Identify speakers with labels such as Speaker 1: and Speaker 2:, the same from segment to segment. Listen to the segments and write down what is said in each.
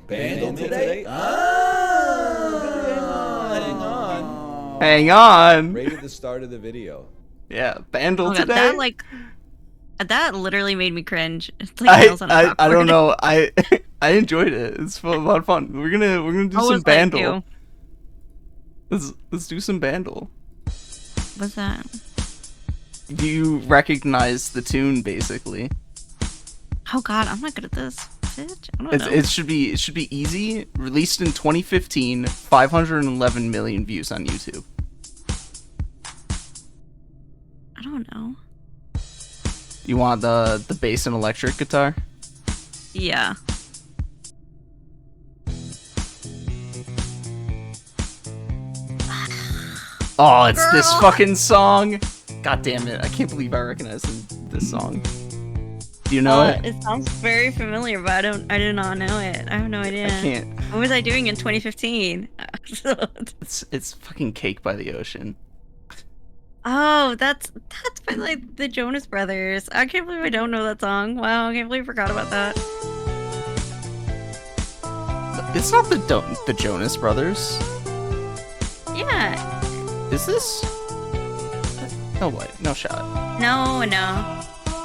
Speaker 1: Bandle today? Hang on.
Speaker 2: Hang on.
Speaker 1: Right at the start of the video.
Speaker 2: Yeah, Bandle
Speaker 3: Oh god,
Speaker 2: today.
Speaker 3: That literally made me cringe. It's like nails on a
Speaker 2: I don't
Speaker 3: chalkboard.
Speaker 2: know. I enjoyed it. It's a lot of fun. We're gonna do some Bandle. Let's do some Bandle.
Speaker 3: What's that?
Speaker 2: You recognize the tune basically.
Speaker 3: Oh god, I'm not good at this. Bitch, I don't know.
Speaker 2: It should be easy. Released in 2015, 511 million views on YouTube.
Speaker 3: I don't know.
Speaker 2: You want the bass and electric guitar?
Speaker 3: Yeah.
Speaker 2: Oh, it's this
Speaker 3: Girl.
Speaker 2: fucking song. God damn it! I can't believe I recognize this song. Do you know it?
Speaker 3: It sounds very familiar, but I do not know it. I have no idea.
Speaker 2: I can't.
Speaker 3: What was I doing in 2015?
Speaker 2: It's fucking Cake by the Ocean.
Speaker 3: Oh, that's by like the Jonas Brothers. I can't believe I don't know that song. Wow, I can't believe I forgot about that.
Speaker 2: It's not the Jonas Brothers.
Speaker 3: Yeah.
Speaker 2: Is this? No way. No shot.
Speaker 3: No.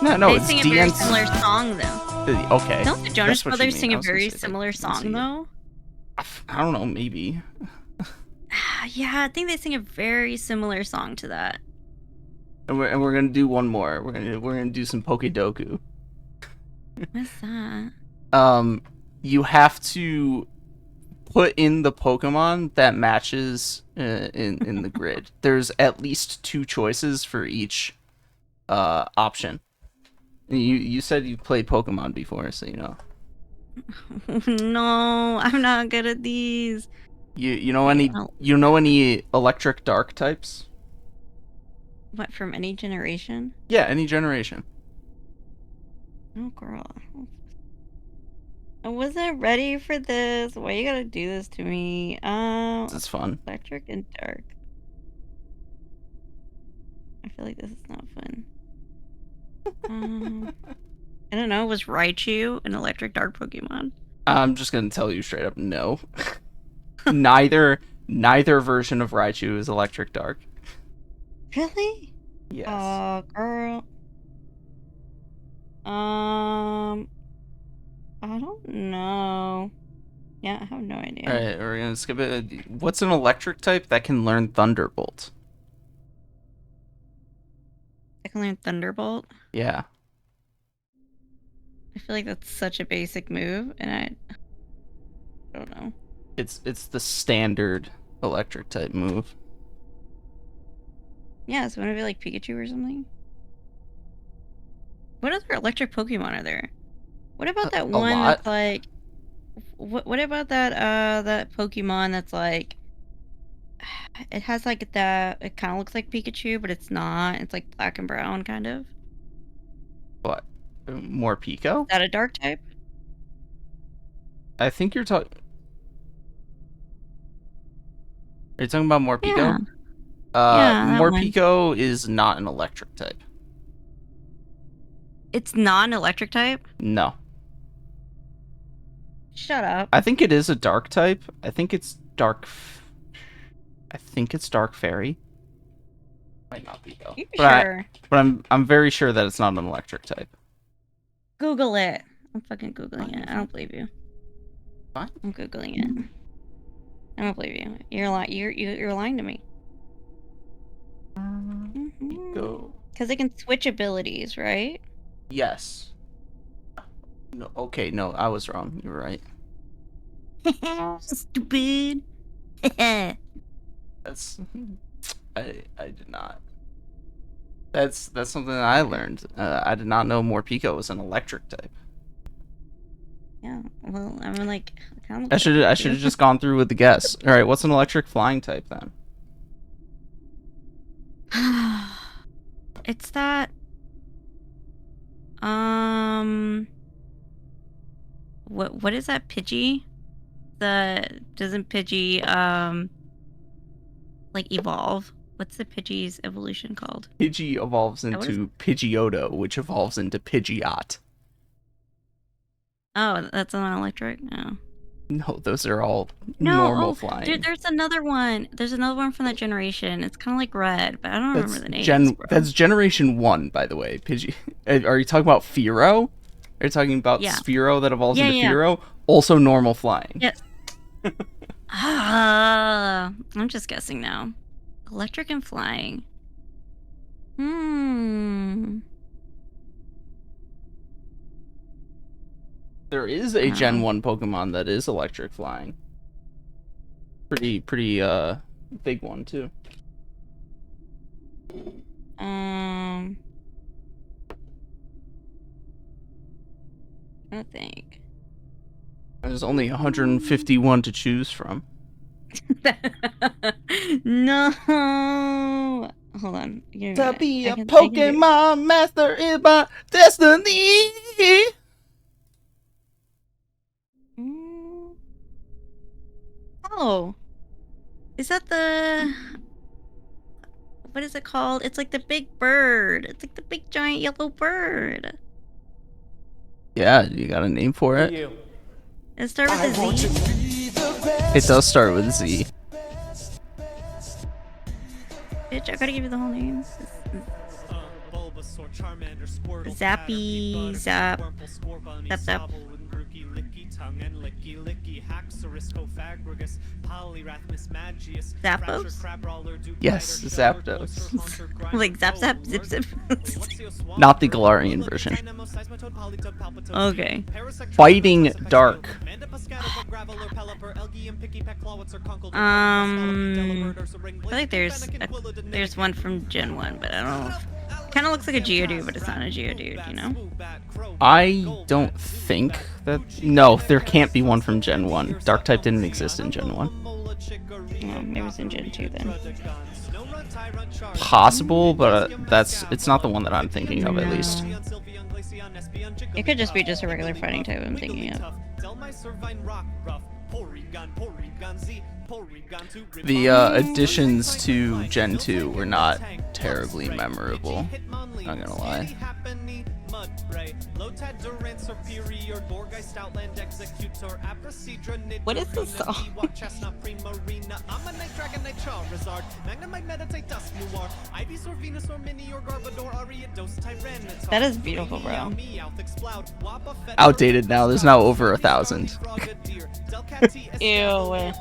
Speaker 2: No,
Speaker 3: They
Speaker 2: it's
Speaker 3: sing a very
Speaker 2: DNC.
Speaker 3: similar song though.
Speaker 2: Okay.
Speaker 3: Don't the Jonas
Speaker 2: that's what you
Speaker 3: Brothers
Speaker 2: mean.
Speaker 3: sing
Speaker 2: I
Speaker 3: a
Speaker 2: was gonna
Speaker 3: very
Speaker 2: say,
Speaker 3: similar
Speaker 2: like,
Speaker 3: song though?
Speaker 2: I don't know. Maybe.
Speaker 3: Yeah, I think they sing a very similar song to that.
Speaker 2: And we're gonna do one more. We're gonna do some Pokedoku.
Speaker 3: What's that?
Speaker 2: You have to put in the Pokemon that matches in the grid. There's at least 2 choices for each option. You said you played Pokemon before, so you know.
Speaker 3: No, I'm not good at these.
Speaker 2: You know any electric dark types?
Speaker 3: What, from any generation?
Speaker 2: Yeah, any generation.
Speaker 3: Oh, girl. I wasn't ready for this. Why you gotta do this to me?
Speaker 2: That's fun.
Speaker 3: Electric and dark. I feel like this is not fun. I don't know. Was Raichu an electric dark Pokemon?
Speaker 2: I'm just gonna tell you straight up, no. neither version of Raichu is electric dark.
Speaker 3: Really?
Speaker 2: Yes.
Speaker 3: Girl. I don't know. Yeah, I have no idea.
Speaker 2: Alright, we're gonna skip it. What's an electric type that can learn Thunderbolt?
Speaker 3: I can learn Thunderbolt.
Speaker 2: Yeah.
Speaker 3: I feel like that's such a basic move, and I don't know.
Speaker 2: It's the standard electric type move.
Speaker 3: Yeah, so wouldn't it be like Pikachu or something? What other electric Pokemon are there? What about that one
Speaker 2: lot.
Speaker 3: that's like... What about that Pokemon that's like... It has like that... It kind of looks like Pikachu, but it's not. It's like black and brown, kind of.
Speaker 2: What? More Pico?
Speaker 3: Is that a dark type?
Speaker 2: I think you're talking... Are you talking about Morpeko?
Speaker 3: Yeah. Yeah, that one.
Speaker 2: Morpeko is not an electric type.
Speaker 3: It's not an electric type?
Speaker 2: No.
Speaker 3: Shut up.
Speaker 2: I think it is a dark type. I think it's dark fairy. Might not be though.
Speaker 3: You
Speaker 2: But
Speaker 3: sure?
Speaker 2: I'm very sure that it's not an electric type.
Speaker 3: Google it. I'm fucking Googling it. I don't believe you.
Speaker 2: Fine.
Speaker 3: I'm Googling it. I don't believe you. You're lying. You're lying to me.
Speaker 2: Go.
Speaker 3: Because they can switch abilities, right?
Speaker 2: Yes. No. Okay. No, I was wrong. You were right.
Speaker 3: Stupid.
Speaker 2: That's. I did not. That's something that I learned. I did not know Morpeko was an electric type.
Speaker 3: Yeah. Well, I'm like.
Speaker 2: I should have just gone through with the guess. All right. What's an electric flying type then?
Speaker 3: It's that. What is that Pidgey? Doesn't Pidgey like evolve? What's the Pidgey's evolution called?
Speaker 2: Pidgey evolves into Pidgeotto, which evolves into Pidgeot.
Speaker 3: Oh, that's not electric? No.
Speaker 2: No, those are all
Speaker 3: No,
Speaker 2: normal
Speaker 3: oh,
Speaker 2: flying.
Speaker 3: dude, there's another one. There's another one from that generation. It's kind of like red, but I don't remember the names, bro.
Speaker 2: That's Generation 1, by the way. Pidgey. Are you talking about Fearow? Are you talking about
Speaker 3: Yeah.
Speaker 2: Sphero that evolves into
Speaker 3: Yeah.
Speaker 2: Fearow? Also normal flying.
Speaker 3: Yes. I'm just guessing now. Electric and flying.
Speaker 2: There is a Gen 1 Pokemon that is electric flying. Pretty big one too.
Speaker 3: I think.
Speaker 2: There's only 151 to choose from.
Speaker 3: No. Hold on.
Speaker 2: To be a Pokemon master is my destiny.
Speaker 3: Oh. Is that the... What is it called? It's like the big bird. It's like the big giant yellow bird.
Speaker 2: Yeah, you got a name for it?
Speaker 3: It starts with a Z.
Speaker 2: It does start with Z.
Speaker 3: Bitch, I gotta give you the whole name. Zappy, Zap, Zap, Zap. Zappos?
Speaker 2: Yes, Zapdos.
Speaker 3: Like Zap Zap, Zip Zip.
Speaker 2: Not the Galarian version.
Speaker 3: Okay.
Speaker 2: Fighting Dark.
Speaker 3: I feel like there's one from Gen 1, but I don't know. Kind of looks like a Geodude, but it's not a Geodude, you know?
Speaker 2: I don't think that... No, there can't be one from Gen 1. Dark type didn't exist in Gen 1.
Speaker 3: Oh, maybe it's in Gen 2 then.
Speaker 2: Possible, but it's not the one that I'm thinking of, at least.
Speaker 3: It could just be a regular fighting type I'm thinking of.
Speaker 2: The additions to Gen 2 were not terribly memorable, not gonna lie.
Speaker 3: What is this song? That is beautiful, bro.
Speaker 2: Outdated now, there's now over 1,000.
Speaker 3: Ew.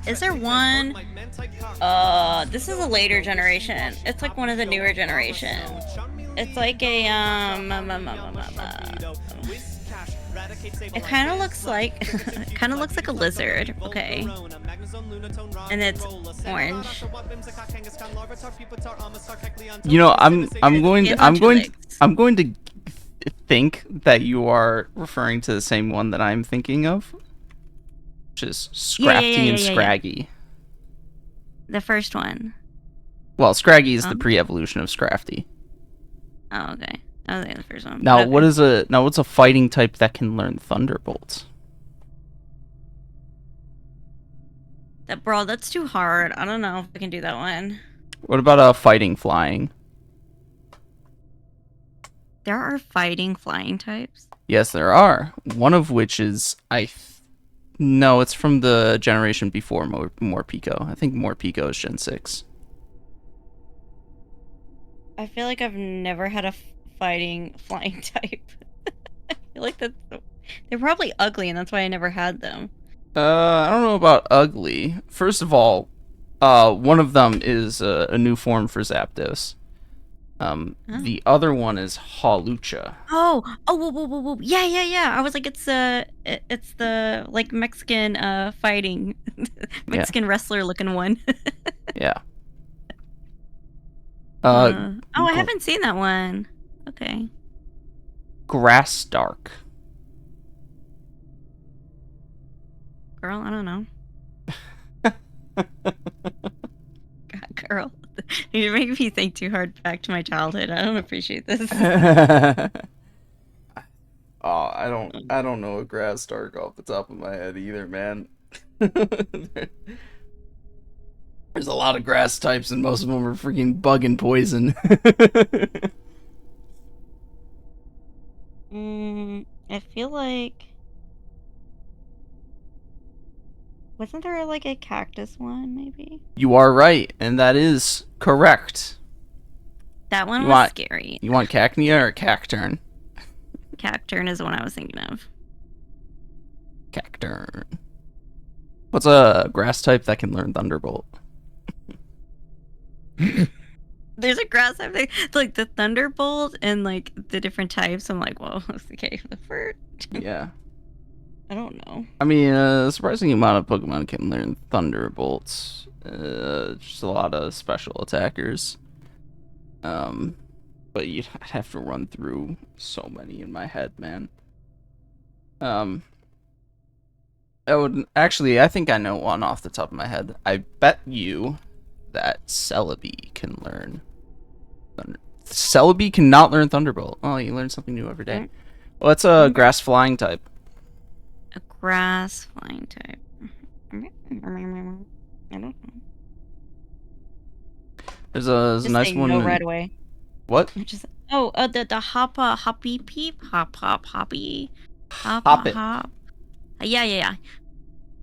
Speaker 3: Is there one? This is a later generation. It's like one of the newer generation. It's like a it kind of looks like a lizard, okay? And it's orange.
Speaker 2: You know, I'm going to think that you are referring to the same one that I'm thinking of, which is Scrafty and Scraggy.
Speaker 3: The first one.
Speaker 2: Well, Scraggy is the pre-evolution of Scrafty.
Speaker 3: Oh, okay. I was thinking the first one.
Speaker 2: Now,
Speaker 3: Okay.
Speaker 2: what's a fighting type that can learn Thunderbolts?
Speaker 3: Bro, that's too hard. I don't know if I can do that one.
Speaker 2: What about a fighting flying?
Speaker 3: There are fighting flying types?
Speaker 2: Yes, there are. One of which is no, it's from the generation before Morpeko. I think Morpeko is Gen 6.
Speaker 3: I feel like I've never had a fighting flying type. I feel like they're probably ugly, and that's why I never had them.
Speaker 2: I don't know about ugly. First of all, one of them is a new form for Zapdos. The other one is Hawlucha.
Speaker 3: Whoa. Yeah. I was like, it's the like Mexican fighting Mexican wrestler looking one.
Speaker 2: Yeah.
Speaker 3: I haven't seen that one. Okay.
Speaker 2: Grass Dark.
Speaker 3: Girl, I don't know. God, girl. You make me think too hard back to my childhood. I don't appreciate this.
Speaker 2: Oh, I don't know a grass dark off the top of my head either, man. There's a lot of grass types, and most of them are freaking bug and poison.
Speaker 3: I feel like wasn't there like a cactus one maybe?
Speaker 2: You are right, and that is correct.
Speaker 3: That one
Speaker 2: You
Speaker 3: was
Speaker 2: want-
Speaker 3: scary.
Speaker 2: You want Cacnea or Cacturn?
Speaker 3: Cacturn is the one I was thinking of.
Speaker 2: Cacturn. What's a grass type that can learn Thunderbolt?
Speaker 3: There's a grass type thing. It's like the Thunderbolt and like the different types. I'm like, whoa, okay, the first.
Speaker 2: Yeah.
Speaker 3: I don't know.
Speaker 2: I mean, a surprising amount of Pokemon can learn Thunderbolts. Just a lot of special attackers. But I'd have to run through so many in my head, man. I think I know one off the top of my head. I bet you that Celebi can learn Celebi cannot learn Thunderbolt. Oh, you learn something new every day. Well, it's a grass flying type.
Speaker 3: A grass flying type. I don't know.
Speaker 2: There's a
Speaker 3: Just
Speaker 2: nice
Speaker 3: say
Speaker 2: one.
Speaker 3: no right away.
Speaker 2: What?
Speaker 3: Just the hoppy peep hoppy
Speaker 2: Hop it.
Speaker 3: hop. Yeah.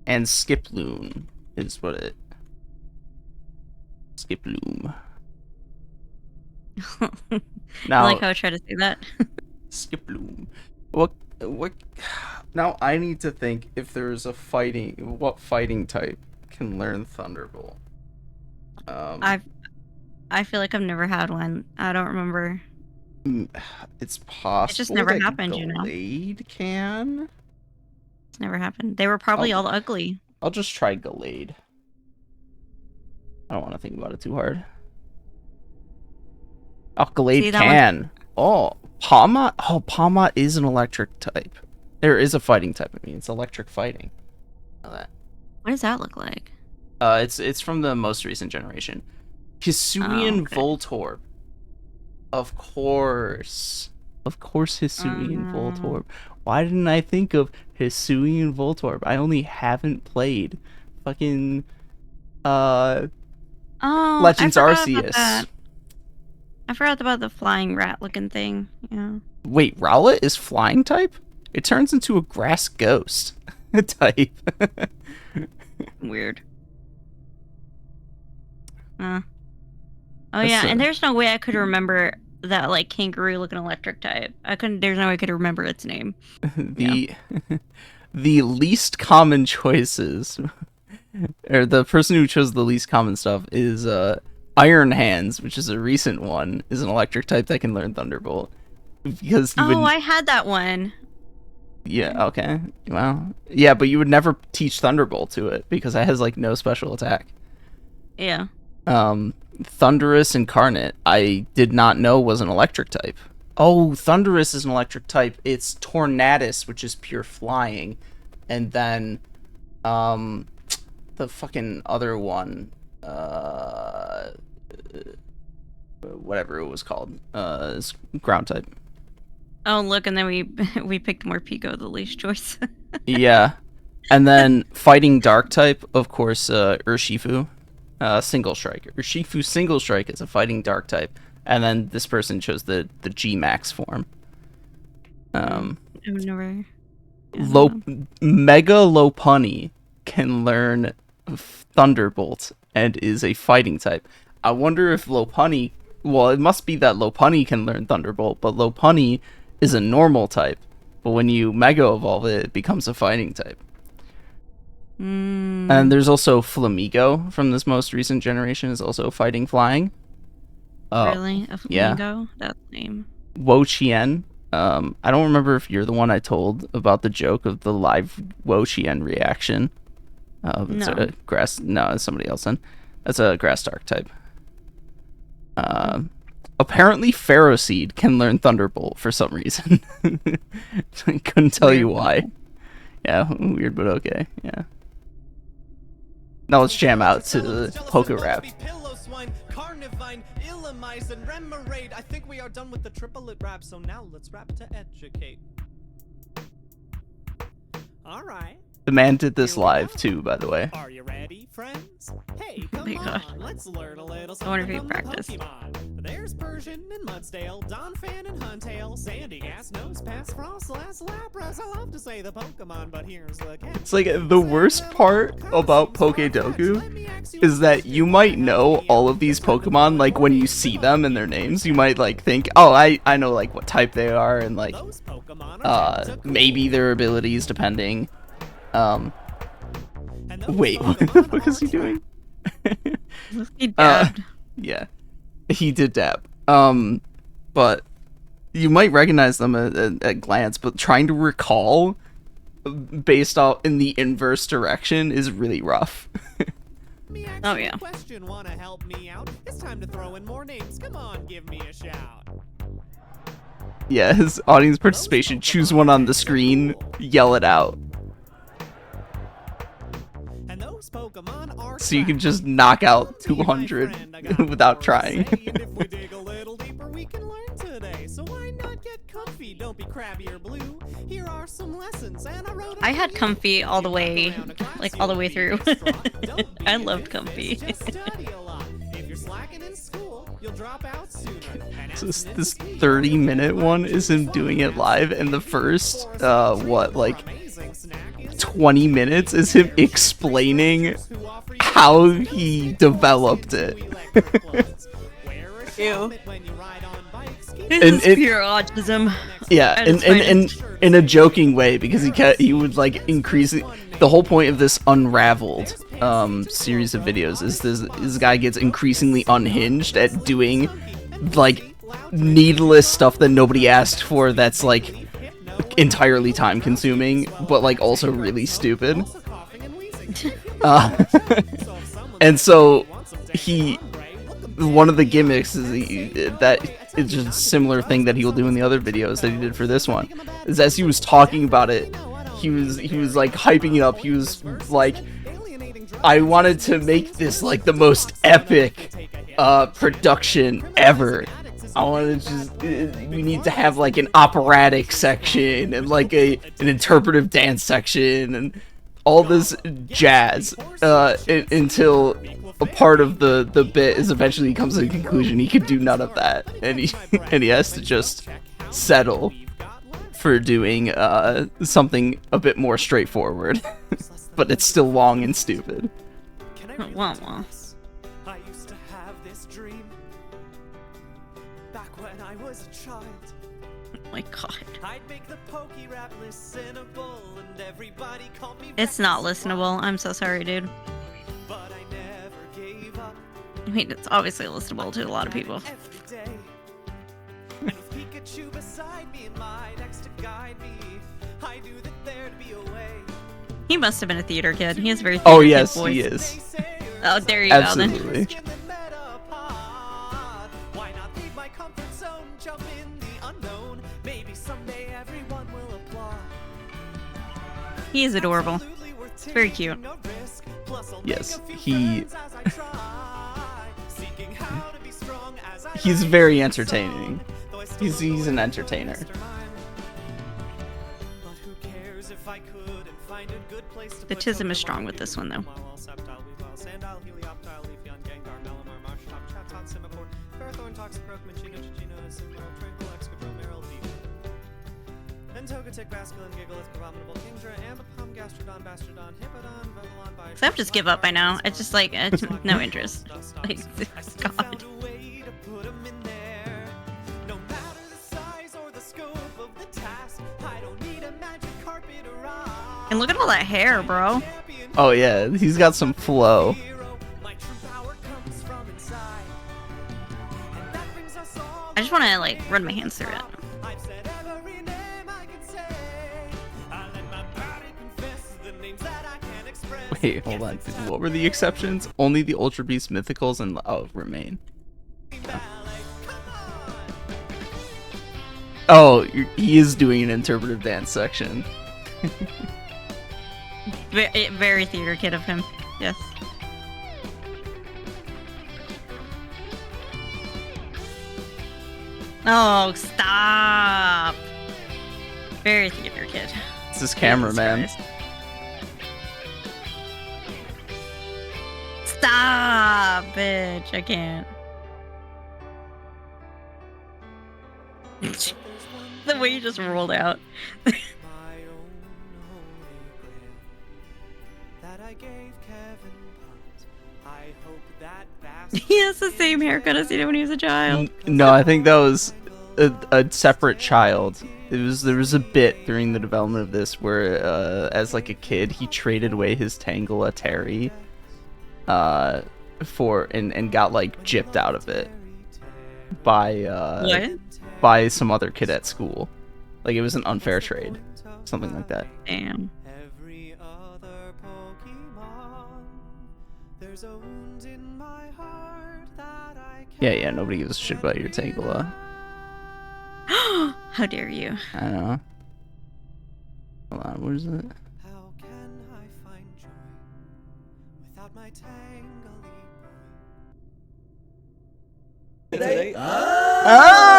Speaker 2: And Skiploom is what it. Skiploom.
Speaker 3: I
Speaker 2: Now,
Speaker 3: like how I try to say that.
Speaker 2: Skiploom. What? Now I need to think if there's a what fighting type can learn Thunderbolt.
Speaker 3: I feel like I've never had one. I don't remember.
Speaker 2: It's possible.
Speaker 3: It just never
Speaker 2: that
Speaker 3: happened, you know.
Speaker 2: Gallade can.
Speaker 3: It's never happened. They were probably all ugly.
Speaker 2: I'll just try Gallade. I don't want to think about it too hard. Oh, Gallade can. Oh, Palma. Oh, Palma is an electric type. There is a fighting type. I mean, it's electric fighting. Know that.
Speaker 3: What does that look like?
Speaker 2: It's from the most recent generation. Hisuian Voltorb. Of course, Hisuian Voltorb. Why didn't I think of Hisuian Voltorb? I only haven't played fucking Legends Arceus.
Speaker 3: I forgot about the flying rat looking thing. Yeah.
Speaker 2: Wait, Rowlet is flying type? It turns into a grass ghost type.
Speaker 3: Weird. Oh yeah, and there's no way I could remember that like kangaroo looking electric type. There's no way I could remember its name.
Speaker 2: The least common choices, or the person who chose the least common stuff is Iron Hands, which is a recent one, is an electric type that can learn Thunderbolt. Because
Speaker 3: I had that one.
Speaker 2: Yeah, okay. Well, yeah, but you would never teach Thunderbolt to it because it has like no special attack.
Speaker 3: Yeah.
Speaker 2: Thundurus Incarnate, I did not know was an electric type. Oh, Thundurus is an electric type. It's Tornadus, which is pure flying. And then, the fucking other one, whatever it was called, is ground type.
Speaker 3: Oh, look, and then we picked Morpeko, the least choice.
Speaker 2: Yeah. And then fighting dark type, of course, Urshifu. Single strike. Urshifu single strike is a fighting dark type. And then this person chose the G-Max form.
Speaker 3: I've never...
Speaker 2: Mega Lopunny can learn Thunderbolt and is a fighting type. I wonder if Lopunny... Well, it must be that Lopunny can learn Thunderbolt, but Lopunny is a normal type. But when you Mega Evolve it, it becomes a fighting type. And there's also Flamigo from this most recent generation is also fighting flying.
Speaker 3: Really? A Flamingo? Yeah. That name.
Speaker 2: Wo Chien. I don't remember if you're the one I told about the joke of the live Wo Chien reaction. It's
Speaker 3: No.
Speaker 2: It's somebody else then. That's a grass dark type. Apparently Ferroseed can learn Thunderbolt for some reason. I couldn't tell you why. Yeah, weird but okay. Yeah. Now let's jam out to the Poké Rap.
Speaker 4: I think we are done with the triplet rap, so now let's rap to educate. All right.
Speaker 2: The man did this live too, by the way.
Speaker 4: Are you ready, friends? Hey,
Speaker 3: Oh
Speaker 4: come
Speaker 3: my God.
Speaker 4: on, let's learn a little
Speaker 3: I wonder if
Speaker 4: something
Speaker 3: he
Speaker 4: from the
Speaker 3: practiced.
Speaker 4: Pokemon. There's Persian and Mudsdale, Donphan and Huntail, Sandy, Gas, Nosepass, Frostlass, Lapras. I love to say the Pokemon, but here's the catch.
Speaker 2: It's like the worst part about Pokedoku is that you might know all of these Pokemon, like when you see them and their names, you might like think, oh, I know like what type they are and like
Speaker 4: Those Pokemon are tend to
Speaker 2: maybe their abilities depending.
Speaker 4: and those
Speaker 2: Wait, what the
Speaker 4: Pokemon
Speaker 2: fuck is he
Speaker 4: are
Speaker 2: doing?
Speaker 3: He dabbed.
Speaker 2: Yeah, he did dab. But you might recognize them at glance, but trying to recall based off in the inverse direction is really rough.
Speaker 4: Me ask
Speaker 3: Oh,
Speaker 4: you a
Speaker 3: yeah.
Speaker 4: question, wanna help me out? It's time to throw in more names. Come on, give me a shout.
Speaker 2: Yeah, his audience participation. Choose one on the screen, yell it out.
Speaker 4: And those Pokemon are
Speaker 2: So you can
Speaker 4: trapped.
Speaker 2: just knock out
Speaker 4: Come to me, my
Speaker 2: 200
Speaker 4: friend, I got
Speaker 2: without
Speaker 4: more to
Speaker 2: trying.
Speaker 4: say, and if we dig a little deeper, we can learn today. So why not get comfy? Don't be crabby or blue. Here are some lessons, and I wrote 'em
Speaker 3: I had
Speaker 4: for you.
Speaker 3: comfy all the
Speaker 4: If you
Speaker 3: way,
Speaker 4: rock around a class,
Speaker 3: like all the
Speaker 4: you'll
Speaker 3: way
Speaker 4: be
Speaker 3: through.
Speaker 4: distraught. Don't be
Speaker 3: I
Speaker 4: a
Speaker 3: loved
Speaker 4: doofus,
Speaker 3: comfy.
Speaker 4: just study a lot. If you're slacking in school, you'll drop out sooner. And
Speaker 2: So this
Speaker 4: abstinence
Speaker 2: 30-minute one is him doing it live, and the first, what, like 20 minutes is him explaining how he developed it.
Speaker 3: Ew.
Speaker 4: And
Speaker 3: This is
Speaker 2: it-
Speaker 3: pure autism.
Speaker 2: Yeah,
Speaker 3: At
Speaker 2: and
Speaker 3: its finest.
Speaker 2: in a joking way, because he would like increase it. The whole point of this Unraveled series of videos is this guy gets increasingly unhinged at doing like needless stuff that nobody asked for, that's like entirely time consuming, but like also really stupid. And so one of the gimmicks is that it's just a similar thing that he'll do in the other videos that he did for this one, is as he was talking about it, he was like hyping it up. He was like, I wanted to make this like the most epic production ever. I wanted to just, we need to have like an operatic section and like an interpretive dance section and all this jazz until a part of the bit is eventually comes to the conclusion he could do none of that, and he has to just settle for doing something a bit more straightforward, but it's still long and stupid.
Speaker 4: Can I
Speaker 3: Wah,
Speaker 4: really
Speaker 3: wah.
Speaker 4: do this? I used to have this dream back when I was a child.
Speaker 3: Oh my god.
Speaker 4: I'd make the pokey rap listenable and everybody called me
Speaker 3: It's not
Speaker 4: Rex.
Speaker 3: listenable. I'm so sorry, dude.
Speaker 4: But I never gave up.
Speaker 3: I mean, it's obviously listenable to a lot of people.
Speaker 4: Every day. And with Pikachu beside me and my next to guide me, I knew that there'd be a way.
Speaker 3: He must have been a theater kid. He has a very theater
Speaker 2: Oh
Speaker 3: kid
Speaker 2: yes,
Speaker 3: voice.
Speaker 2: he
Speaker 4: They
Speaker 2: is.
Speaker 4: say you're
Speaker 3: Oh, there you go then.
Speaker 2: Absolutely.
Speaker 4: Skin that met apart. Why not leave my comfort zone? Jump in the unknown. Maybe someday everyone will applaud.
Speaker 3: He is adorable.
Speaker 4: Absolutely worth
Speaker 3: It's very cute.
Speaker 4: taking a risk. Plus I'll
Speaker 2: Yes,
Speaker 4: make a few
Speaker 2: he-
Speaker 4: friends as I try. Seeking how to be strong as I
Speaker 2: He's
Speaker 4: write
Speaker 2: very
Speaker 4: the
Speaker 2: entertaining.
Speaker 4: song. Though I still
Speaker 2: He's an
Speaker 4: don't
Speaker 2: entertainer.
Speaker 4: mastermind. But who cares if I could and find a good place to
Speaker 3: The
Speaker 4: put
Speaker 3: tism is
Speaker 4: Pokemon
Speaker 3: strong with this one, though.
Speaker 4: Mawile, Sceptile, Weavile, Sandile, Helioptile, Leafeon, Gengar, Malamar, Marshtomp, Chatot, Simipour, Ferrothorn, Toxicroak, Minccino, Chino, Cinccino, Tranquil, Excadrill, Marill, Deep. Then Togetic, Basculin, Gigalith, Abominable, Kingdra, Ambipom, Gastrodon, Bastrodon, Hippodon, Vivillon, Biotrix,
Speaker 3: So I've just give up by now. It's just like no interest.
Speaker 4: Dustox.
Speaker 3: Like,
Speaker 4: I still
Speaker 3: God.
Speaker 4: found a way to put 'em in there. No matter the size or the scope of the task, I don't need a magic carpet or rock.
Speaker 3: And look at all that hair, bro.
Speaker 4: Champion
Speaker 2: Oh yeah, he's got some flow.
Speaker 4: hero, my true power comes from inside. And that brings us all
Speaker 3: I just want to like run my hands through it.
Speaker 4: I've said every name I can say. I let my body confess the names that I can't express.
Speaker 2: Wait, hold on. What were the exceptions? Only the Ultra Beast Mythicals and remain.
Speaker 4: Ballet, come on.
Speaker 2: Oh, he is doing an interpretive dance section.
Speaker 3: Very theater kid of him. Yes. Oh, stop. Very theater kid.
Speaker 2: It's his cameraman.
Speaker 3: Jesus Christ. Stop, bitch! I can't. The way you just rolled out.
Speaker 4: My own holy grail that I gave Kevin Punt. I hope that bastard
Speaker 3: He has the same haircut as he did when he was a child.
Speaker 2: No, I think that was a separate child. There was a bit during the development of this where, as like a kid, he traded away his Tangle Atari, for and got like gypped out of it by
Speaker 3: What?
Speaker 2: by some other kid at school. Like it was an unfair trade, something like that.
Speaker 3: Damn.
Speaker 4: Every other Pokemon, there's a wound in my heart that I can't.
Speaker 2: Yeah, nobody gives a shit about your Tangela.
Speaker 3: How dare you?
Speaker 2: I don't know. Hold on, what is it?
Speaker 4: How can I find joy without my tangly boy?
Speaker 1: Today?
Speaker 2: Oh!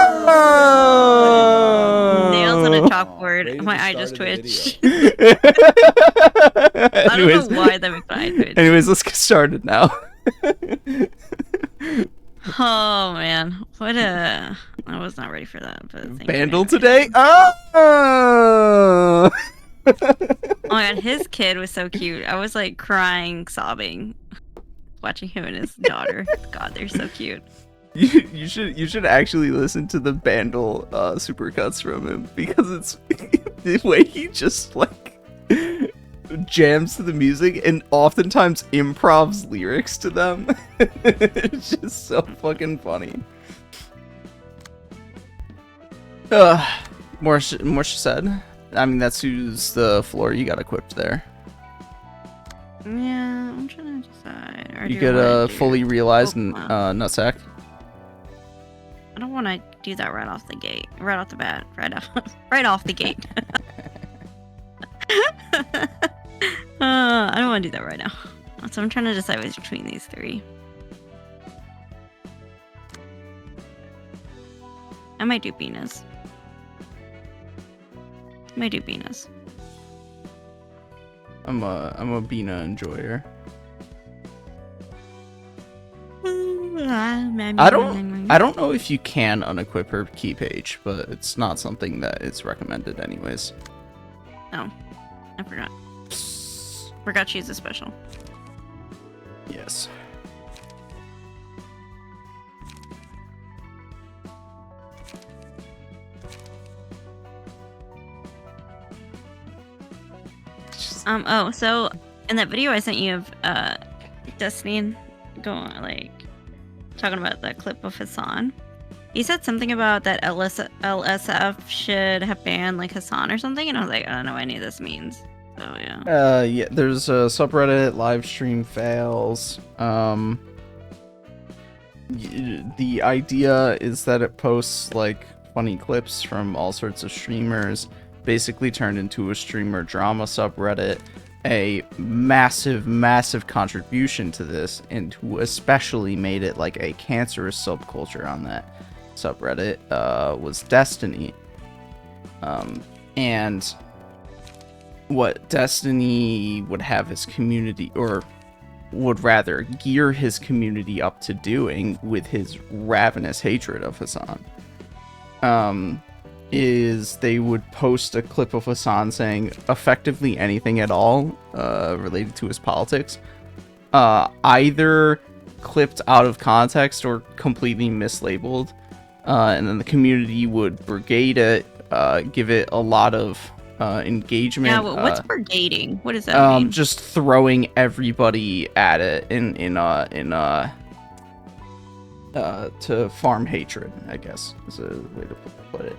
Speaker 3: Nails on a
Speaker 1: Right
Speaker 3: chalkboard.
Speaker 1: at
Speaker 3: My
Speaker 1: the
Speaker 3: eye
Speaker 1: start
Speaker 3: just
Speaker 1: of the
Speaker 3: twitched. I
Speaker 2: anyways,
Speaker 3: don't know why that makes my eye twitch.
Speaker 2: anyways, let's get started now.
Speaker 3: Oh man, what a! I was not ready for that. But thank you
Speaker 2: Vandal
Speaker 3: anyway.
Speaker 2: today? Oh!
Speaker 3: Oh my god, his kid was so cute. I was like crying, sobbing, watching him and his daughter. God, they're so cute.
Speaker 2: You should actually listen to the Vandal supercuts from him, because it's the way he just like jams to the music and oftentimes improvs lyrics to them. It's just so fucking funny. More said. I mean, that's who's the floor you got equipped there.
Speaker 3: Yeah, I'm trying to decide. Or
Speaker 2: You
Speaker 3: do I
Speaker 2: could
Speaker 3: wanna do
Speaker 2: fully realize
Speaker 3: Pokemon?
Speaker 2: nutsack.
Speaker 3: I don't want to do that right off the gate, right off the bat, right off the gate. I don't want to do that right now. So I'm trying to decide between these three. I might do Venus.
Speaker 2: I'm a Bina enjoyer. I don't know if you can unequip her key page, but it's not something that is recommended anyways.
Speaker 3: Oh, I forgot. Forgot she's a special.
Speaker 2: Yes.
Speaker 3: Oh, so in that video I sent you of Destiny going like talking about that clip of Hassan, he said something about that LSF should have banned like Hassan or something, and I was like, I don't know what any of this means. So yeah.
Speaker 2: Yeah, there's a subreddit, live stream fails. The idea is that it posts like funny clips from all sorts of streamers, basically turned into a streamer drama subreddit. A massive contribution to this, and who especially made it like a cancerous subculture on that subreddit, was Destiny. And what Destiny would have his community, or would rather gear his community up to doing with his ravenous hatred of Hassan, is they would post a clip of Hassan saying effectively anything at all related to his politics, either clipped out of context or completely mislabeled, and then the community would brigade it, give it a lot of engagement.
Speaker 3: Yeah, what's brigading? What does that mean?
Speaker 2: Just throwing everybody at it to farm hatred, I guess is a way to put it.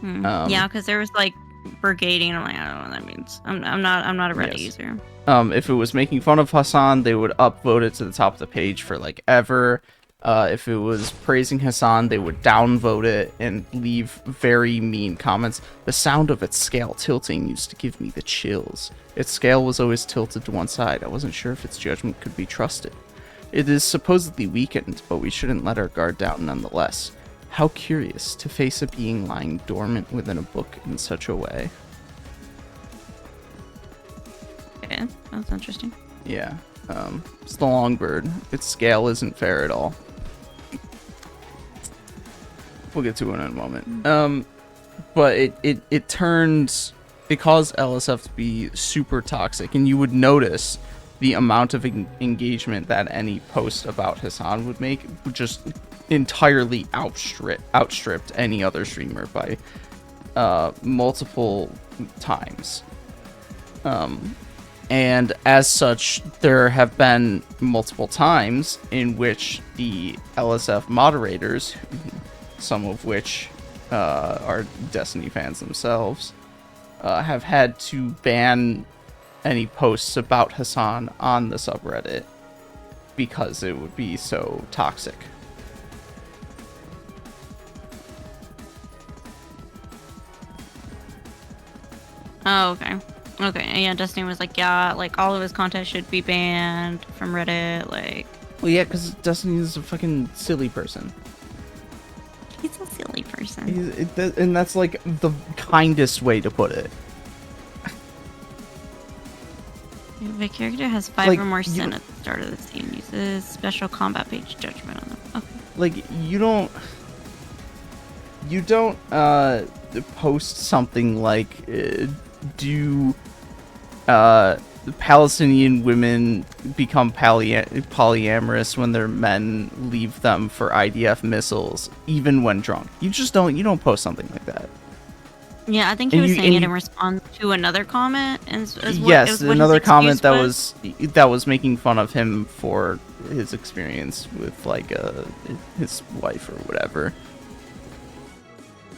Speaker 3: Yeah, because there was like brigading, and I'm like, I don't know what that means. I'm not a Reddit user.
Speaker 2: If it was making fun of Hassan, they would upvote it to the top of the page for like ever. If it was praising Hassan, they would downvote it and leave very mean comments. The sound of its scale tilting used to give me the chills. Its scale was always tilted to one side. I wasn't sure if its judgment could be trusted. It is supposedly weakened, but we shouldn't let our guard down nonetheless. How curious to face a being lying dormant within a book in such a way.
Speaker 3: That's interesting.
Speaker 2: Yeah. It's the Longbird. Its scale isn't fair at all. We'll get to it in a moment. But it turns... It caused LSF to be super toxic, and you would notice the amount of engagement that any post about Hassan would make would just entirely outstripped any other streamer by multiple times. And as such, there have been multiple times in which the LSF moderators, some of which are Destiny fans themselves, have had to ban any posts about Hassan on the subreddit because it would be so toxic.
Speaker 3: Oh, okay. Okay, yeah, Destiny was like, yeah, like, all of his content should be banned from Reddit, like...
Speaker 2: Well, yeah, because Destiny is a fucking silly person.
Speaker 3: He's a silly person.
Speaker 2: And that's, like, the kindest way to put it.
Speaker 3: If a character has 5
Speaker 2: Like,
Speaker 3: or more sin at the start of the scene, uses special combat page judgment on them. Okay.
Speaker 2: Like, you don't post something like, do Palestinian women become polyamorous when their men leave them for IDF missiles, even when drunk? You don't post something like that.
Speaker 3: Yeah, I think he was saying it in response to another comment.
Speaker 2: Yes, another comment that was making fun of him for his experience with, like, his wife or whatever.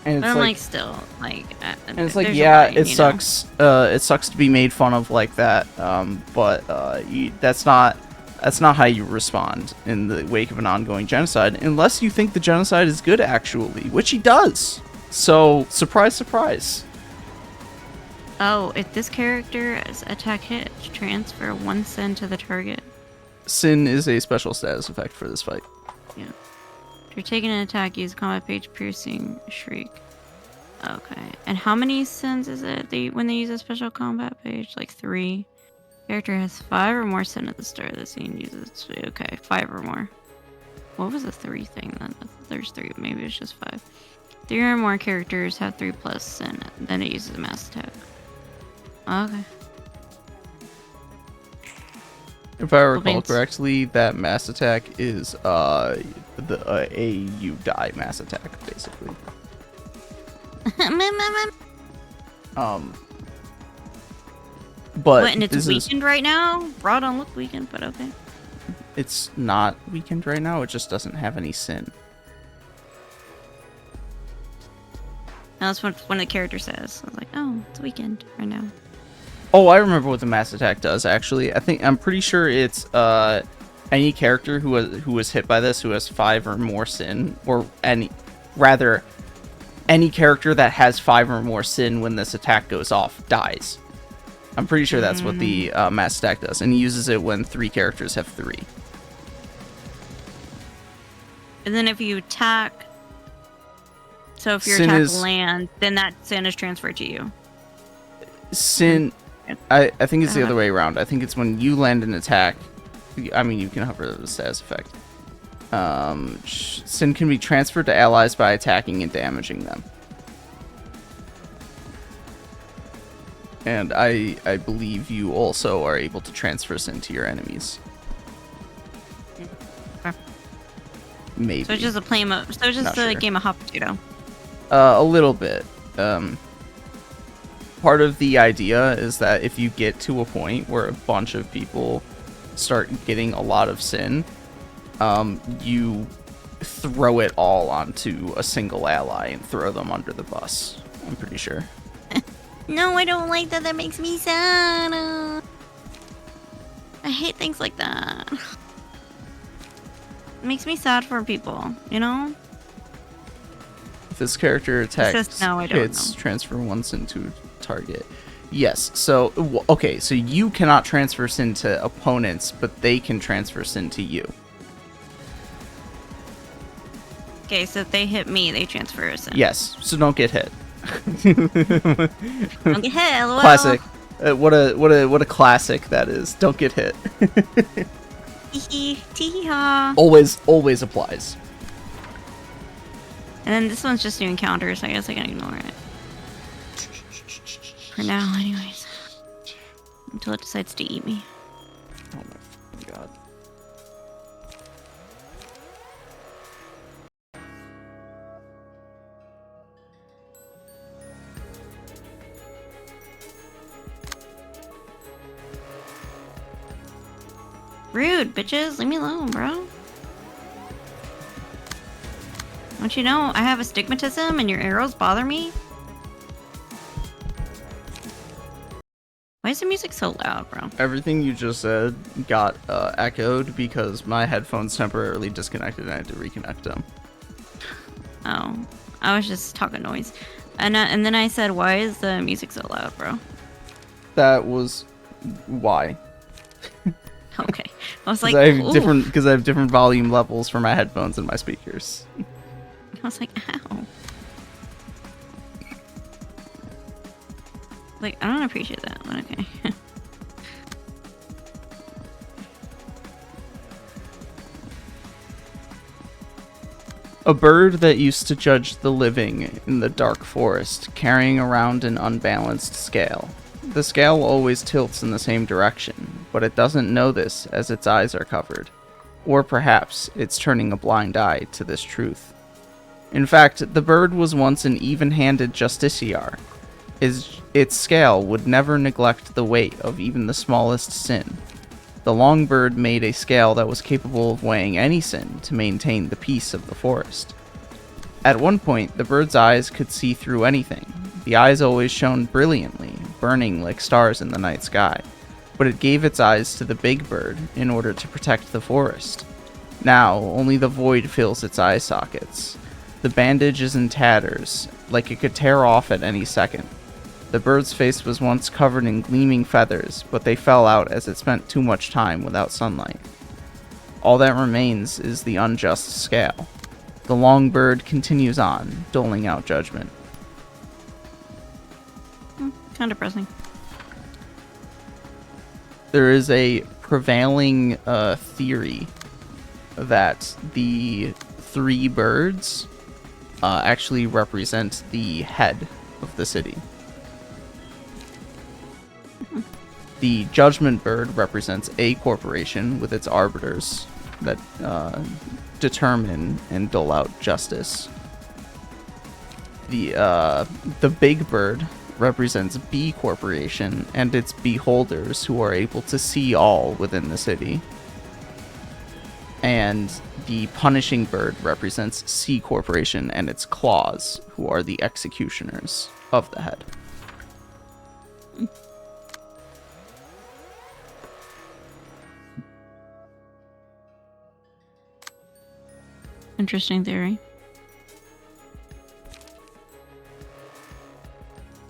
Speaker 2: And
Speaker 3: it's like still, like...
Speaker 2: And it's like, yeah, it sucks. It sucks to be made fun of like that, but that's not how you respond in the wake of an ongoing genocide, unless you think the genocide is good, actually, which he does. So, surprise, surprise.
Speaker 3: Oh, if this character's attack hit, transfer 1 sin to the target.
Speaker 2: Sin is a special status effect for this fight.
Speaker 3: Yeah. If you're taking an attack, use combat page piercing shriek. Okay. And how many sins is it when they use a special combat page? Like 3. Character has 5 or more sin at the start of the scene. Uses 2. Okay, 5 or more. What was the 3 thing then? There's 3. Maybe it's just 5. 3 or more characters have 3 plus sin. Then it uses a mass attack. Okay.
Speaker 2: If I recall correctly, that mass attack is a you die mass attack, basically. But
Speaker 3: and it's weakened right now? Broad on look weakened, but okay.
Speaker 2: It's not weakened right now, it just doesn't have any sin.
Speaker 3: That's what one of the characters says. I was like, oh, it's weakened right now.
Speaker 2: Oh, I remember what the mass attack does, actually. I'm pretty sure it's any character who was hit by this who has 5 or more sin, or any character that has 5 or more sin when this attack goes off dies. I'm pretty sure that's what the mass attack does, and he uses it when 3 characters have 3.
Speaker 3: And then if you attack, so if your attack lands, then that sin is transferred to you.
Speaker 2: Sin, I think it's the other way around. I think it's when you land an attack. I mean, you can hover the status effect. Sin can be transferred to allies by attacking and damaging them. And I believe you also are able to transfer sin to your enemies.
Speaker 3: Okay.
Speaker 2: Maybe.
Speaker 3: So it's just a game of hot potato.
Speaker 2: A little bit. Part of the idea is that if you get to a point where a bunch of people start getting a lot of sin, you throw it all onto a single ally and throw them under the bus. I'm pretty sure.
Speaker 3: No, I don't like that. That makes me sad. I hate things like that. It makes me sad for people, you know?
Speaker 2: If this character attacks, hits, transfer 1 sin to target. Yes, so, okay, so you cannot transfer sin to opponents, but they can transfer sin to you.
Speaker 3: Okay, so if they hit me, they transfer a sin.
Speaker 2: Yes, so don't get hit.
Speaker 3: Don't get hit, lol.
Speaker 2: Classic. What a classic that is. Don't get hit.
Speaker 3: Tee-hee-ha.
Speaker 2: Always applies.
Speaker 3: And then this one's just new encounters, so I guess I can ignore it. For now, anyways. Until it decides to eat me.
Speaker 2: Oh my god.
Speaker 3: Rude, bitches. Leave me alone, bro. Don't you know I have astigmatism and your arrows bother me? Why is the music so loud, bro?
Speaker 2: Everything you just said got echoed because my headphones temporarily disconnected and I had to reconnect them.
Speaker 3: Oh, I was just talking noise. And then I said, why is the music so loud, bro?
Speaker 2: That was why.
Speaker 3: Okay. I was like,
Speaker 2: Because I have different volume levels for my headphones and my speakers.
Speaker 3: I was like, ow. Like, I don't appreciate that, but okay.
Speaker 2: A bird that used to judge the living in the dark forest, carrying around an unbalanced scale. The scale always tilts in the same direction, but it doesn't know this as its eyes are covered. Or perhaps it's turning a blind eye to this truth. In fact, the bird was once an even-handed justiciar. Its scale would never neglect the weight of even the smallest sin. The long bird made a scale that was capable of weighing any sin to maintain the peace of the forest. At one point, the bird's eyes could see through anything. The eyes always shone brilliantly, burning like stars in the night sky. But it gave its eyes to the big bird in order to protect the forest. Now, only the void fills its eye sockets. The bandage is in tatters, like it could tear off at any second. The bird's face was once covered in gleaming feathers, but they fell out as it spent too much time without sunlight. All that remains is the unjust scale. The long bird continues on, doling out judgment.
Speaker 3: Kind of depressing.
Speaker 2: There is a prevailing theory that the three birds actually represent the head of the city. The judgment bird represents a corporation with its arbiters that determine and dole out justice. The big bird represents B Corporation and its beholders who are able to see all within the city. And the punishing bird represents C Corporation and its claws, who are the executioners of the head.
Speaker 3: Interesting theory.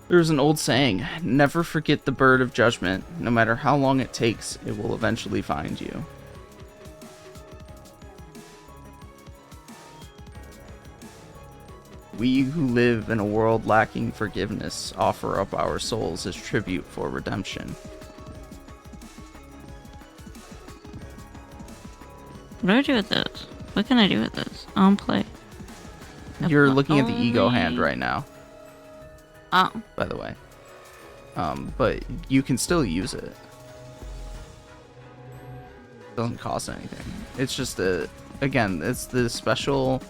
Speaker 2: There's an old saying, never forget the bird of judgment. No matter how long it takes, it will eventually find you. We who live in a world lacking forgiveness offer up our souls as tribute for redemption.
Speaker 3: What do I do with this? What can I do with this? Play.
Speaker 2: You're looking at the ego hand right now,
Speaker 3: Oh.
Speaker 2: by the way. But you can still use it. Doesn't cost anything. It's just again, it's the special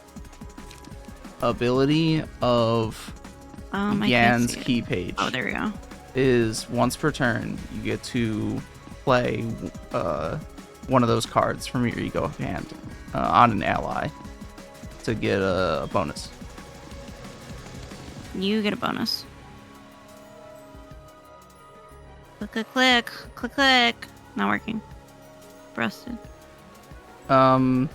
Speaker 2: ability of Yan's key page.
Speaker 3: Oh, there we go.
Speaker 2: Is once per turn you get to play one of those cards from your ego hand on an ally to get a bonus.
Speaker 3: You get a bonus. Click, click, click, click, click. Not working. Busted.
Speaker 2: I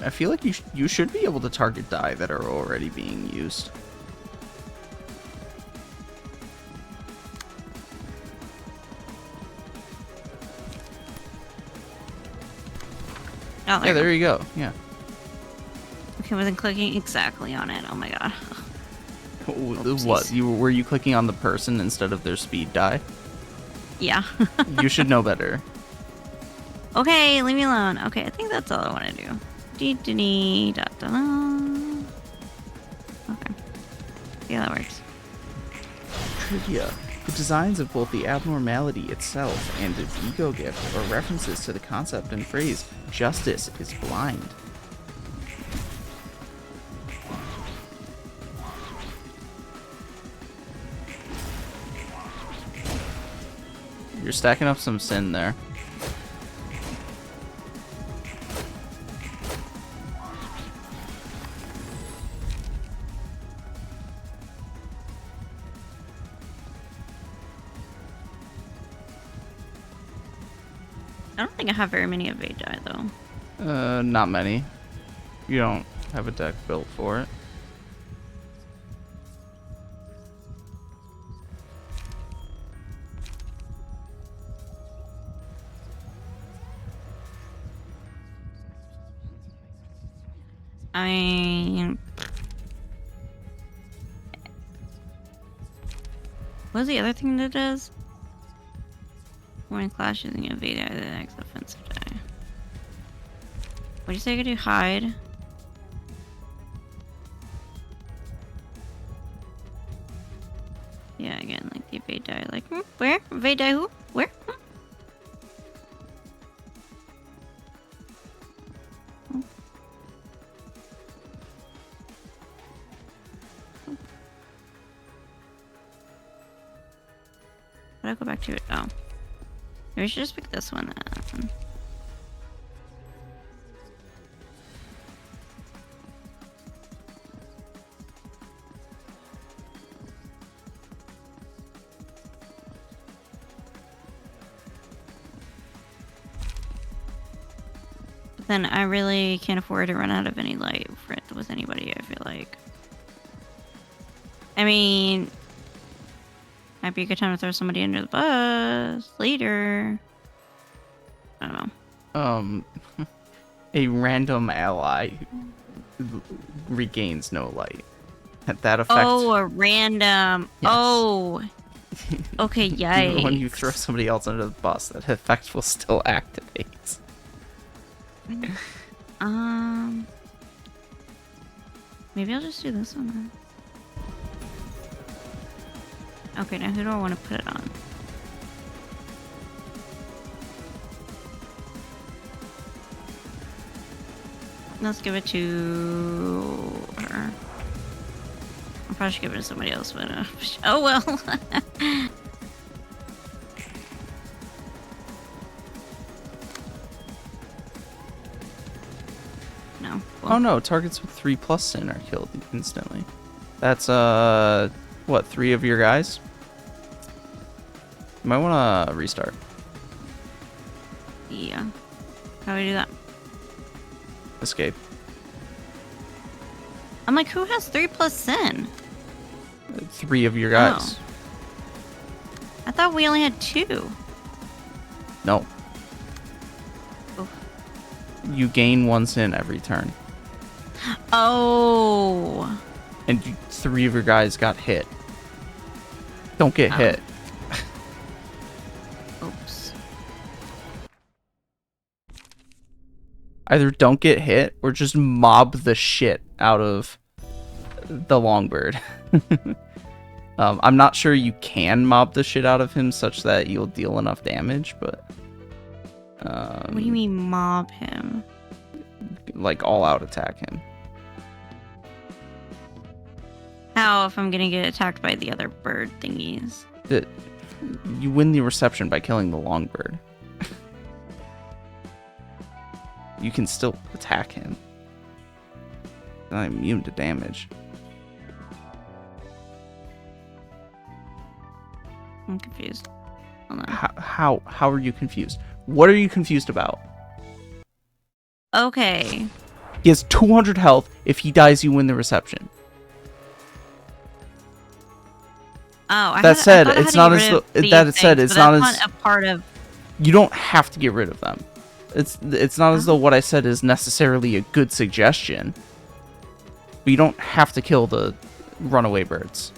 Speaker 2: feel like you should be able to target die that are already being used.
Speaker 3: Oh,
Speaker 2: Yeah, there you go. Yeah.
Speaker 3: Okay, wasn't clicking exactly on it. Oh my god.
Speaker 2: What? Were you clicking on the person instead of their speed die?
Speaker 3: Yeah.
Speaker 2: You should know better.
Speaker 3: Okay, leave me alone. Okay, I think that's all I want to do. Okay. Yeah, that works.
Speaker 2: Trivia. The designs of both the abnormality itself and its ego gift are references to the concept and phrase, justice is blind. You're stacking up some sin there.
Speaker 3: I don't think I have very many evade die though.
Speaker 2: Not many. You don't have a deck built for it.
Speaker 3: I mean, what's the other thing that does? When clash using evade die, the next offensive die. What do you say I could do? Hide. Yeah, again, like the evade die. Like, where? Evade die who? Where? How do I go back to it? Oh. Maybe we should just pick this one then. But then I really can't afford to run out of any light with anybody, I feel like. I mean, might be a good time to throw somebody under the bus later. I don't know.
Speaker 2: A random ally regains no light. That effect.
Speaker 3: Oh, a random.
Speaker 2: Yes.
Speaker 3: Oh. Okay, yikes.
Speaker 2: When you throw somebody else under the bus, that effect will still activate.
Speaker 3: Maybe I'll just do this one then. Okay, now who do I want to put it on? Let's give it to her. I'll probably should give it to somebody else, but oh well. No. Well,
Speaker 2: Oh no, targets with 3+ sin are killed instantly. That's what, 3 of your guys? You might wanna restart.
Speaker 3: yeah. How do we do that?
Speaker 2: Escape.
Speaker 3: I'm like, who has 3+ sin?
Speaker 2: 3 of your guys.
Speaker 3: I thought we only had 2.
Speaker 2: No.
Speaker 3: Oof.
Speaker 2: You gain 1 sin every turn.
Speaker 3: Oh.
Speaker 2: And 3 of your guys got hit. Don't get hit.
Speaker 3: Oops.
Speaker 2: Either don't get hit or just mob the shit out of the Longbird. I'm not sure you can mob the shit out of him such that you'll deal enough damage, but
Speaker 3: What do you mean mob him?
Speaker 2: like all out attack him.
Speaker 3: How if I'm gonna get attacked by the other bird thingies?
Speaker 2: You win the reception by killing the Longbird. You can still attack him. Not immune to damage.
Speaker 3: I'm confused. Hold on.
Speaker 2: How are you confused? What are you confused about?
Speaker 3: Okay.
Speaker 2: He has 200 health. If he dies, you win the reception.
Speaker 3: Oh,
Speaker 2: That said, it's not as though that said it's not as
Speaker 3: a part of.
Speaker 2: you don't have to get rid of them. It's not as though what I said is necessarily a good suggestion. But you don't have to kill the runaway birds.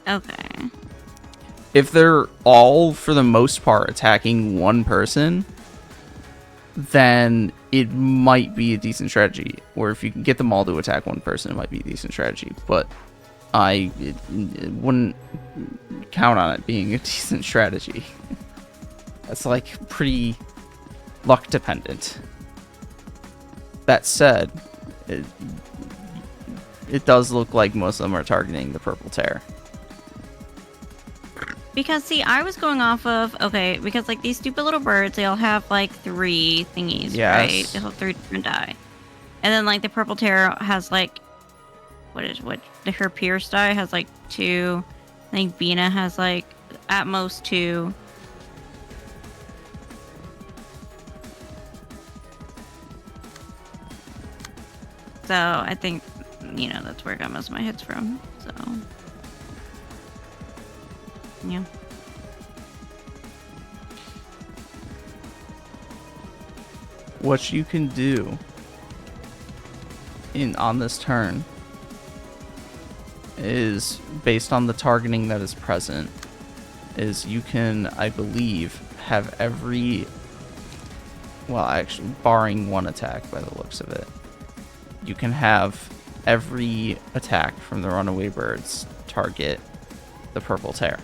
Speaker 3: Okay.
Speaker 2: If they're all, for the most part, attacking one person, then it might be a decent strategy. Or if you can get them all to attack one person, it might be a decent strategy. But I wouldn't count on it being a decent strategy. That's like pretty luck dependent. That said, it does look like most of them are targeting the purple tear.
Speaker 3: Because, see, I was going off of, okay, because, like, these stupid little birds, they all have, like, 3 thingies,
Speaker 2: Yes.
Speaker 3: right? They have 3 different die. And then, like, the purple tear has, like, her pierce die has, like, 2. I think Bina has, like, at most 2. So, I think, you know, that's where I got most of my hits from, so... Yeah.
Speaker 2: What you can do on this turn is, based on the targeting that is present, is you can, I believe, have every, well, actually, barring one attack by the looks of it, you can have every attack from the runaway birds target the purple tear.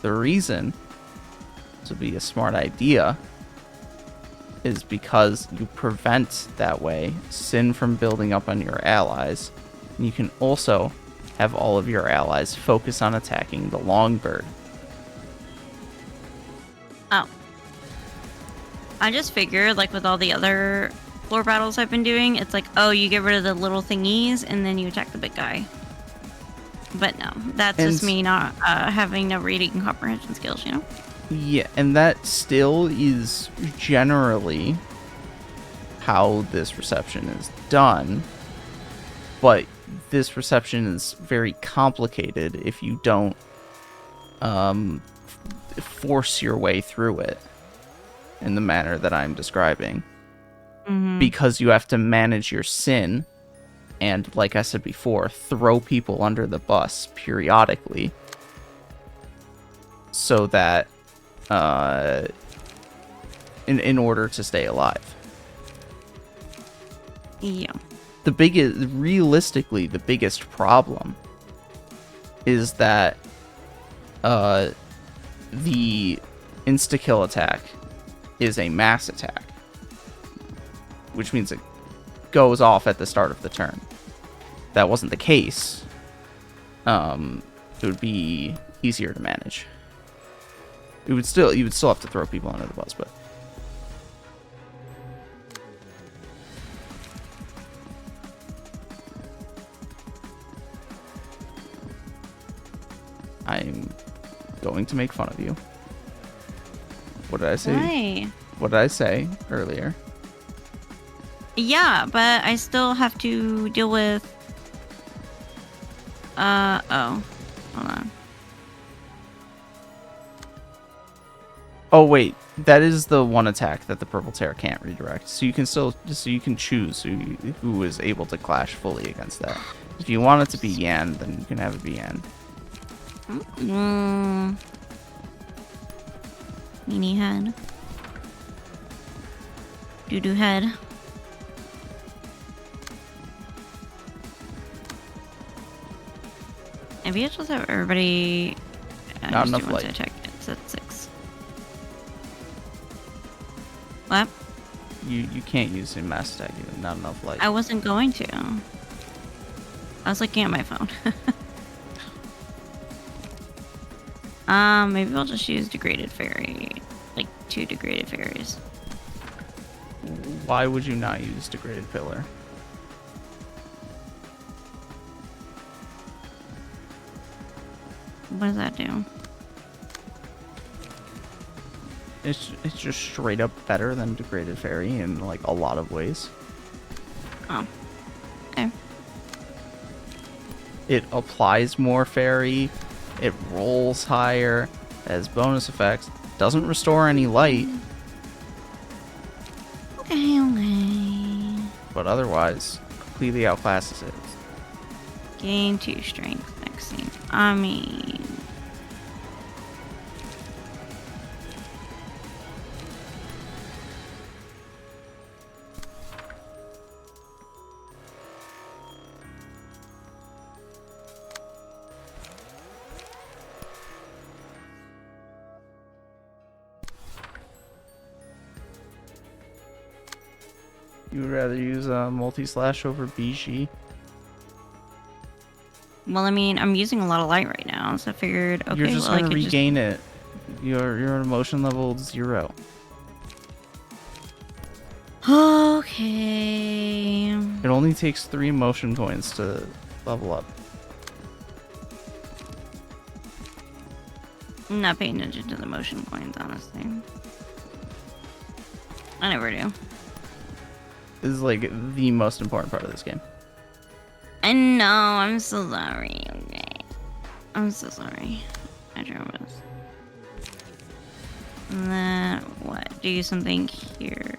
Speaker 2: The reason this would be a smart idea is because you prevent, that way, sin from building up on your allies. And you can also have all of your allies focus on attacking the longbird.
Speaker 3: Oh. I just figured, like, with all the other floor battles I've been doing, it's like, oh, you get rid of the little thingies, and then you attack the big guy. But no, that's just me not having no reading and comprehension skills, you know?
Speaker 2: Yeah, and that still is generally how this reception is done. But this reception is very complicated if you don't force your way through it in the manner that I'm describing.
Speaker 3: Mm-hmm.
Speaker 2: Because you have to manage your sin and, like I said before, throw people under the bus periodically so that in order to stay alive.
Speaker 3: Yeah.
Speaker 2: Realistically, the biggest problem is that the insta-kill attack is a mass attack, which means it goes off at the start of the turn. If that wasn't the case, it would be easier to manage. You would still have to throw people under the bus, but I'm going to make fun of you. What did I say?
Speaker 3: Why?
Speaker 2: What did I say earlier?
Speaker 3: Yeah, but I still have to deal with... oh. Hold on.
Speaker 2: Oh wait, that is the one attack that the purple tear can't redirect. So you can choose who is able to clash fully against that. If you want it to be Yan, then you can have it be Yan.
Speaker 3: Meanie head. Doo-doo head. Maybe it's just have everybody...
Speaker 2: Not enough light.
Speaker 3: To check. It's at 6. What?
Speaker 2: You can't use a mass attack even, not enough light.
Speaker 3: I wasn't going to. I was looking at my phone. Maybe I'll just use degraded fairy. Like 2 degraded fairies.
Speaker 2: Why would you not use degraded pillar?
Speaker 3: What does that do?
Speaker 2: It's just straight up better than degraded fairy in like a lot of ways.
Speaker 3: Oh. Okay.
Speaker 2: It applies more fairy, it rolls higher, has bonus effects, doesn't restore any light,
Speaker 3: Okay.
Speaker 2: but otherwise, completely outclasses it.
Speaker 3: Gain 2 strength next scene. I mean...
Speaker 2: You would rather use multi-slash over BG?
Speaker 3: Well, I mean, I'm using a lot of light right now, so I figured, okay,
Speaker 2: You're just
Speaker 3: well, I
Speaker 2: gonna
Speaker 3: could
Speaker 2: regain it. Your emotion level 0.
Speaker 3: Okay.
Speaker 2: It only takes 3 emotion coins to level up.
Speaker 3: I'm not paying attention to the motion coins, honestly. I never do.
Speaker 2: This is like the most important part of this game.
Speaker 3: I know, I'm so sorry. Okay. I'm so sorry. I promise. And then, what? Do something here.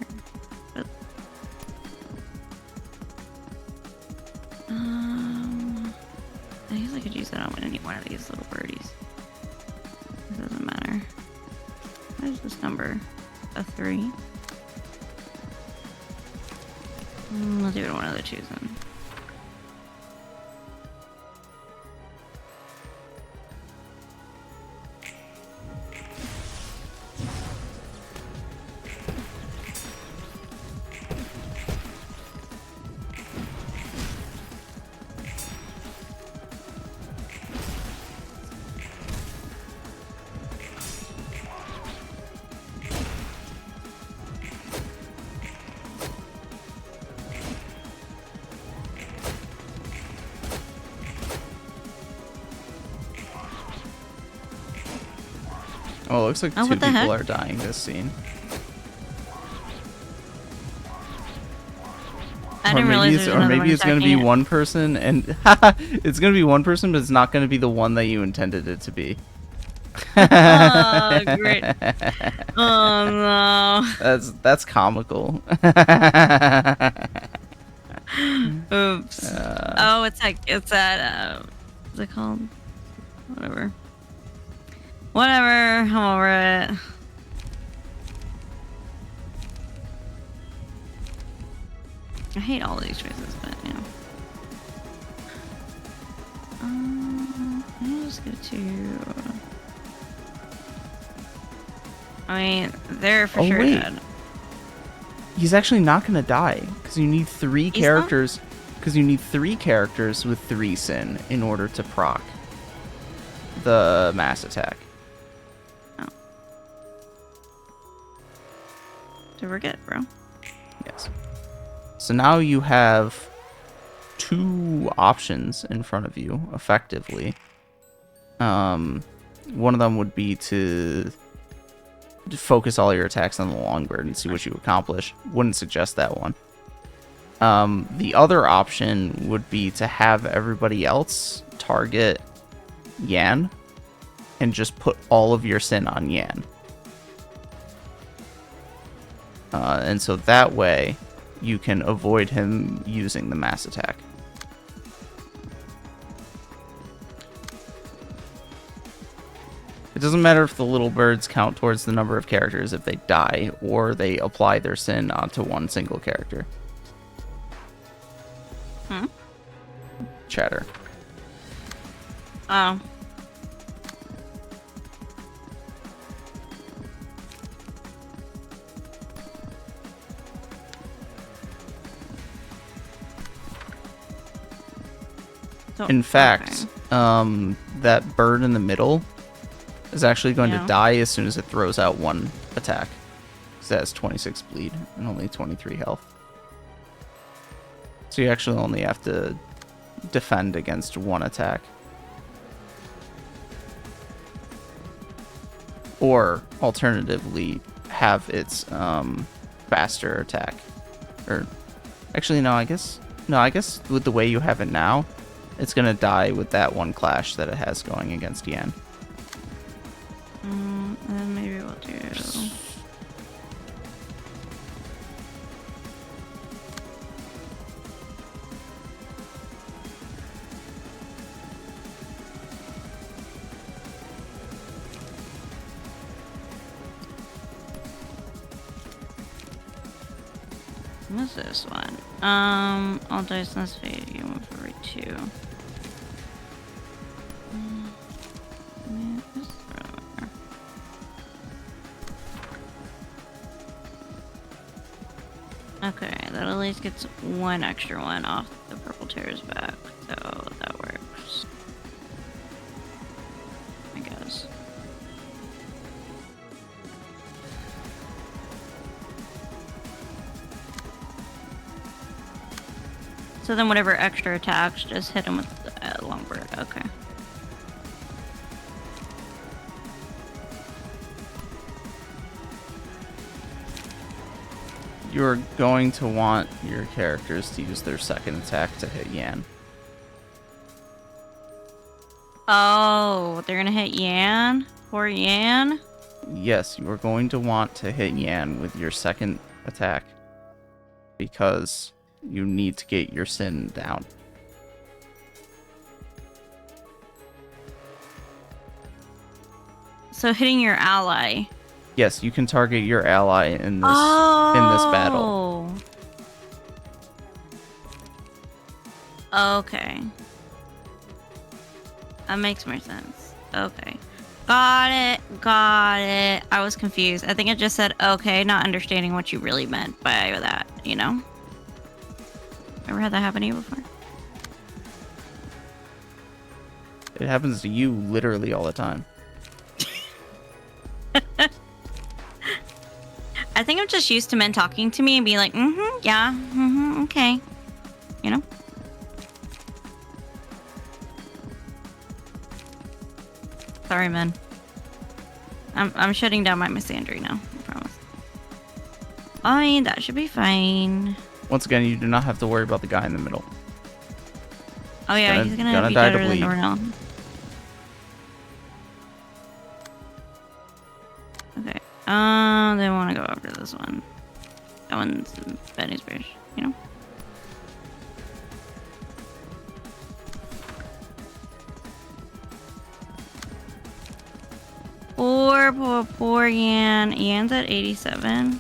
Speaker 3: But, I guess I could use that on any one of these little birdies. It doesn't matter. What is this number? A 3? Let's do it on one of the 2s then.
Speaker 2: Oh, it looks like
Speaker 3: Oh,
Speaker 2: 2
Speaker 3: what the
Speaker 2: people
Speaker 3: heck?
Speaker 2: are dying this scene.
Speaker 3: I didn't realize there was another one
Speaker 2: it's gonna be
Speaker 3: attacking it.
Speaker 2: one person, and it's gonna be one person, but it's not gonna be the one that you intended it to be.
Speaker 3: Oh, great. Oh, no.
Speaker 2: That's comical.
Speaker 3: Oops. Oh, it's that, what's it called? Whatever. Whatever, I'm over it. I hate all of these choices, but, you know. Let me just go to... I mean, they're for sure
Speaker 2: wait.
Speaker 3: dead.
Speaker 2: He's actually not gonna die because you need 3
Speaker 3: He's not?
Speaker 2: characters. Because you need 3 characters with 3 sin in order to proc the mass attack.
Speaker 3: Don't forget, bro.
Speaker 2: Yes. So now you have 2 options in front of you, effectively. One of them would be to focus all your attacks on the Longbird and see what you accomplish. Wouldn't suggest that one. The other option would be to have everybody else target Yan and just put all of your sin on Yan. And so that way you can avoid him using the mass attack. It doesn't matter if the little birds count towards the number of characters if they die, or they apply their sin onto one single character.
Speaker 3: Hmm?
Speaker 2: Chatter.
Speaker 3: Oh. So-
Speaker 2: In fact,
Speaker 3: okay.
Speaker 2: that bird in the middle is actually going
Speaker 3: Yeah.
Speaker 2: to die as soon as it throws out one attack. Because it has 26 bleed and only 23 health. So you actually only have to defend against one attack. Or, alternatively, have its faster attack. Or, actually, no, I guess with the way you have it now, it's going to die with that one clash that it has going against Yan.
Speaker 3: And then maybe we'll do. What's this one? All dice in this phase, you want for every 2. Okay, that at least gets 1 extra one off the purple tear's back, so that works. I guess. So then whatever extra attacks, just hit him with the longbird. Okay.
Speaker 2: You're going to want your characters to use their second attack to hit Yan.
Speaker 3: Oh, they're gonna hit Yan? Poor Yan?
Speaker 2: Yes, you are going to want to hit Yan with your second attack. Because you need to get your sin down.
Speaker 3: So hitting your ally.
Speaker 2: Yes, you can target your ally in this battle.
Speaker 3: Okay. That makes more sense. Okay. Got it. I was confused. I think I just said okay, not understanding what you really meant by that, you know? Ever had that happen to you before?
Speaker 2: It happens to you literally all the time.
Speaker 3: I think I'm just used to men talking to me and being like, yeah, okay. You know? Sorry, men. I'm shutting down my misandry now, I promise. I mean, that should be fine.
Speaker 2: Once again, you do not have to worry about the guy in the middle.
Speaker 3: Oh yeah, he's gonna be
Speaker 2: die to
Speaker 3: better than
Speaker 2: bleed.
Speaker 3: Dornell. Okay. They want to go after this one. That one's Benny's Bridge, you know? Poor Yan. Yan's at 87.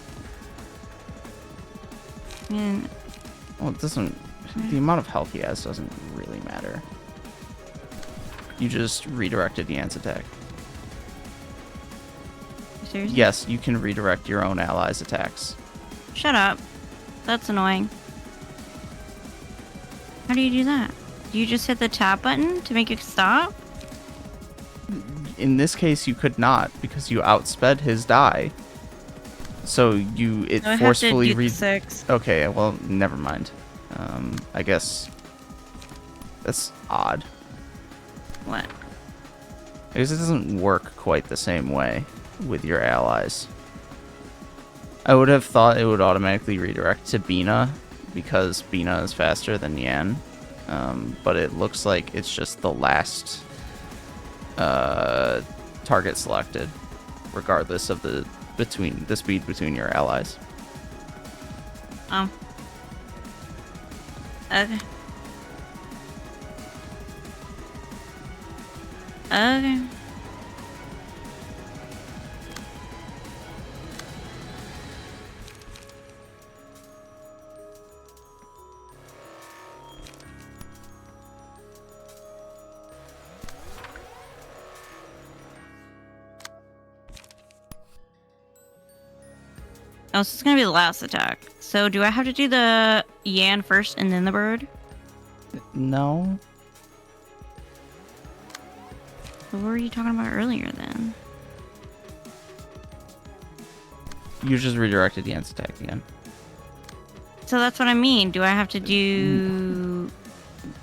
Speaker 3: And
Speaker 2: Well, it doesn't... The amount of health he has doesn't really matter. You just redirected Yan's attack.
Speaker 3: seriously?
Speaker 2: Yes, you can redirect your own allies' attacks.
Speaker 3: Shut up. That's annoying. How do you do that? Do you just hit the tab button to make it stop?
Speaker 2: In this case, you could not, because you outsped his die. So it
Speaker 3: I
Speaker 2: forcefully
Speaker 3: have to do the 6.
Speaker 2: Okay, well, never mind. I guess that's odd.
Speaker 3: What?
Speaker 2: I guess it doesn't work quite the same way with your allies. I would have thought it would automatically redirect to Bina, because Bina is faster than Yan. But it looks like it's just the last target selected, regardless of the speed between your allies.
Speaker 3: Okay. Okay. Oh, so it's gonna be the last attack. So do I have to do the Yan first and then the bird?
Speaker 2: No.
Speaker 3: So what were you talking about earlier then?
Speaker 2: You just redirected Yan's attack again.
Speaker 3: So that's what I mean. Do I have to do...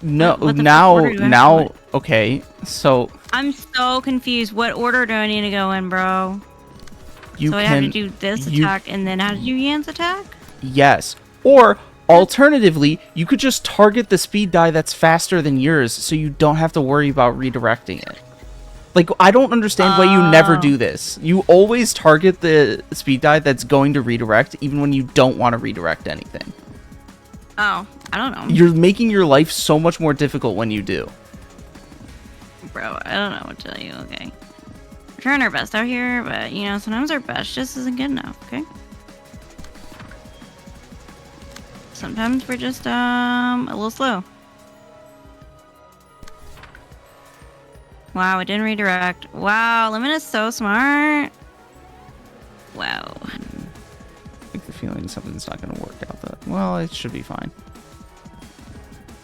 Speaker 2: No,
Speaker 3: What the fuck order do I have to put?
Speaker 2: Okay, so
Speaker 3: I'm so confused. What order do I need to go in, bro?
Speaker 2: you
Speaker 3: So I
Speaker 2: can...
Speaker 3: have to do this attack and then how to do Yan's attack?
Speaker 2: Yes. Or, alternatively, you could just target the speed die that's faster than yours, so you don't have to worry about redirecting it. Like, I don't understand why you never
Speaker 3: Oh.
Speaker 2: do this. You always target the speed die that's going to redirect, even when you don't want to redirect anything.
Speaker 3: Oh, I don't know.
Speaker 2: You're making your life so much more difficult when you do.
Speaker 3: Bro, I don't know what to tell you, okay? We're trying our best out here, but, you know, sometimes our best just isn't good enough, okay? Sometimes we're just, a little slow. Wow, it didn't redirect. Wow, Lemon is so smart. Wow.
Speaker 2: I think the feeling something's not going to work out. Well, it should be fine.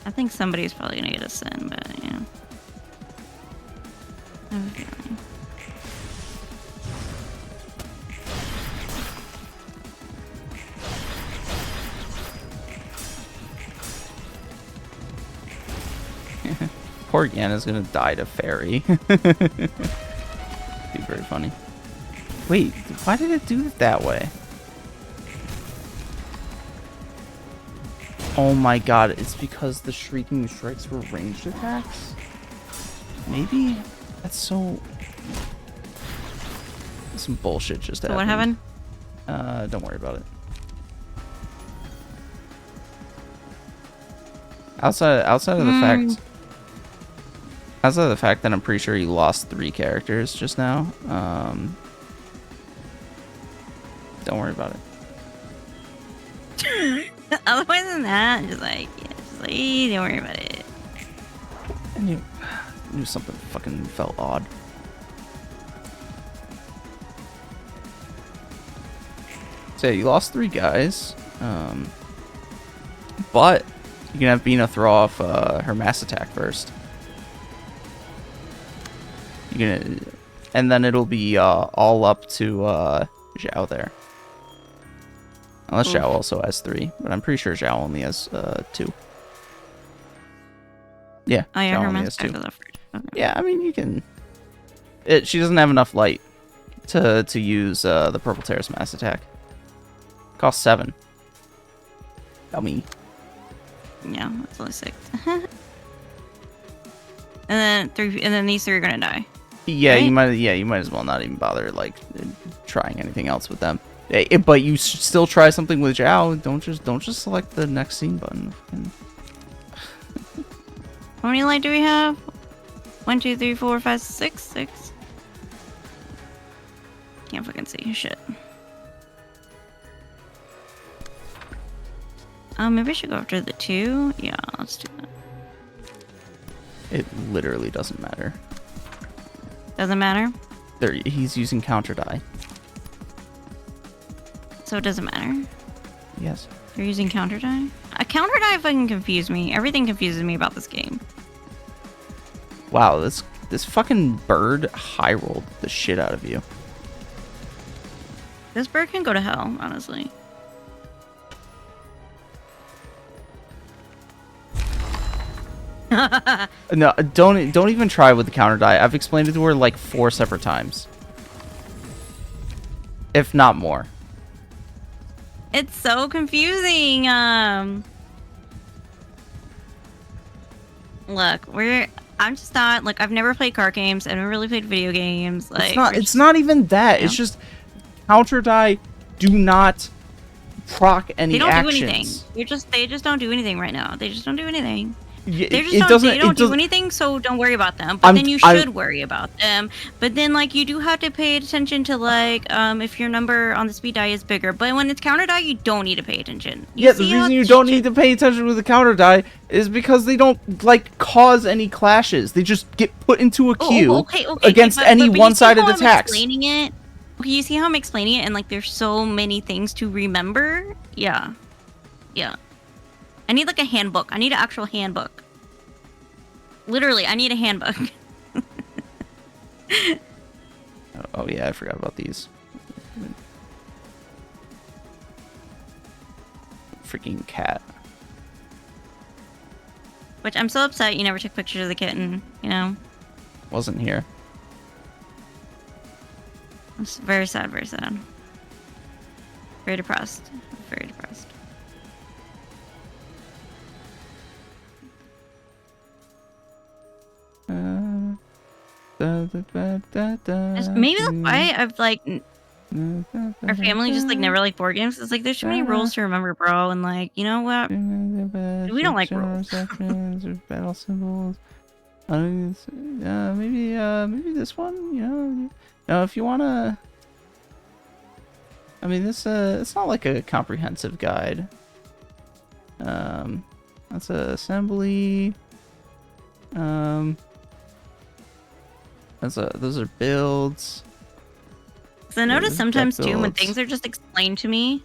Speaker 3: I think somebody's probably gonna get a sin, but, you know. I have a feeling.
Speaker 2: Poor Yana's gonna die to fairy. Be very funny. Wait, why did it do it that way? Oh my god, it's because the Shrieking Strikes were ranged attacks? Maybe? That's so... Some bullshit just
Speaker 3: So
Speaker 2: happened.
Speaker 3: what happened?
Speaker 2: Don't worry about it. Outside of the fact... Outside of the fact that I'm pretty sure you lost 3 characters just now, don't worry about it.
Speaker 3: Otherwise than that, just like, yeah, just like, don't worry about it.
Speaker 2: I knew something fucking felt odd. So yeah, you lost 3 guys, but you're gonna have Bina throw off her mass attack first. You're gonna, and then it'll be all up to Zhao there. Unless Zhao also has 3, but I'm pretty sure Zhao only has 2. Yeah,
Speaker 3: Oh yeah,
Speaker 2: Zhao
Speaker 3: her
Speaker 2: only
Speaker 3: mask
Speaker 2: has 2.
Speaker 3: back was up first. Okay.
Speaker 2: Yeah, I mean you can. She doesn't have enough light to use the Purple Terrace mass attack. Costs 7. Dummy.
Speaker 3: Yeah, that's only 6. and then these 3 are gonna die.
Speaker 2: Yeah,
Speaker 3: Right?
Speaker 2: you might as well not even bother like trying anything else with them. But you should still try something with Zhao. Don't just select the next scene button.
Speaker 3: How many light do we have? 1, 2, 3, 4, 5, 6, 6. Can't fucking see shit. Maybe I should go after the 2. Yeah, let's do that.
Speaker 2: It literally doesn't matter.
Speaker 3: Doesn't matter.
Speaker 2: He's using counter die.
Speaker 3: So it doesn't matter.
Speaker 2: Yes.
Speaker 3: You're using counter die? A counter die fucking confused me. Everything confuses me about this game.
Speaker 2: Wow, this fucking bird high rolled the shit out of you.
Speaker 3: This bird can go to hell, honestly.
Speaker 2: No, don't even try with the counter die. I've explained it to her like 4 separate times, if not more.
Speaker 3: It's so confusing. Look, I'm just not like I've never played card games. I've never really played video games. Like
Speaker 2: It's not even that.
Speaker 3: Yeah.
Speaker 2: It's just counter die do not proc any
Speaker 3: they don't
Speaker 2: actions.
Speaker 3: do anything. They just don't do anything right now. They just don't do anything.
Speaker 2: They
Speaker 3: They don't do anything, so don't worry about them. But then you should worry about them. But then, like, you do have to pay attention to, like, if your number on the speed die is bigger. But when it's counter die, you don't need to pay attention.
Speaker 2: The reason you don't need to pay attention with the counter die is because they don't, like, cause any clashes. They just get put into a queue against any one-sided attacks.
Speaker 3: Okay, you see how I'm explaining it? And, like, there's so many things to remember? Yeah. Yeah. I need, like, a handbook. I need an actual handbook. Literally, I need a handbook.
Speaker 2: Oh, yeah, I forgot about these. Freaking cat.
Speaker 3: Which I'm so upset you never took pictures of the kitten, you know?
Speaker 2: Wasn't here.
Speaker 3: It's very sad, very sad. Very depressed. Very depressed. Maybe that's why I've like our family just like never liked board games. It's like there's too many rules to remember, bro. And like, you know what? We don't like rules.
Speaker 2: Battle symbols. Maybe this one. You know, now if you wanna. I mean, this it's not like a comprehensive guide. That's a assembly. Those are builds.
Speaker 3: So I notice
Speaker 2: Those
Speaker 3: sometimes
Speaker 2: deck
Speaker 3: too when
Speaker 2: builds.
Speaker 3: things are just explained to me,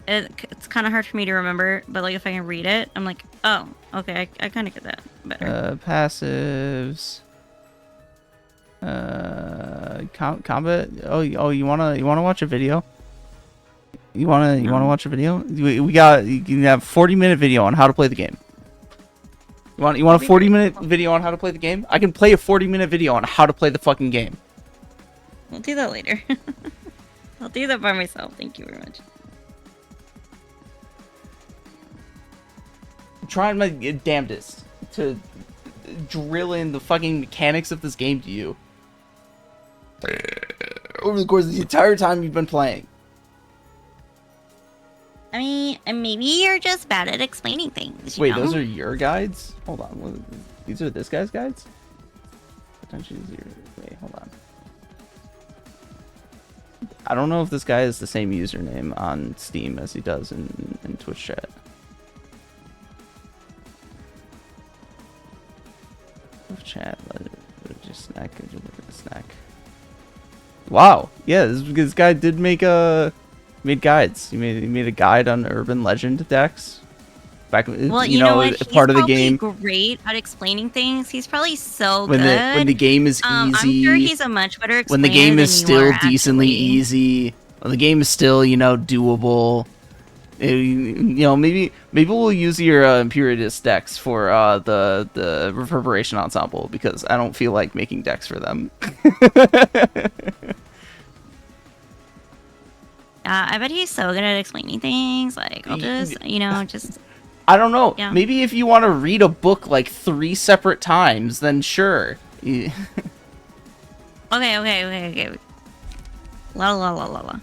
Speaker 3: it's kind of hard for me to remember. But like if I can read it, I'm like, oh, okay, I kind of get that better.
Speaker 2: Passives. Combat. Oh, you wanna watch a video? You wanna watch a video? You can have 40-minute video on how to play the game. You want a 40-minute video on how to play the game? I can play a 40-minute video on how to play the fucking game.
Speaker 3: We'll do that later. I'll do that by myself. Thank you very much.
Speaker 2: I'm trying my damnedest to drill in the fucking mechanics of this game to you over the course of the entire time you've been playing.
Speaker 3: I mean, maybe you're just bad at explaining things.
Speaker 2: Wait,
Speaker 3: know?
Speaker 2: those are your guides? Hold on, these are this guy's guides? Potentially zero. Wait, hold on. I don't know if this guy has the same username on Steam as he does in Twitch chat. Chat, just snack. Wow, yeah, this guy did make made guides. He made a guide on urban legend decks. Back,
Speaker 3: well,
Speaker 2: you know,
Speaker 3: what?
Speaker 2: part of the
Speaker 3: He's
Speaker 2: game.
Speaker 3: probably great at explaining things. He's probably so
Speaker 2: When
Speaker 3: good.
Speaker 2: when the game is easy.
Speaker 3: I'm sure he's a much better explainer
Speaker 2: when the game is
Speaker 3: than you
Speaker 2: still
Speaker 3: are,
Speaker 2: decently
Speaker 3: actually.
Speaker 2: easy. When the game is still, doable. Maybe we'll use your Imperious decks for the Reverberation Ensemble, because I don't feel like making decks for them.
Speaker 3: I bet he's so good at explaining things. Like, I'll just, just...
Speaker 2: I don't know.
Speaker 3: Yeah.
Speaker 2: Maybe if you want to read a book like 3 separate times, then sure.
Speaker 3: Okay. La.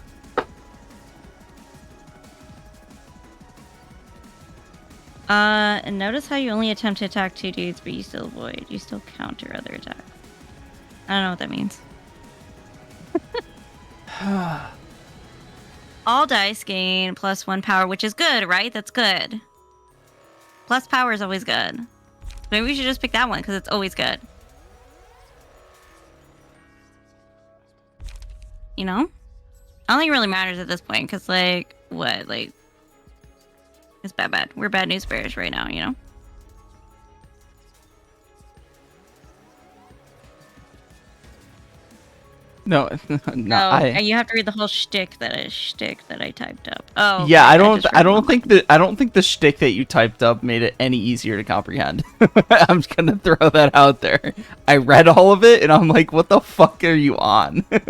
Speaker 3: And notice how you only attempt to attack 2 dudes, but you still avoid. You still counter other attacks. I don't know what that means. All dice gain +1 power, which is good, right? That's good. Plus power is always good. Maybe we should just pick that one, because it's always good. You know? I don't think it really matters at this point, because, like, what? Like, it's bad. We're bad news bears right now, you know?
Speaker 2: No,
Speaker 3: and you have to read the whole shtick that I typed up. Oh,
Speaker 2: yeah,
Speaker 3: okay,
Speaker 2: I don't think the shtick that you typed up made it any easier to comprehend. I'm just gonna throw that out there. I read all of it and I'm like, what the fuck are you on?
Speaker 3: Let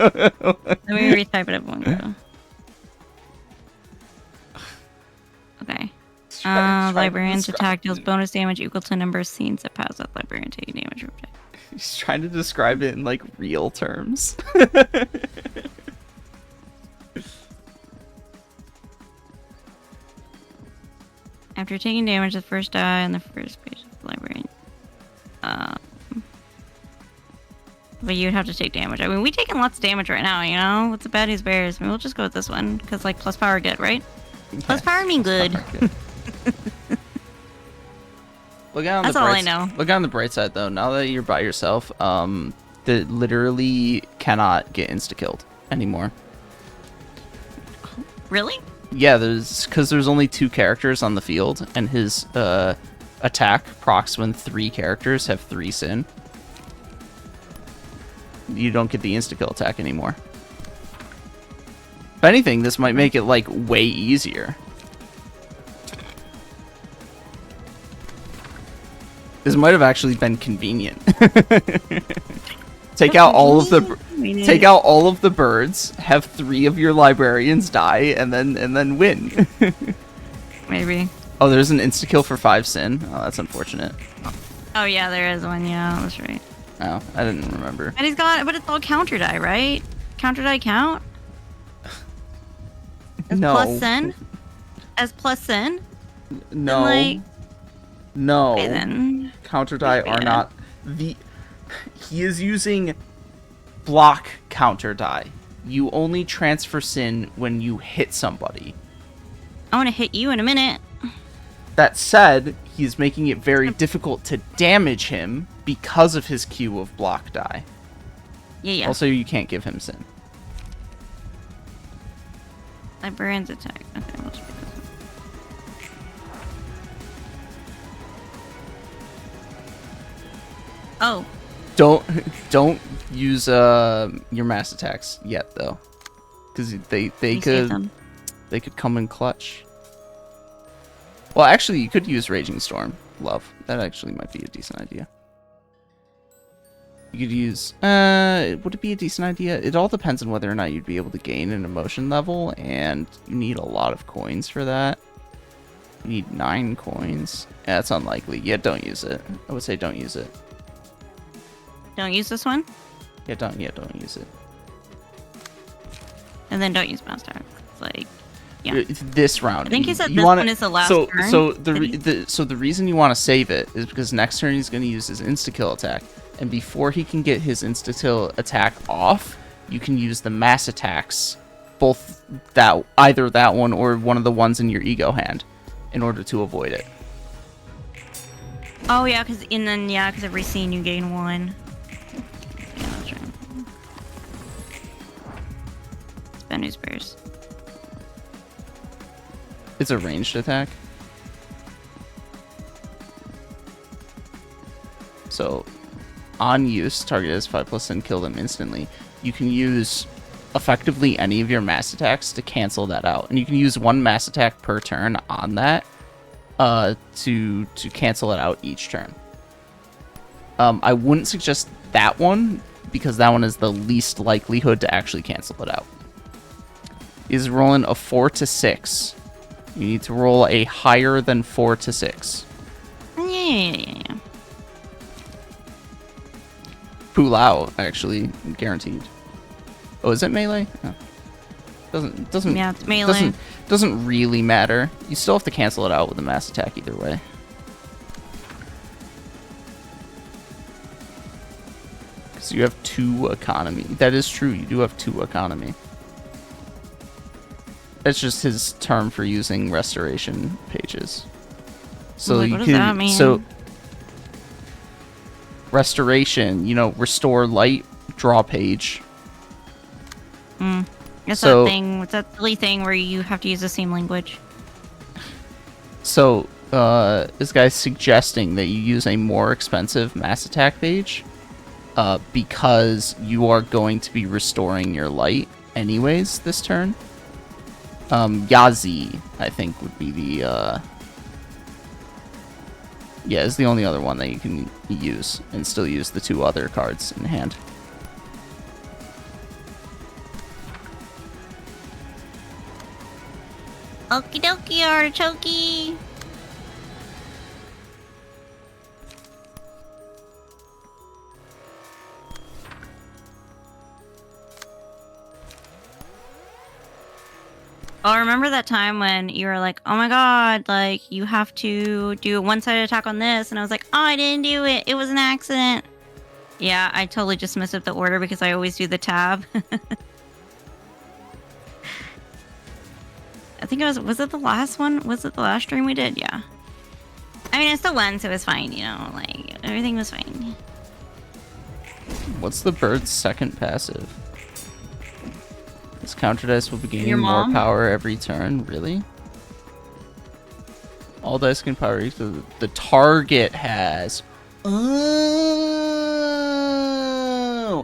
Speaker 3: me retype it up one go. Okay. Librarian's attack deals bonus damage equal to number of scenes that pass that librarian taking damage from attack.
Speaker 2: He's trying to describe it in like real terms.
Speaker 3: After taking damage, the first die on the first page of the librarian. But you'd have to take damage. I mean, we're taking lots of damage right now, you know? What's the bad news bears? I mean, we'll just go with this one, because, like, plus power good, right? Plus power mean good. That's all I know.
Speaker 2: Look on the bright side, though. Now that you're by yourself, that literally cannot get insta-killed anymore.
Speaker 3: Really?
Speaker 2: Yeah, because there's only 2 characters on the field, and his attack procs when 3 characters have 3 sin. You don't get the insta-kill attack anymore. If anything, this might make it, like, way easier. This might have actually been convenient. Take out all of the birds, have 3 of your librarians die, and then win.
Speaker 3: Maybe.
Speaker 2: Oh, there's an insta kill for 5 sin. Oh, that's unfortunate.
Speaker 3: Oh yeah, there is one. Yeah, that's right.
Speaker 2: Oh, I didn't remember.
Speaker 3: And but it's all counter die, right? Counter die count? As
Speaker 2: No.
Speaker 3: plus sin? As plus sin?
Speaker 2: No.
Speaker 3: Then, like,
Speaker 2: no.
Speaker 3: okay, then.
Speaker 2: Counter die are
Speaker 3: bad.
Speaker 2: not he is using block counter die. You only transfer sin when you hit somebody.
Speaker 3: I want to hit you in a minute.
Speaker 2: That said, he's making it very difficult to damage him because of his queue of block die.
Speaker 3: Yeah.
Speaker 2: Also, you can't give him sin.
Speaker 3: Librarian's attack. Okay, let's read this one. Oh,
Speaker 2: Don't use your mass attacks yet though, because they
Speaker 3: you saved them.
Speaker 2: could come in clutch. Well, actually, you could use Raging Storm, love. That actually might be a decent idea. You could use would it be a decent idea? It all depends on whether or not you'd be able to gain an emotion level, and you need a lot of coins for that. You need 9 coins. Yeah, that's unlikely. Yeah, don't use it. I would say don't use it.
Speaker 3: Don't use this one,
Speaker 2: Yeah, don't use it.
Speaker 3: and then don't use mouse tag. It's like, yeah.
Speaker 2: This round.
Speaker 3: I think he said
Speaker 2: you
Speaker 3: this
Speaker 2: wanna,
Speaker 3: one is the last
Speaker 2: so,
Speaker 3: turn.
Speaker 2: So
Speaker 3: Did he?
Speaker 2: the reason you want to save it is because next turn he's going to use his insta kill attack, and before he can get his insta kill attack off, you can use the mass attacks, both either that one or one of the ones in your ego hand, in order to avoid it.
Speaker 3: Oh yeah, because every scene you gain 1. Yeah, that's right. Spend his bears.
Speaker 2: It's a ranged attack. So, on use, target has 5+ and kill them instantly. You can use effectively any of your mass attacks to cancel that out, and you can use 1 mass attack per turn on that to cancel it out each turn. I wouldn't suggest that one because that one is the least likelihood to actually cancel it out. Is rolling a 4 to 6. You need to roll a higher than 4 to 6.
Speaker 3: Yeah.
Speaker 2: Pull out, actually, guaranteed. Oh, is it melee? No. Doesn't.
Speaker 3: Yeah, it's melee.
Speaker 2: Doesn't really matter. You still have to cancel it out with a mass attack either way. Because you have 2 economy. That is true. You do have 2 economy. That's just his term for using restoration pages. So
Speaker 3: Like,
Speaker 2: you
Speaker 3: what does
Speaker 2: can.
Speaker 3: that mean?
Speaker 2: So restoration, restore light, draw page.
Speaker 3: It's
Speaker 2: So-
Speaker 3: that thing. It's that silly thing where you have to use the same language.
Speaker 2: So, this guy's suggesting that you use a more expensive mass attack page, because you are going to be restoring your light anyways this turn. Yazi, I think, would be the, is the only other one that you can use, and still use the 2 other cards in hand.
Speaker 3: Okie dokie, artichoke. Oh, remember that time when you were like, oh my god, like, you have to do a one-sided attack on this, and I was like, oh, I didn't do it. It was an accident. Yeah, I totally just messed up the order because I always do the tab. I think was it the last one? Was it the last stream we did? Yeah. I mean, it's the one, so it was fine, like, everything was fine.
Speaker 2: What's the bird's second passive? This counter dice will be gaining
Speaker 3: Your
Speaker 2: more
Speaker 3: mom?
Speaker 2: power every turn. Really? All dice can power equal. The target has. Oh.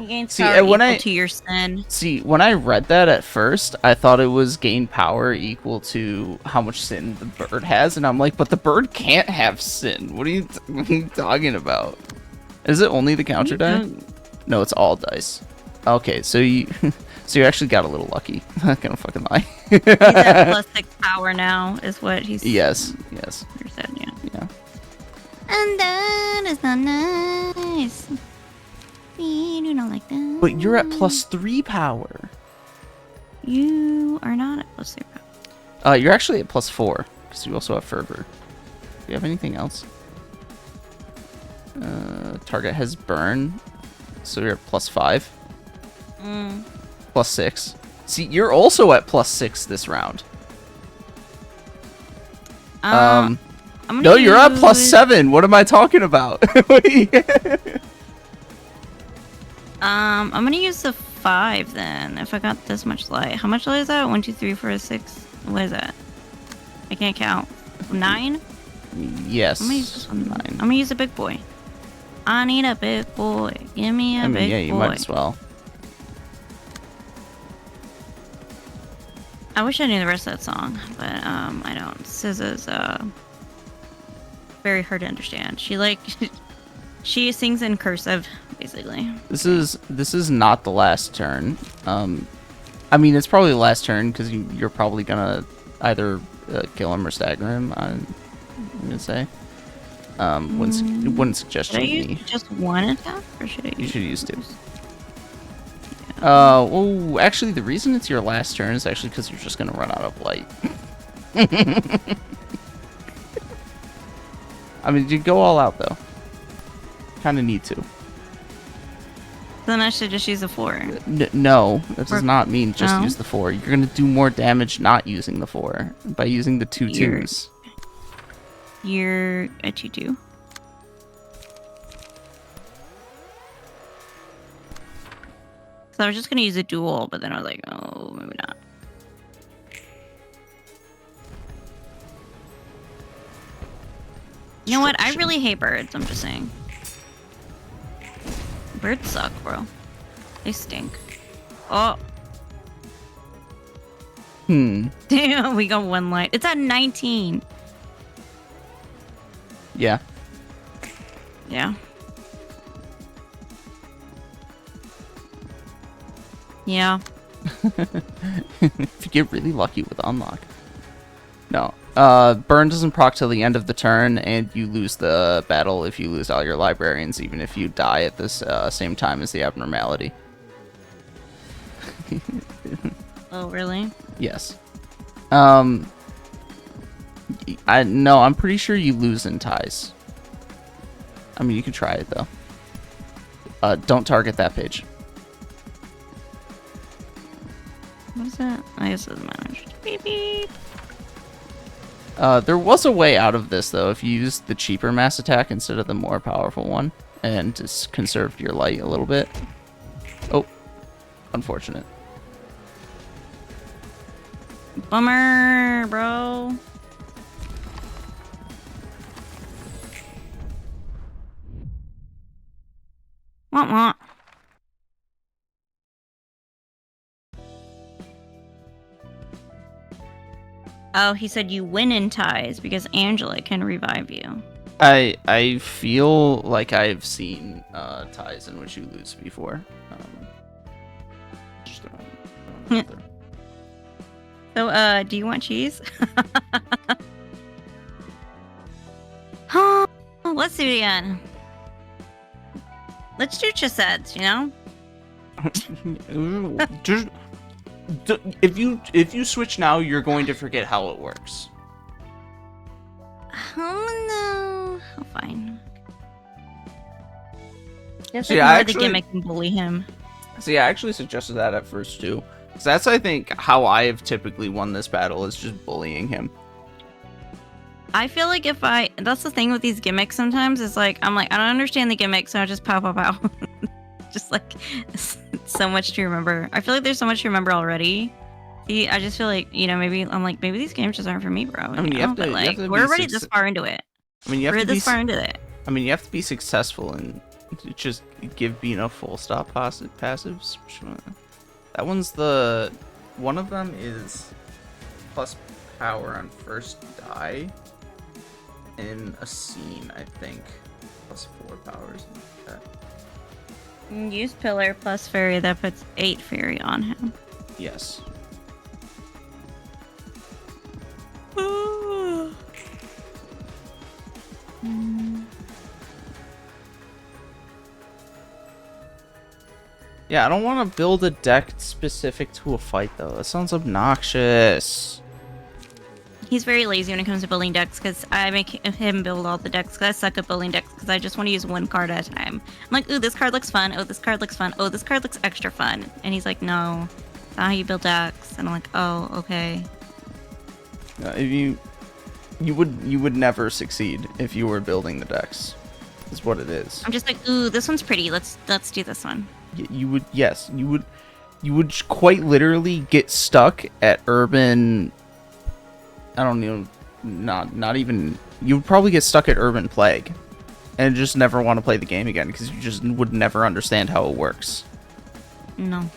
Speaker 3: You gain
Speaker 2: See,
Speaker 3: power
Speaker 2: when
Speaker 3: equal to your sin.
Speaker 2: See, when I read that at first, I thought it was gain power equal to how much sin the bird has, and I'm like, but the bird can't have sin. What are you talking about? Is it only the counter die? No, it's all dice. Okay, so you actually got a little lucky. I'm not gonna fucking lie.
Speaker 3: He's at +6 power now, is what he's.
Speaker 2: Yes.
Speaker 3: You said, yeah.
Speaker 2: Yeah.
Speaker 3: And that is not nice. We do not like that.
Speaker 2: But you're at +3 power.
Speaker 3: You are not at +3 power.
Speaker 2: You're actually at +4 because you also have fervor. Do you have anything else? Target has burn, so you're at +5. +6. See, you're also at +6 this round.
Speaker 3: I'm gonna
Speaker 2: No, you're at
Speaker 3: use-
Speaker 2: +7. What am I talking about?
Speaker 3: I'm gonna use the 5 then. If I got this much light, how much light is that? 1, 2, 3, 4, 6. What is that? I can't count. 9.
Speaker 2: Yes.
Speaker 3: I'm gonna use this one.
Speaker 2: 9.
Speaker 3: I'm gonna use a big boy. I need a big boy. Give me a big boy.
Speaker 2: Yeah, you might as well.
Speaker 3: I wish I knew the rest of that song, but I don't. SZA's very hard to understand. She she sings in cursive, basically.
Speaker 2: This is not the last turn. I mean, it's probably the last turn because you're probably gonna either kill him or stagger him. I'm gonna say. Wouldn't suggest
Speaker 3: Should I
Speaker 2: you
Speaker 3: use just one attack, or should I use?
Speaker 2: You should use 2. Oh, actually, the reason it's your last turn is actually because you're just gonna run out of light. I mean, you go all out though. Kind of need to.
Speaker 3: Then I should just use a 4.
Speaker 2: No, that does
Speaker 3: Or-
Speaker 2: not mean just
Speaker 3: No?
Speaker 2: use the 4. You're gonna do more damage not using the 4 by using the 2
Speaker 3: You're-
Speaker 2: 2s.
Speaker 3: You're a 2/2. So I was just gonna use a duel, but then I was like, oh, maybe not. You know what? I
Speaker 2: Destruction.
Speaker 3: really hate birds. I'm just saying. Birds suck, bro. They stink. Oh, damn, we got 1 light. It's at 19.
Speaker 2: Yeah.
Speaker 3: Yeah. Yeah.
Speaker 2: If you get really lucky with unlock. No. Burn doesn't proc till the end of the turn, and you lose the battle if you lose all your librarians, even if you die at this same time as the abnormality.
Speaker 3: Oh, really?
Speaker 2: Yes. No, I'm pretty sure you lose in ties. I mean, you can try it though. Don't target that page.
Speaker 3: What is that? I guess it doesn't matter. Beep, beep.
Speaker 2: There was a way out of this though if you used the cheaper mass attack instead of the more powerful one, and just conserved your light a little bit. Oh, unfortunate.
Speaker 3: Bummer, bro. Wah wah. Oh, he said you win in ties because Angela can revive you.
Speaker 2: I feel like I've seen ties in which you lose before. Just throwing it out there.
Speaker 3: So, do you want cheese? Let's do it again. Let's do cheseds, you know?
Speaker 2: Just, if you switch now, you're going to forget how it works.
Speaker 3: Oh, no. Oh, fine. Just
Speaker 2: See, I
Speaker 3: ignore the
Speaker 2: actually-
Speaker 3: gimmick and bully him.
Speaker 2: See, I actually suggested that at first too. Because that's, I think, how I have typically won this battle, is just bullying him.
Speaker 3: I feel like that's the thing with these gimmicks sometimes, is like, I'm like, I don't understand the gimmick, so I just pow. Just like, so much to remember. I feel like there's so much to remember already. See, I just feel like, maybe these games just aren't for me, bro.
Speaker 2: I mean, you have to- you have to
Speaker 3: we're
Speaker 2: be
Speaker 3: already this far into it.
Speaker 2: I mean, you have
Speaker 3: We're
Speaker 2: to be.
Speaker 3: this far into it.
Speaker 2: I mean, you have to be successful and just give being a full stop passives. Which one? That one's the. One of them is plus power on first die in a scene, I think. Plus 4 powers. Like that.
Speaker 3: Use pillar plus fairy, that puts 8 fairy on him.
Speaker 2: Yes. Yeah, I don't want to build a deck specific to a fight, though. That sounds obnoxious.
Speaker 3: He's very lazy when it comes to building decks because I make him build all the decks because I suck at building decks because I just want to use one card at a time. I'm like, ooh, this card looks fun. Oh, this card looks fun. Oh, this card looks extra fun. And he's like, no, that's not how you build decks. And I'm like, oh, okay.
Speaker 2: If you would never succeed if you were building the decks. Is what it is.
Speaker 3: I'm just like, ooh, this one's pretty. Let's do this one.
Speaker 2: You would, yes, you would quite literally get stuck at urban. I don't know, not even. You would probably get stuck at urban plague, and just never want to play the game again because you just would never understand how it works.
Speaker 3: No.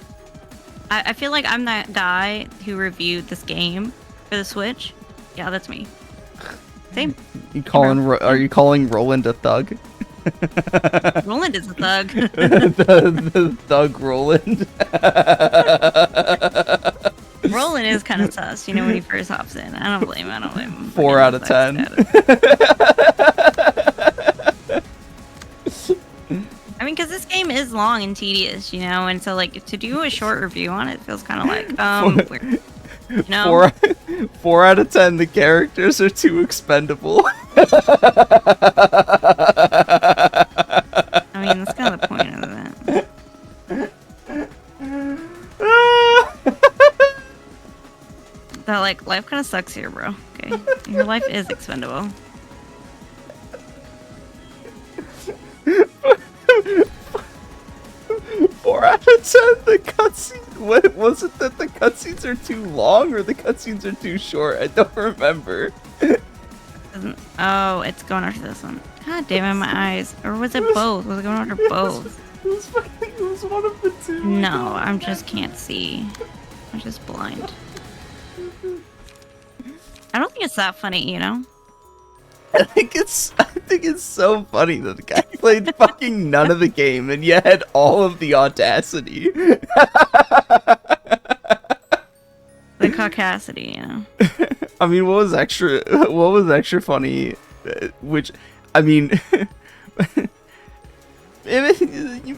Speaker 3: I feel like I'm that guy who reviewed this game for the Switch. Yeah, that's me. Same.
Speaker 2: Are you calling Roland a thug?
Speaker 3: Roland is a thug.
Speaker 2: the thug Roland.
Speaker 3: Roland is kind of sus, you know, when he first hops in. I don't blame him.
Speaker 2: 4 out of 10.
Speaker 3: I mean, because this game is long and tedious, you know, and so like to do a short review on it feels kind of like weird. You know?
Speaker 2: 4 out of 10. The characters are too expendable.
Speaker 3: I mean, that's kind of the point of that. That like life kind of sucks here, bro. Okay, your life is expendable.
Speaker 2: Four out of 10. The cutscene. What was it that the cutscenes are too long or the cutscenes are too short? I don't remember.
Speaker 3: Oh, it's going after this one. God damn it, my eyes. Or was it both? Was it going after both?
Speaker 2: It was one of the two.
Speaker 3: No, I just can't see. I'm just blind. I don't think it's that funny, you know?
Speaker 2: I think it's so funny that the guy played fucking none of the game and yet had all of the audacity.
Speaker 3: The caucasity, you know?
Speaker 2: I mean, what was extra funny, which, I mean,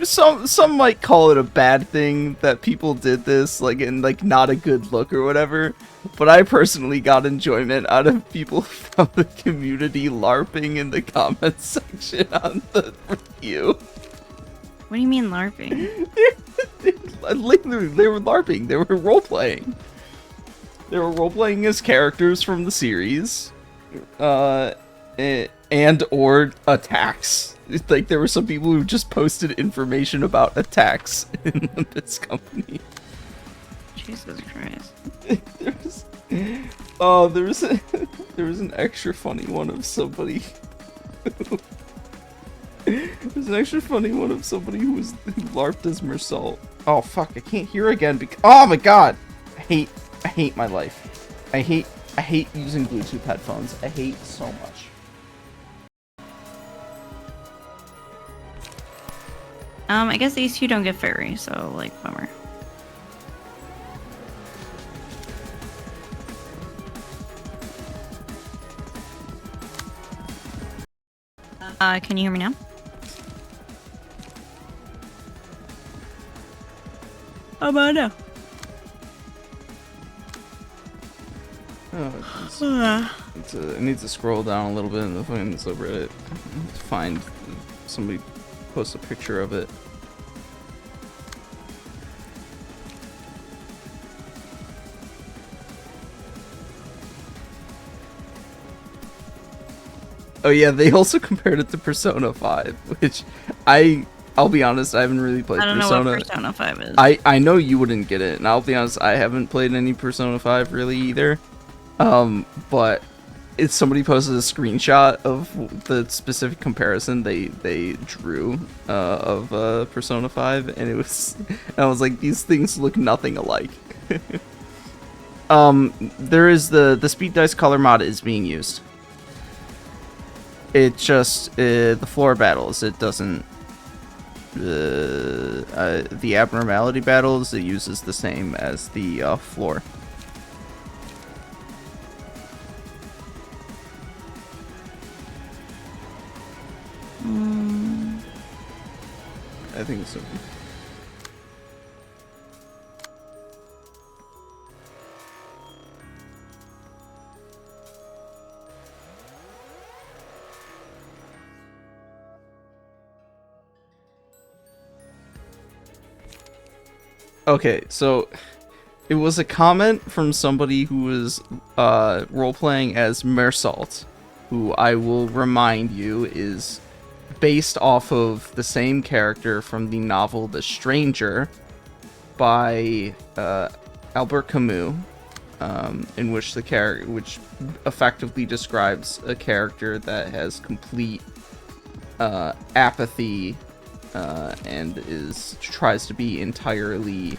Speaker 2: some might call it a bad thing that people did this, like, in, like, not a good look or whatever, but I personally got enjoyment out of people from the community LARPing in the comments section on the review.
Speaker 3: What do you mean LARPing?
Speaker 2: Literally, they were LARPing, they were role-playing. They were role-playing as characters from the series, and or attacks. Like, there were some people who just posted information about attacks in this company.
Speaker 3: Jesus Christ.
Speaker 2: There was an extra funny one of somebody. There's an extra funny one of somebody who LARPed as Mersault. Oh fuck! I can't hear again because. Oh my god! I hate my life. I hate using Bluetooth headphones. I hate so much.
Speaker 3: I guess these two don't get fairy, so like bummer. Can you hear me now? How about now?
Speaker 2: I need to scroll down a little bit in the fucking subreddit to find somebody post a picture of it. Oh yeah, they also compared it to Persona 5, which I'll be honest, I haven't really played Persona.
Speaker 3: I don't know what Persona 5 is.
Speaker 2: I know you wouldn't get it, and I'll be honest, I haven't played any Persona 5 really either. But if somebody posted a screenshot of the specific comparison they drew of Persona 5, and I was like, these things look nothing alike. There is the speed dice color mod is being used. It just the floor battles. It doesn't. The abnormality battles. It uses the same as the floor.
Speaker 3: Mm.
Speaker 2: I think so. Okay, so it was a comment from somebody who was role-playing as Mersault, who I will remind you is based off of the same character from the novel The Stranger by Albert Camus, in which which effectively describes a character that has complete apathy and tries to be entirely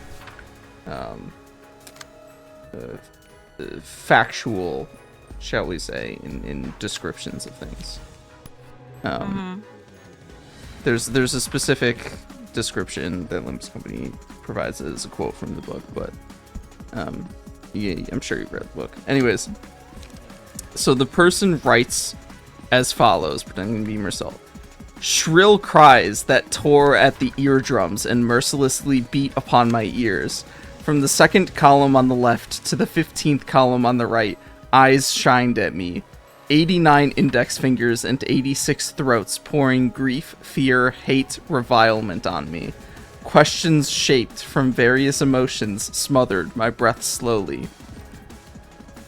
Speaker 2: factual, shall we say, in descriptions of things. There's a specific description that Limbs Company provides as a quote from the book, but yeah, I'm sure you've read the book. Anyways, so the person writes as follows, pretending to be Mersault. Shrill cries that tore at the eardrums and mercilessly beat upon my ears. From the second column on the left to the 15th column on the right, eyes shined at me. 89 index fingers and 86 throats pouring grief, fear, hate, revilement on me. Questions shaped from various emotions smothered my breath slowly.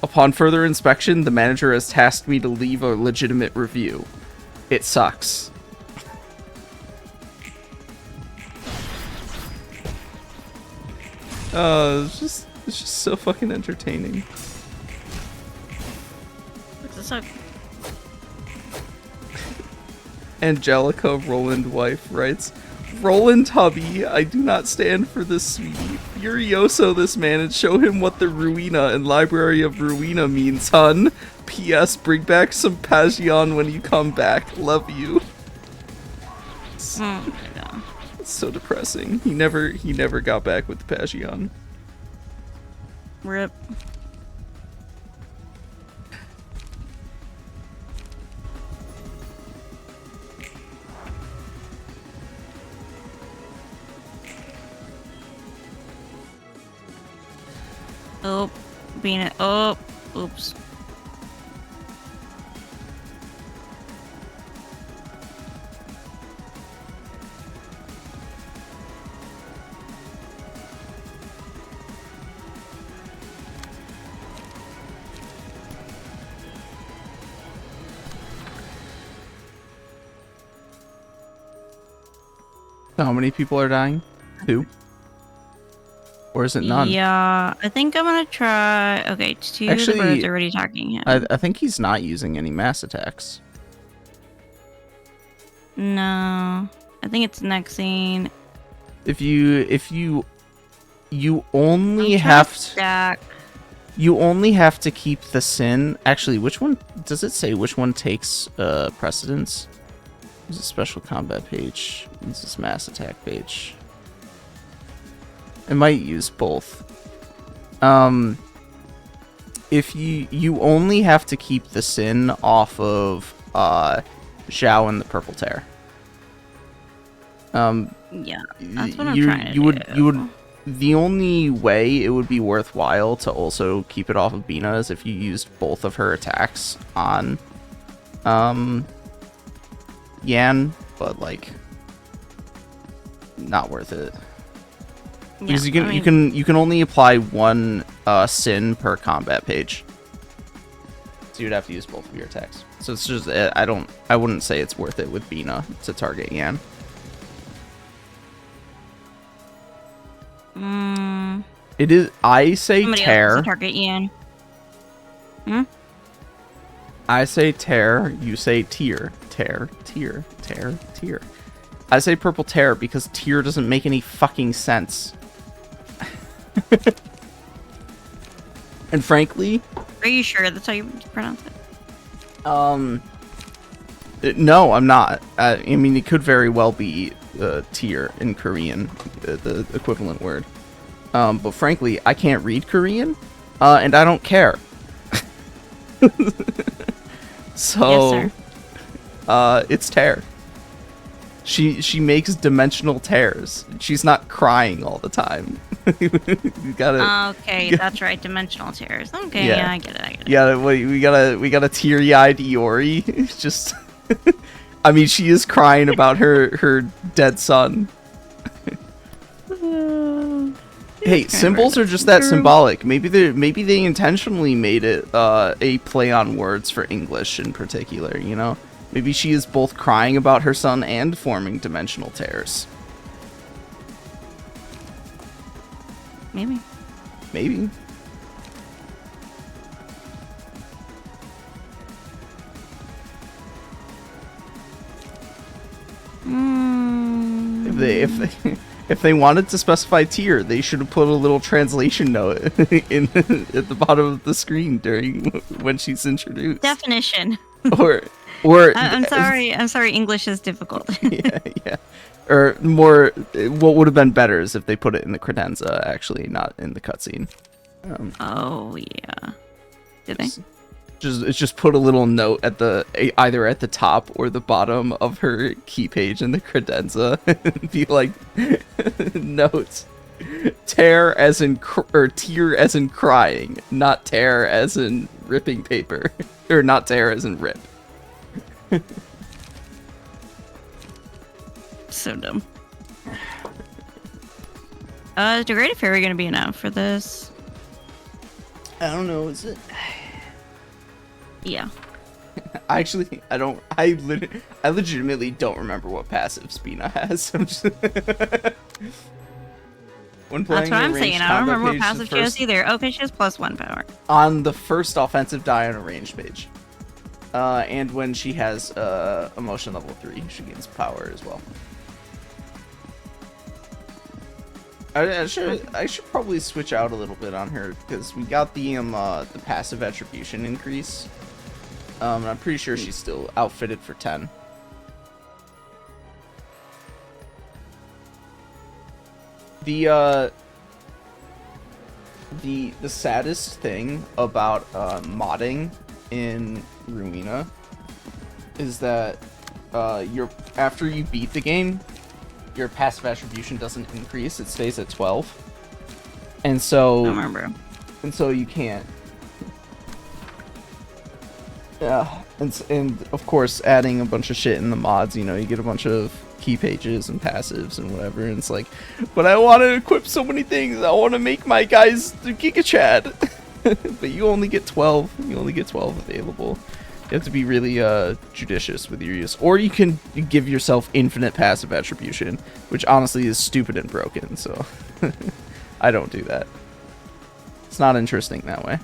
Speaker 2: Upon further inspection, the manager has tasked me to leave a legitimate review. It sucks. It's just so fucking entertaining.
Speaker 3: What's this up?
Speaker 2: Angelica Roland wife writes, Roland hubby, I do not stand for this sweetie. Furioso this man and show him what the Ruina and Library of Ruina means, hun. P.S. Bring back some Pagion when you come back. Love you.
Speaker 3: Oh my god.
Speaker 2: It's so depressing. He never got back with the Pagion.
Speaker 3: Rip. Oh, being it. Oh, oops.
Speaker 2: How many people are dying? 2? Or is it none?
Speaker 3: Yeah, I think I'm gonna try. Okay, 2
Speaker 2: Actually,
Speaker 3: the birds are already attacking him.
Speaker 2: I think he's not using any mass attacks.
Speaker 3: No, I think it's next scene.
Speaker 2: If you only
Speaker 3: I'm trying
Speaker 2: have
Speaker 3: to stack.
Speaker 2: you only have to keep the sin. Actually, which one does it say? Which one takes precedence? There's a special combat page. This is mass attack page. It might use both. If you only have to keep the sin off of Zhao and the Purple Tear.
Speaker 3: Yeah, that's what I'm trying to do.
Speaker 2: You would. The only way it would be worthwhile to also keep it off of Bina is if you used both of her attacks on Yan, but like not worth it.
Speaker 3: Yeah,
Speaker 2: Because
Speaker 3: I mean,
Speaker 2: you can only apply one sin per combat page. So you'd have to use both of your attacks. So it's just I wouldn't say it's worth it with Bina to target Yan. It is. I say
Speaker 3: somebody else
Speaker 2: tear.
Speaker 3: has to target Ian.
Speaker 2: I say tear. You say tear. Tear. Tear. Tear. Tear. I say purple tear because tear doesn't make any fucking sense. And frankly,
Speaker 3: Are you sure that's how you pronounce it?
Speaker 2: no, I'm not. I mean, it could very well be tear in Korean, the equivalent word. But frankly, I can't read Korean, and I don't care. So,
Speaker 3: Yes, sir.
Speaker 2: It's tear. She makes dimensional tears. She's not crying all the time. You gotta.
Speaker 3: Okay, that's right. Dimensional tears. Okay,
Speaker 2: Yeah.
Speaker 3: yeah, I get it. I get it.
Speaker 2: Yeah, we gotta teary-eyed Iori. It's just, I mean, she is crying about her dead son. Hey, symbols are just that symbolic. Maybe they intentionally made it a play on words for English in particular, you know? Maybe she is both crying about her son and forming dimensional tears.
Speaker 3: Maybe.
Speaker 2: Maybe. If they wanted to specify tier, they should have put a little translation note in at the bottom of the screen during when she's introduced.
Speaker 3: Definition.
Speaker 2: Or
Speaker 3: I'm sorry. I'm sorry. English is difficult.
Speaker 2: yeah. Or more, what would have been better is if they put it in the credenza, actually, not in the cutscene.
Speaker 3: Oh yeah. Did they?
Speaker 2: Just put a little note at either at the top or the bottom of her key page in the credenza. Be like, notes, tear as in or tear as in crying, not tear as in ripping paper, or not tear as in rip.
Speaker 3: So dumb. Is Degraded Fairy gonna be enough for this?
Speaker 2: I don't know, is it?
Speaker 3: Yeah.
Speaker 2: I legitimately don't remember what passive Spina has. I'm just when playing
Speaker 3: That's what I'm
Speaker 2: the
Speaker 3: saying.
Speaker 2: ranged
Speaker 3: I don't
Speaker 2: combat
Speaker 3: remember what
Speaker 2: page,
Speaker 3: passive she has either. Okay, she has +1 power.
Speaker 2: on the first offensive die on a range page. And when she has emotion level 3, she gains power as well. I should probably switch out a little bit on her because we got the passive attribution increase. I'm pretty sure she's still outfitted for 10. The saddest thing about modding in Ruina is that after you beat the game, your passive attribution doesn't increase; it stays at 12. And so,
Speaker 3: I remember.
Speaker 2: And so you can't. Yeah, and of course, adding a bunch of shit in the mods, you know, you get a bunch of key pages and passives and whatever, and it's like, but I want to equip so many things. I want to make my guys do Giga Chad, but you only get 12. You only get 12 available. You have to be really judicious with your use, or you can give yourself infinite passive attribution, which honestly is stupid and broken. So I don't do that. It's not interesting that way.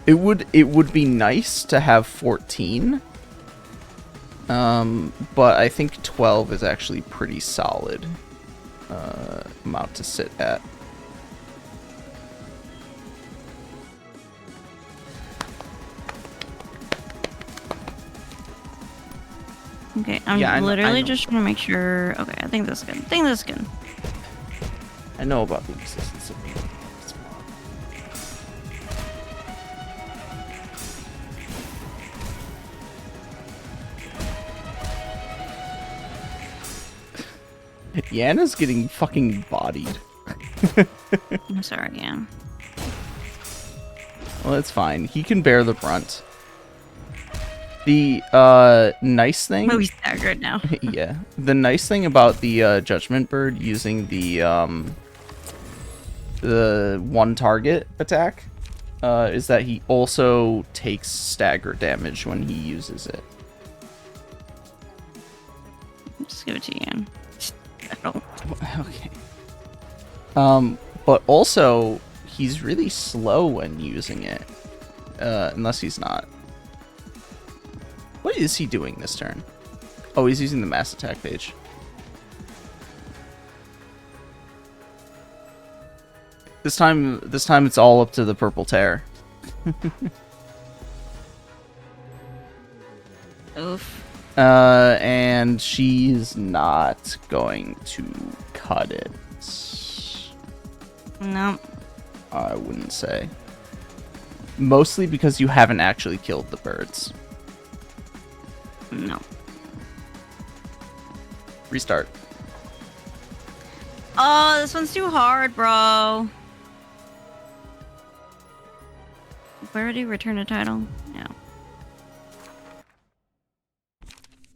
Speaker 2: It would be nice to have 14, but I think 12 is actually pretty solid amount to sit at.
Speaker 3: Okay, I'm literally just trying to make sure. Okay, I think this is good. I think this is good.
Speaker 2: I know about the existence of me. Yana's getting fucking bodied.
Speaker 3: I'm sorry, yeah.
Speaker 2: Well, it's fine. He can bear the brunt. The nice thing.
Speaker 3: Oh, he's staggered now.
Speaker 2: Yeah, the nice thing about the Judgment Bird using the one target attack is that he also takes stagger damage when he uses it.
Speaker 3: Just give it to you.
Speaker 2: Okay. But also he's really slow when using it, unless he's not. What is he doing this turn? Oh, he's using the mass attack page. This time it's all up to the purple tear.
Speaker 3: Oof.
Speaker 2: And she's not going to cut it.
Speaker 3: No.
Speaker 2: I wouldn't say. Mostly because you haven't actually killed the birds.
Speaker 3: No.
Speaker 2: Restart.
Speaker 3: Oh, this one's too hard, bro. Where did he return a title? No.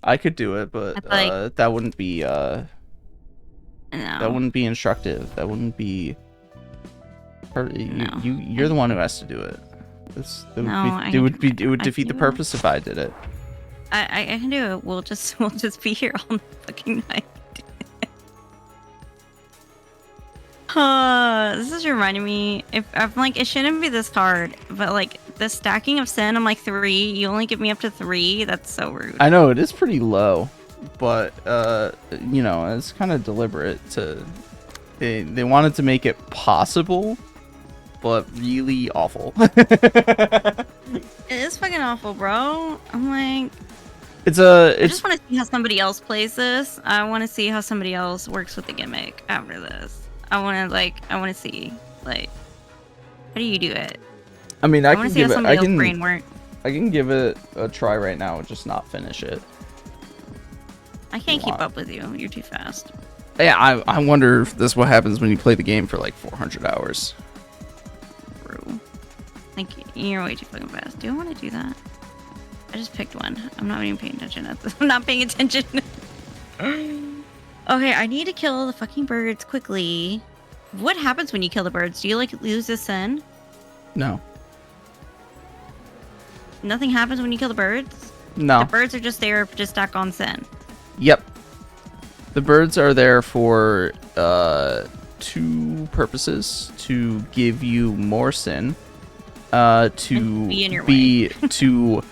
Speaker 2: I could do it, but
Speaker 3: like...
Speaker 2: that wouldn't be
Speaker 3: Nah, No.
Speaker 2: That wouldn't be instructive. That wouldn't be.
Speaker 3: No.
Speaker 2: You're the one who has to do it. It would defeat the
Speaker 3: do.
Speaker 2: purpose if I did it.
Speaker 3: I can do it. We'll just be here all fucking night. This is reminding me. If I'm like, it shouldn't be this hard, but like the stacking of sin, I'm like 3. You only get me up to 3. That's so rude.
Speaker 2: I know it is pretty low, but you know, it's kind of deliberate to. They wanted to make it possible, but really awful.
Speaker 3: It is fucking awful, bro. I'm like, I just want to see how somebody else plays this. I want to see how somebody else works with the gimmick after this. I want to see, like, how do you do it?
Speaker 2: I mean, I
Speaker 3: want
Speaker 2: can
Speaker 3: to see
Speaker 2: give
Speaker 3: how
Speaker 2: it.
Speaker 3: somebody else's brain works.
Speaker 2: I can give it a try right now, just not finish it.
Speaker 3: I can't keep up with you. You're too fast.
Speaker 2: Yeah, I wonder if this is what happens when you play the game for like 400 hours.
Speaker 3: Bro. Like, you're way too fucking fast. Do I want to do that? I just picked one. I'm not even paying attention at this. I'm not paying attention. Okay, I need to kill the fucking birds quickly. What happens when you kill the birds? Do you, like, lose the sin?
Speaker 2: No.
Speaker 3: Nothing happens when you kill the birds?
Speaker 2: No.
Speaker 3: The birds are just there to stack on sin.
Speaker 2: Yep. The birds are there for 2 purposes: to give you more sin, to
Speaker 3: be in your way.
Speaker 2: to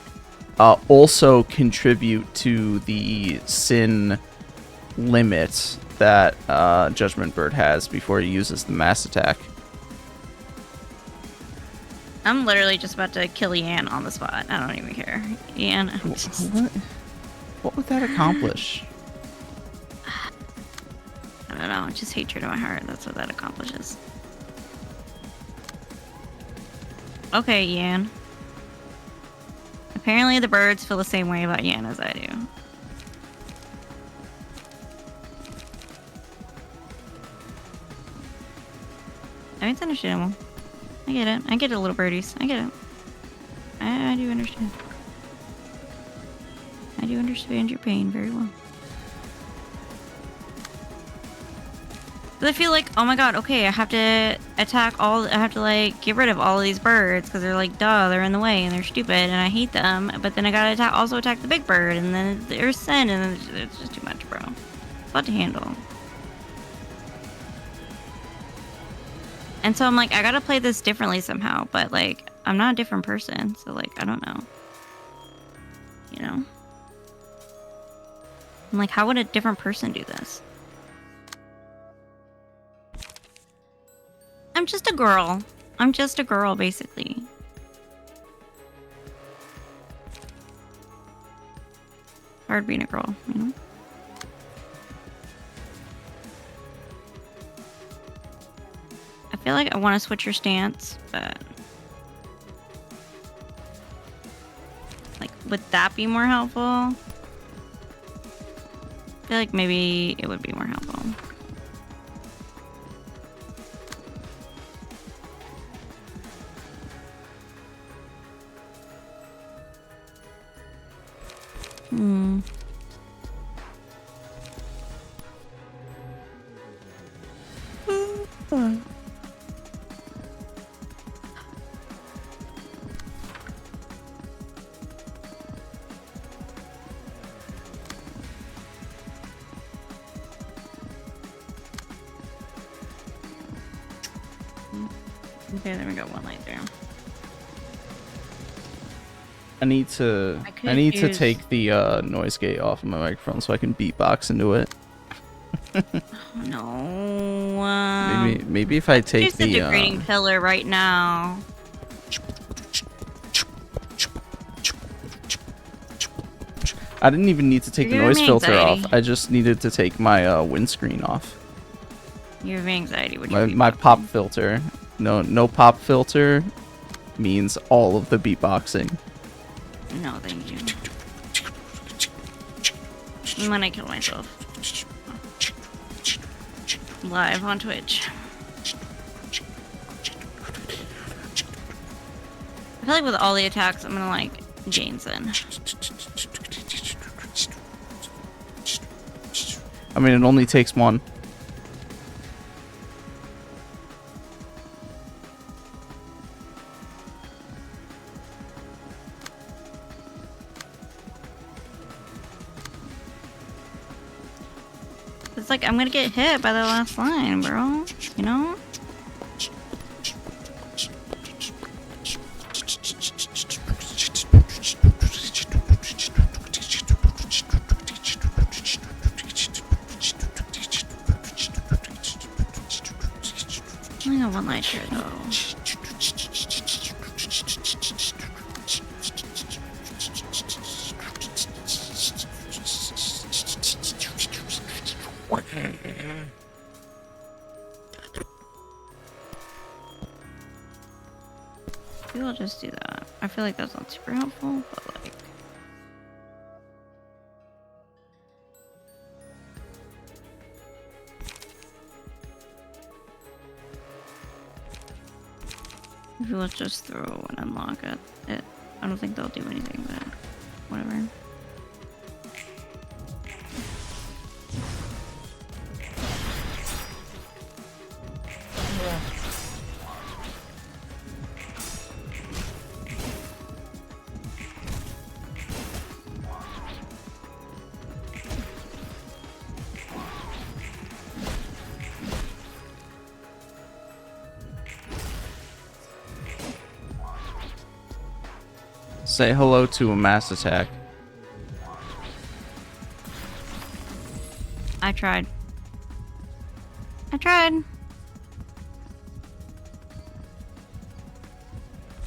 Speaker 2: also contribute to the sin limit that Judgment Bird has before he uses the mass attack.
Speaker 3: I'm literally just about to kill Yan on the spot. I don't even care. Yan, I'm just...
Speaker 2: What would that accomplish?
Speaker 3: I don't know. Just hatred in my heart. That's what that accomplishes. Okay, Yan. Apparently the birds feel the same way about Yan as I do. I mean, it's understandable. I get it. I get it, little birdies. I get it. I do understand. I do understand your pain very well. But I feel like, oh my god, okay, I have to I have to, like, get rid of all of these birds, because they're like, duh, they're in the way, and they're stupid, and I hate them, but then I gotta also attack the big bird, and then there's sin, and then it's just too much, bro. It's a lot to handle. And so I'm like, I gotta play this differently somehow, but, like, I'm not a different person, so, like, I don't know. You know? I'm like, how would a different person do this? I'm just a girl. I'm just a girl, basically. Hard being a girl, you know? I feel like I want to switch your stance, but... like, would that be more helpful? I feel like maybe it would be more helpful. Hmm. Okay, then we got one light there.
Speaker 2: I need to take the noise gate off of my microphone so I can beatbox into it.
Speaker 3: No.
Speaker 2: Maybe if I take
Speaker 3: Use the degrading pillar right now.
Speaker 2: I didn't even need to take the
Speaker 3: You're
Speaker 2: noise
Speaker 3: giving me
Speaker 2: filter
Speaker 3: anxiety.
Speaker 2: off. I just needed to take my windscreen off.
Speaker 3: You have anxiety. Would you
Speaker 2: My pop filter. No pop filter means all of the beatboxing.
Speaker 3: No, thank you. I'm gonna kill myself. Live on Twitch. I feel like with all the attacks, I'm gonna, like, gain sin.
Speaker 2: I mean, it only takes one.
Speaker 3: It's like I'm gonna get hit by the last line, bro. You know? I only got one light here though. Maybe I'll just do that. I feel like that's not super helpful, but like. Maybe let's just throw and unlock it. I don't think they'll do anything, but whatever.
Speaker 2: Say hello to a mass attack.
Speaker 3: I tried. I tried.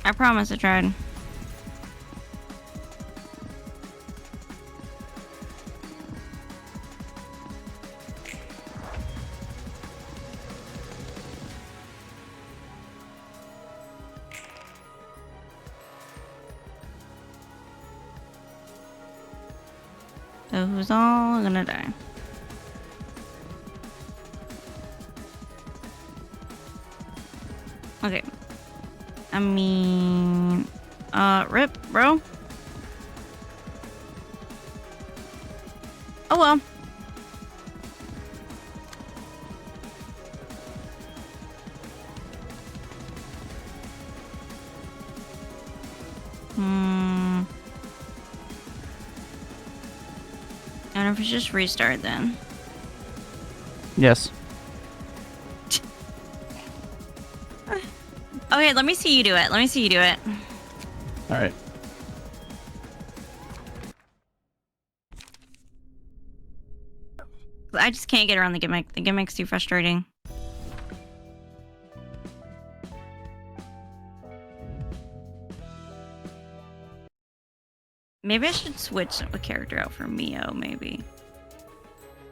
Speaker 3: I promise I tried. So who's all gonna die? Okay. I mean, rip, bro. Oh well. I don't know if we just restart then.
Speaker 2: Yes.
Speaker 3: Okay, let me see you do it. Let me see you do it.
Speaker 2: All right.
Speaker 3: I just can't get around the gimmick. The gimmick's too frustrating. Maybe I should switch a character out for Mio, maybe.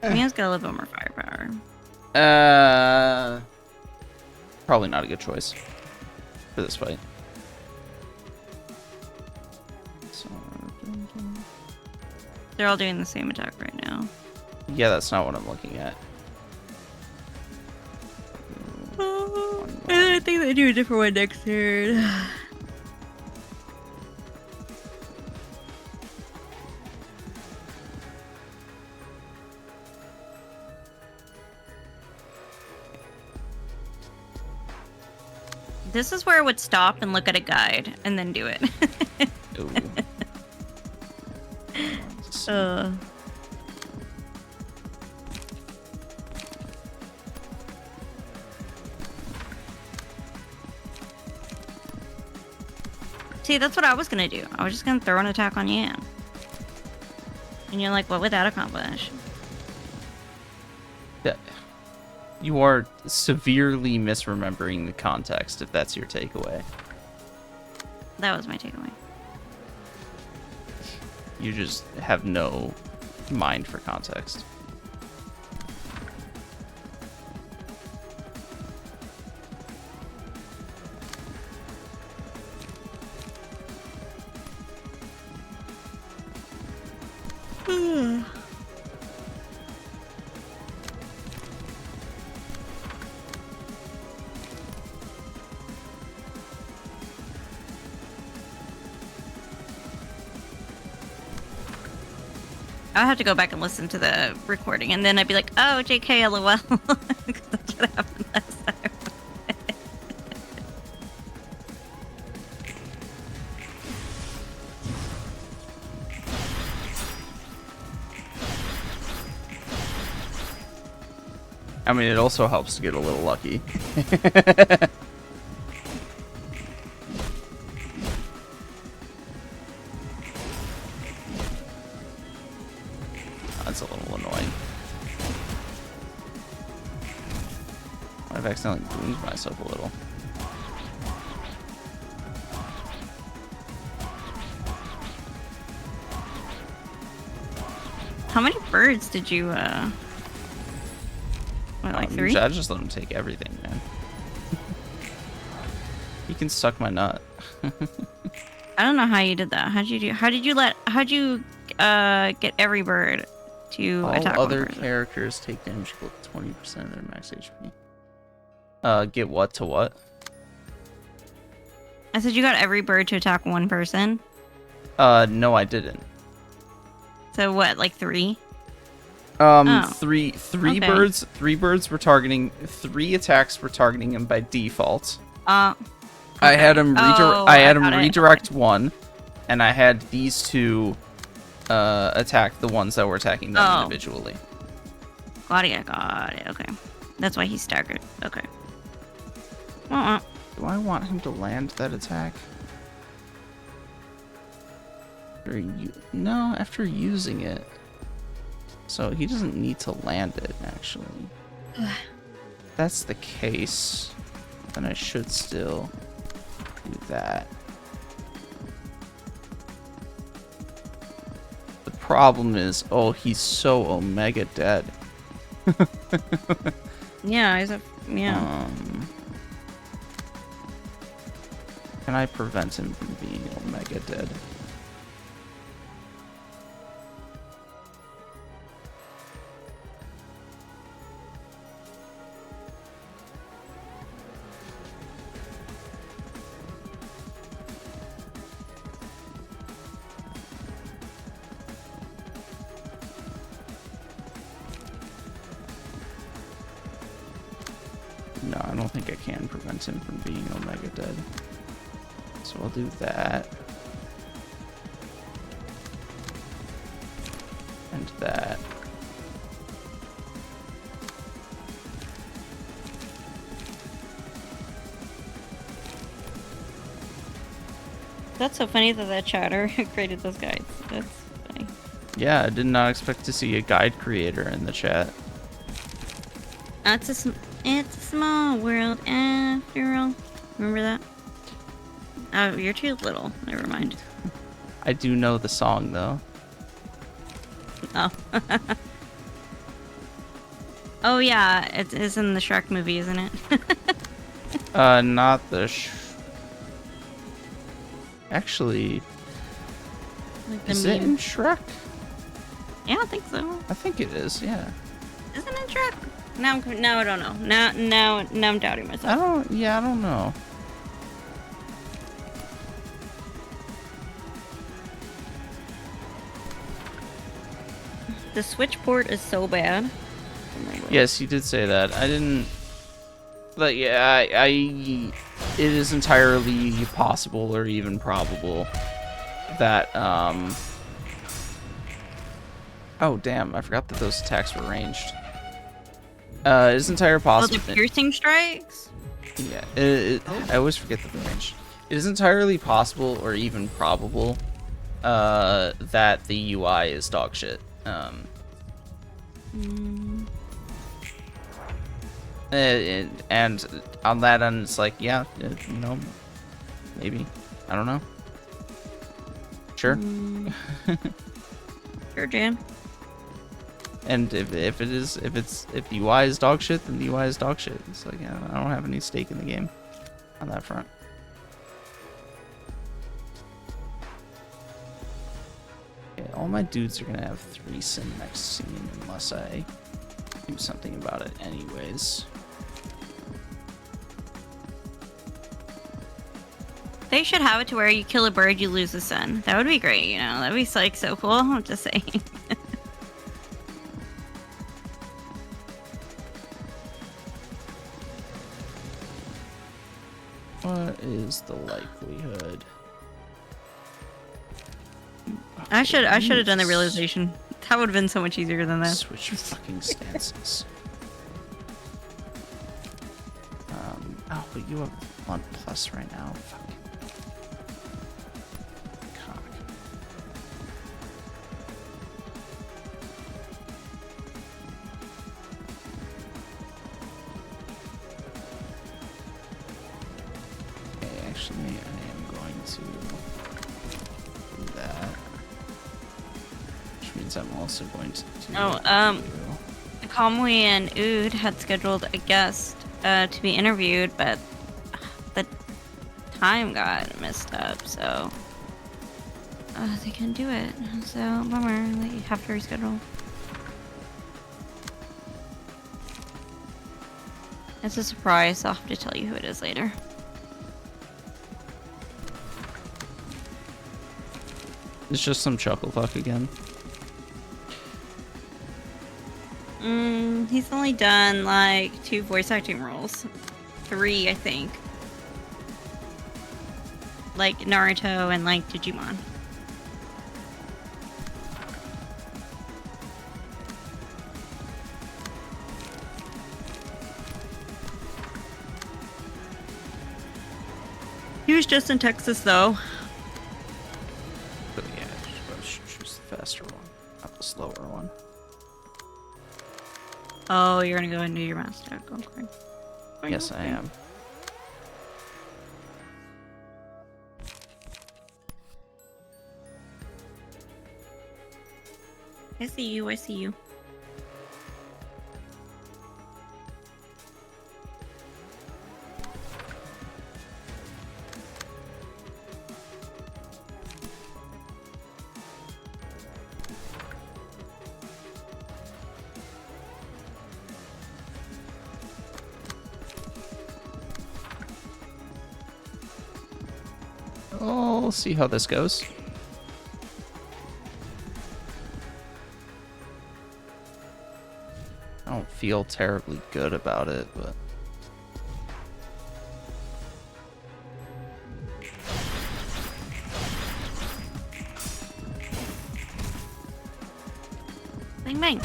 Speaker 3: Mio's got a little bit more firepower.
Speaker 2: Probably not a good choice for this fight. So,
Speaker 3: They're all doing the same attack right now.
Speaker 2: yeah, that's not what I'm looking at.
Speaker 3: I think they do a different one next turn. This is where I would stop and look at a guide and then do it.
Speaker 2: Ooh.
Speaker 3: See, that's what I was gonna do. I was just gonna throw an attack on Yan. And you're like, what would that accomplish?
Speaker 2: Yeah. You are severely misremembering the context, if that's your takeaway.
Speaker 3: That was my takeaway.
Speaker 2: You just have no mind for context.
Speaker 3: I'll have to go back and listen to the recording, and then I'd be like, oh, JK, LOL. That's what happened last time.
Speaker 2: mean, it also helps to get a little lucky. That's a little annoying. I've accidentally wounded myself a little.
Speaker 3: How many birds did you, what, like 3?
Speaker 2: I just let him take everything, man. He can suck my nut.
Speaker 3: I don't know how you did that. How'd you get every bird to attack
Speaker 2: All
Speaker 3: one
Speaker 2: other
Speaker 3: person?
Speaker 2: characters take damage equal to 20% of their max HP. Get what to what?
Speaker 3: I said you got every bird to attack one person.
Speaker 2: No, I didn't.
Speaker 3: So what, like 3?
Speaker 2: Three
Speaker 3: Okay.
Speaker 2: birds. 3 birds were targeting. 3 attacks were targeting him by default.
Speaker 3: Okay.
Speaker 2: I had him
Speaker 3: Oh,
Speaker 2: I had him
Speaker 3: got it.
Speaker 2: redirect 1, and I had these 2 attack the ones that were attacking them
Speaker 3: Oh.
Speaker 2: individually.
Speaker 3: Got it. Okay. That's why he's staggered. Okay.
Speaker 2: Do I want him to land that attack? No, after using it. So he doesn't need to land it, actually. If that's the case, then I should still do that. The problem is, oh, he's so Omega dead.
Speaker 3: Yeah,
Speaker 2: Can I prevent him from being Omega dead? No, I don't think I can prevent him from being Omega dead. So I'll do that. And that.
Speaker 3: That's so funny that chatter created those guides. That's funny.
Speaker 2: Yeah, I did not expect to see a guide creator in the chat.
Speaker 3: It's a small world after all. Remember that? Oh, you're too little. Never mind.
Speaker 2: I do know the song though.
Speaker 3: Oh. Oh yeah, it is in the Shrek movie, isn't it?
Speaker 2: Not the Actually,
Speaker 3: Like the
Speaker 2: is it
Speaker 3: meme.
Speaker 2: in Shrek?
Speaker 3: Yeah, I think so.
Speaker 2: I think it is, yeah.
Speaker 3: Isn't it Shrek? Now I don't know. Now I'm doubting myself.
Speaker 2: I don't know.
Speaker 3: The Switch port is so bad. Oh my God.
Speaker 2: Yes, you did say that. I didn't. But yeah, it is entirely possible or even probable that Oh damn! I forgot that those attacks were ranged. It is entirely
Speaker 3: Oh,
Speaker 2: possible.
Speaker 3: the piercing strikes?
Speaker 2: Yeah, I always forget that they're ranged. It is entirely possible or even probable that the UI is dog shit. And on that end, it's like, yeah, maybe. I don't know. Sure.
Speaker 3: Sure, Jan.
Speaker 2: And if the UI is dog shit, then the UI is dog shit. It's like, yeah, I don't have any stake in the game on that front. Okay, all my dudes are gonna have 3 sim next scene unless I do something about it anyways.
Speaker 3: They should have it to where you kill a bird, you lose a sun. That would be great, you know? That'd be like so cool. I'm just saying.
Speaker 2: What is the likelihood?
Speaker 3: I should have done the realization. That would have been so much easier than that.
Speaker 2: Switch your fucking stances. Oh, but you have 1+ right now. Fuck. Cock. Okay, actually, I am going to do that. Which means I'm also going to do
Speaker 3: Kamui and Ood had scheduled a guest to be interviewed, but the time got messed up, so they couldn't do it. So bummer. They have to reschedule. It's a surprise. I'll have to tell you who it is later.
Speaker 2: It's just some chuckle fuck again.
Speaker 3: He's only done like 2 voice acting roles. 3, I think. Like Naruto and like Digimon. He was just in Texas though.
Speaker 2: But yeah, choose the faster one, not the slower one.
Speaker 3: Oh, you're gonna go and do your master. Okay.
Speaker 2: Yes, I am.
Speaker 3: I see you. I see you.
Speaker 2: Oh, we'll see how this goes. I don't feel terribly good about it, but
Speaker 3: Bang bang.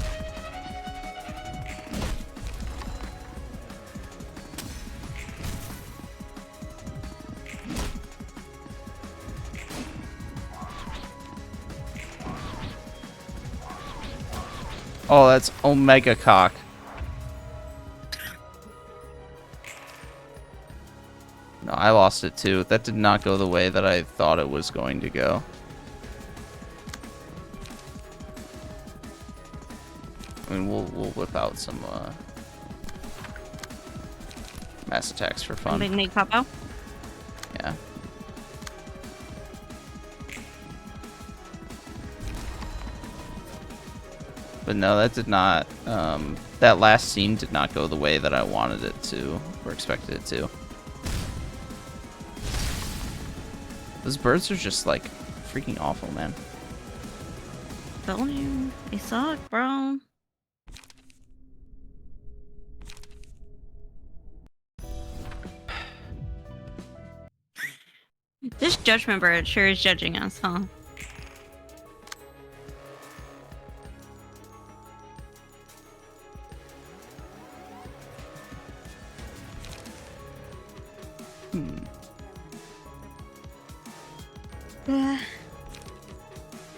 Speaker 2: oh, that's Omega Cock. No, I lost it too. That did not go the way that I thought it was going to go. I mean, we'll whip out some mass attacks for fun.
Speaker 3: Big Nate Popo.
Speaker 2: Yeah. But no, that did not. That last scene did not go the way that I wanted it to, or expected it to. Those birds are just like freaking awful, man.
Speaker 3: Told you. They suck, bro. This judgment bird sure is judging us, huh?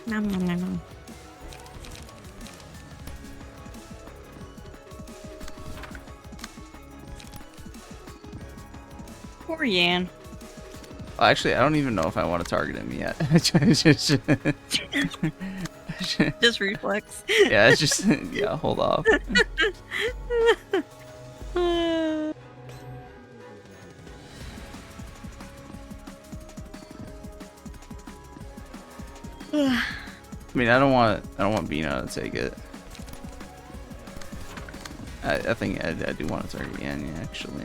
Speaker 3: Nom, nom, nom, nom. Poor Yan.
Speaker 2: Well, actually, I don't even know if I want to target him yet.
Speaker 3: Just reflex.
Speaker 2: Yeah, it's just yeah. Hold off. I mean, I don't want Bino to take it. I think I do want to target Yan, yeah, actually.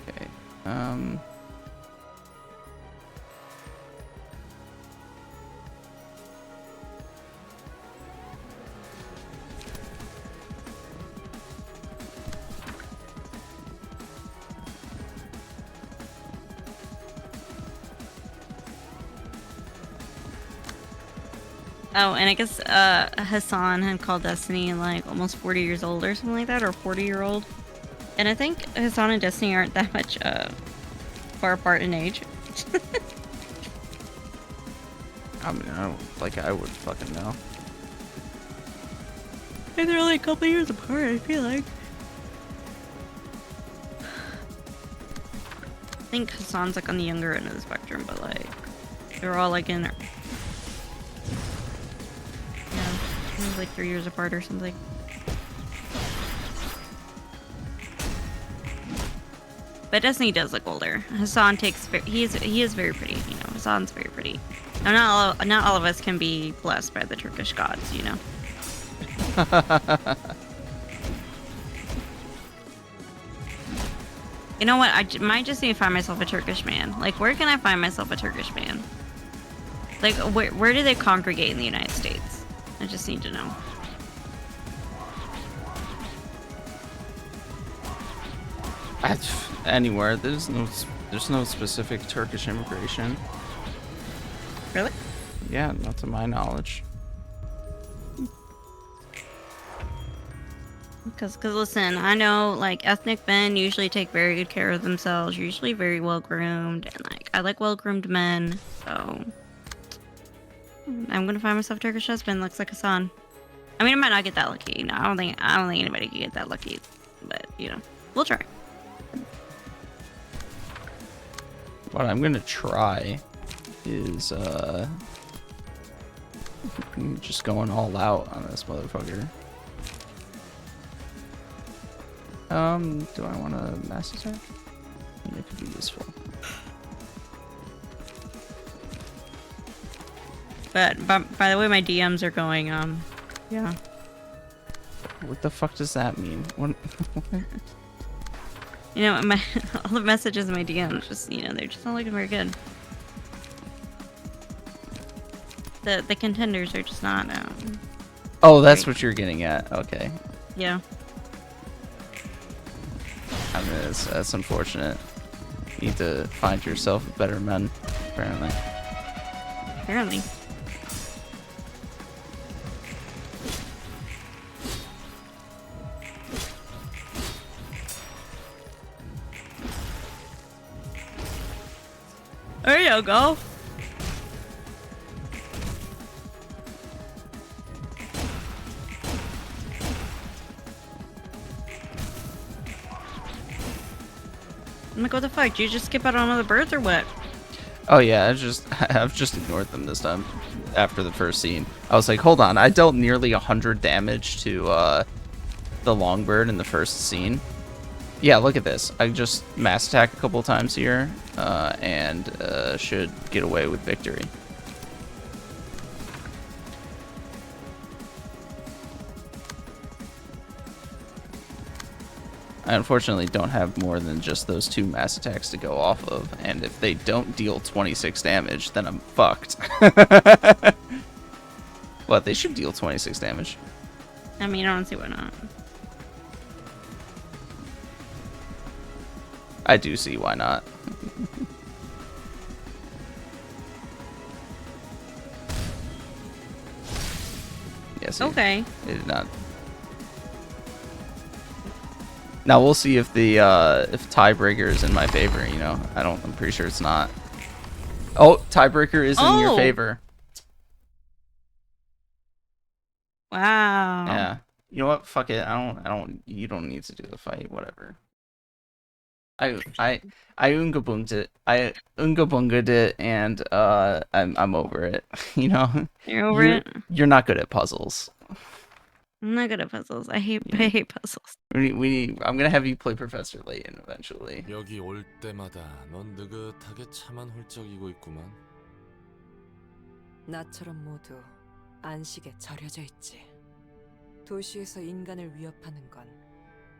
Speaker 2: Okay.
Speaker 3: Oh, and I guess Hassan had called Destiny like almost 40 years old or something like that, or 40-year-old. And I think Hassan and Destiny aren't that much far apart in age.
Speaker 2: I mean, I would fucking know.
Speaker 3: And they're like a couple years apart, I feel like. I think Hassan's like on the younger end of the spectrum, but like they're all like in, maybe like 3 years apart or something. But Destiny does look older. Hassan he is very pretty. You know, Hassan's very pretty. Now, not all of us can be blessed by the Turkish gods. You know. You know what? I might just need to find myself a Turkish man. Like, where can I find myself a Turkish man? Like, where do they congregate in the United States? I just need to know.
Speaker 2: Anywhere. There's no specific Turkish immigration.
Speaker 3: Really?
Speaker 2: Yeah, not to my knowledge.
Speaker 3: Because listen, I know like ethnic men usually take very good care of themselves, usually very well groomed, and like I like well groomed men, so I'm gonna find myself a Turkish husband. Looks like Hassan. I mean, I might not get that lucky. No, I don't think anybody can get that lucky, but you know, we'll try.
Speaker 2: What I'm gonna try is just going all out on this motherfucker. Do I want to mass attack? I mean, it could be useful.
Speaker 3: But by the way, my DMs are going. Yeah.
Speaker 2: What the fuck does that mean? What?
Speaker 3: You know, all the messages in my DMs just, you know, they're just not looking very good. The contenders are just not.
Speaker 2: Oh, that's
Speaker 3: great.
Speaker 2: what you're getting at. Okay.
Speaker 3: Yeah.
Speaker 2: I mean, that's unfortunate. You need to find yourself better men, apparently.
Speaker 3: Apparently. There you go. I'm like, what the fuck? Did you just skip out on all the birds or what?
Speaker 2: Oh yeah, I've just ignored them this time. After the first scene, I was like, hold on, I dealt nearly 100 damage to the Longbird in the first scene. Yeah, look at this. I just mass attack a couple times here, and should get away with victory. I unfortunately don't have more than just those 2 mass attacks to go off of, and if they don't deal 26 damage, then I'm fucked. What, they should deal 26 damage.
Speaker 3: I mean, I don't see why not.
Speaker 2: I do see why not. Yes.
Speaker 3: Okay.
Speaker 2: They did not. Now we'll see if the if tiebreaker is in my favor. You know, I'm pretty sure it's not. Oh, tiebreaker is in your favor.
Speaker 3: Wow.
Speaker 2: Yeah. You know what? Fuck it. You don't need to do the fight. Whatever. I ungabunged it. I ungabunged it, and I'm over it. You know.
Speaker 3: You're over it.
Speaker 2: You're not good at puzzles.
Speaker 3: I'm not good at puzzles. I hate puzzles.
Speaker 2: I'm gonna have you play Professor Layton eventually.
Speaker 5: 여기 올 때마다 넌 느긋하게 차만 훌쩍이고 있구만.
Speaker 6: 나처럼 모두 안식에 절여져 있지. 도시에서 인간을 위협하는 건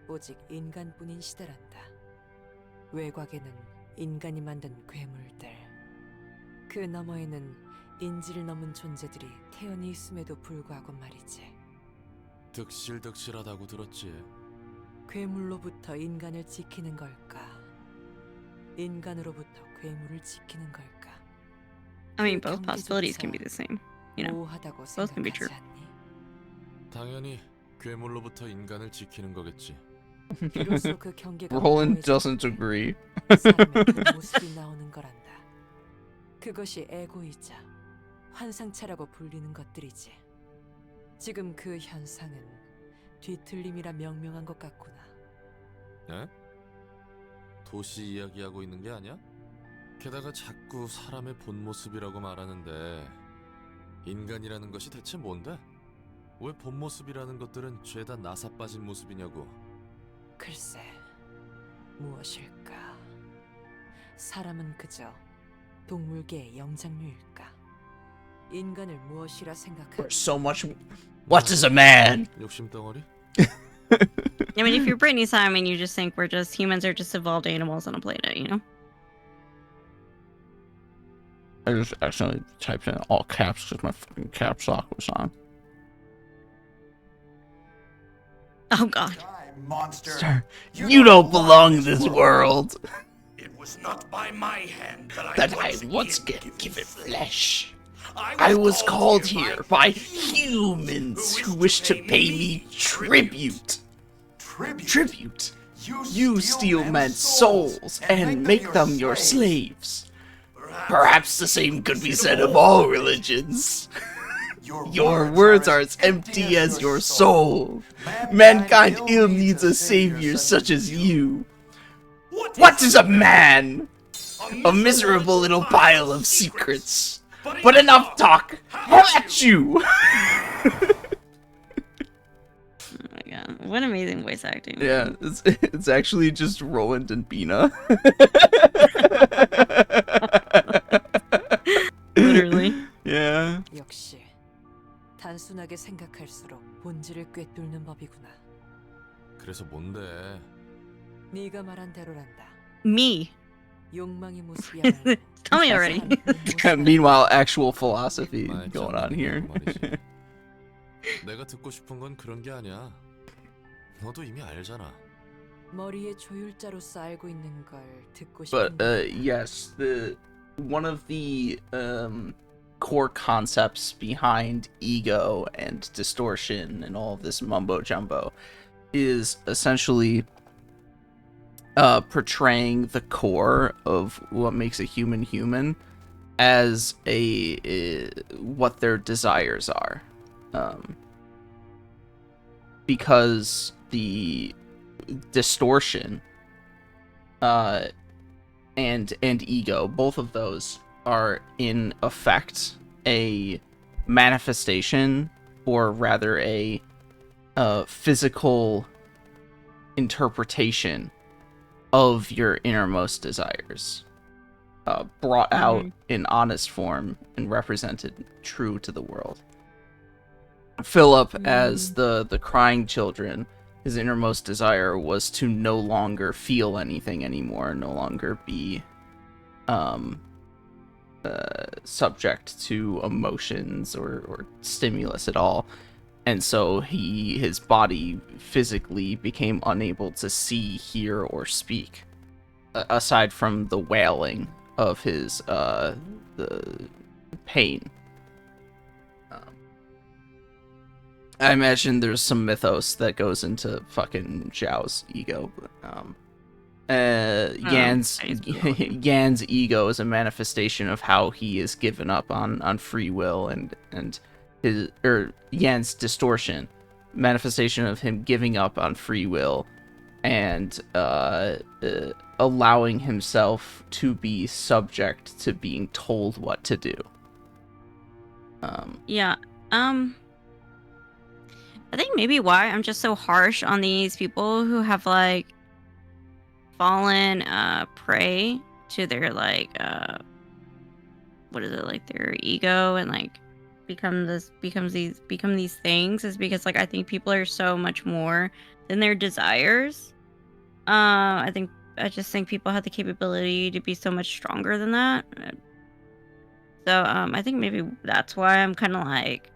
Speaker 6: 오직 인간뿐인 시대란다. 외곽에는 인간이 만든 괴물들, 그 너머에는 인지를 넘은 존재들이 태연히 있음에도 불구하고 말이지.
Speaker 5: 득실득실하다고 들었지.
Speaker 6: 괴물로부터 인간을 지키는 걸까? 인간으로부터 괴물을 지키는 걸까?
Speaker 3: I mean, both possibilities can be the same. you know,
Speaker 6: 모호하다고
Speaker 3: both can be true.
Speaker 6: 생각하지 않니?
Speaker 5: 당연히 괴물로부터 인간을 지키는 거겠지.
Speaker 6: 비로소 그 경계가
Speaker 2: Roland
Speaker 6: 모호해질
Speaker 2: doesn't
Speaker 6: 때
Speaker 2: agree.
Speaker 6: 사람의 그 모습이 나오는 거란다. 그것이 에고이자 환상체라고 불리는 것들이지. 지금 그 현상은 뒤틀림이라 명명한 것 같구나.
Speaker 5: 에? 도시 이야기하고 있는 게 아니야? 게다가 자꾸 사람의 본 모습이라고 말하는데 인간이라는 것이 대체 뭔데? 왜 본 모습이라는 것들은 죄다 나사 빠진 모습이냐고.
Speaker 6: 글쎄, 무엇일까? 사람은 그저 동물계의 영장류일까? 인간을 무엇이라 생각하는
Speaker 2: So much. What is a man?
Speaker 5: 욕심 덩어리?
Speaker 3: I mean, if you're Brittany Simon, you just think humans are just evolved animals on a planet, you know?
Speaker 2: I just accidentally typed in all caps because my fucking caps lock was on.
Speaker 3: Oh god.
Speaker 7: Monster.
Speaker 2: Sir, you don't belong in this world.
Speaker 7: It was not by my hand
Speaker 2: That I once get given flesh. I was called here by humans who wish to pay me tribute. Tribute. You steal men's souls and make them your slaves. Perhaps the same could be said of all religions. Your words are as empty as your soul. Mankind ill needs a savior such as you. What is a man? A miserable little pile of secrets. But enough talk. How at you?
Speaker 3: Oh my god. What amazing voice acting.
Speaker 2: Yeah, it's actually just Roland and Bina.
Speaker 3: Literally.
Speaker 2: Yeah.
Speaker 6: 역시 단순하게 생각할수록 본질을 꿰뚫는 법이구나.
Speaker 5: 그래서 뭔데?
Speaker 6: 네가 말한 대로란다.
Speaker 3: Me.
Speaker 6: 욕망의 모습이야말로
Speaker 3: Tell me already.
Speaker 2: Meanwhile, actual philosophy
Speaker 5: 말
Speaker 2: going on here.
Speaker 5: 말이지. 내가 듣고 싶은 건 그런 게 아니야. 너도 이미 알잖아.
Speaker 6: 머리의 조율자로서 알고 있는 걸 듣고
Speaker 2: But
Speaker 6: 싶은데
Speaker 2: yes, one of the core concepts behind ego and distortion and all of this mumbo jumbo is essentially portraying the core of what makes a human human as what their desires are, because the distortion and ego, both of those are in effect a manifestation, or rather a physical interpretation of your innermost desires, brought out in honest form and represented true to the world. Philip, as the crying children, his innermost desire was to no longer feel anything anymore, no longer be subject to emotions or stimulus at all. And so his body physically became unable to see, hear, or speak, aside from the wailing of his the pain. I imagine there's some mythos that goes into fucking Zhao's ego. Yan's Yan's ego is a manifestation of how he is given up on free will, and his Yan's distortion, manifestation of him giving up on free will and allowing himself to be subject to being told what to do.
Speaker 3: Yeah. I think maybe why I'm just so harsh on these people who have like fallen prey to their like what is it, like their ego, and like become these things, is because like I think people are so much more than their desires. I just think people have the capability to be so much stronger than that. So I think maybe that's why I'm kind of like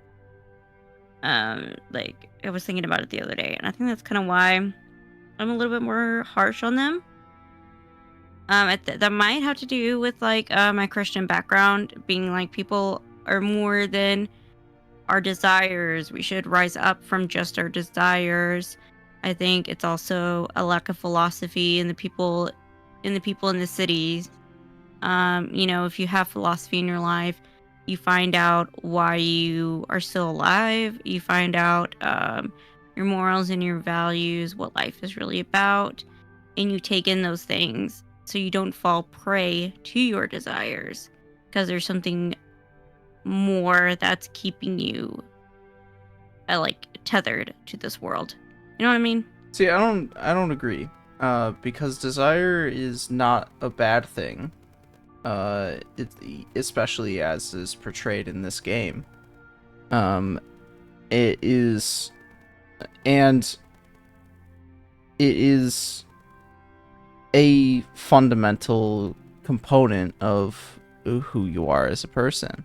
Speaker 3: I was thinking about it the other day, and I think that's kind of why I'm a little bit more harsh on them. That might have to do with like my Christian background, being like people are more than our desires. We should rise up from just our desires. I think it's also a lack of philosophy in the people in the cities. If you have philosophy in your life, you find out why you are still alive. You find out your morals and your values, what life is really about, and you take in those things so you don't fall prey to your desires because there's something more that's keeping you tethered to this world. You know what I mean?
Speaker 2: See, I don't agree. Because desire is not a bad thing. Especially as is portrayed in this game. It is a fundamental component of who you are as a person.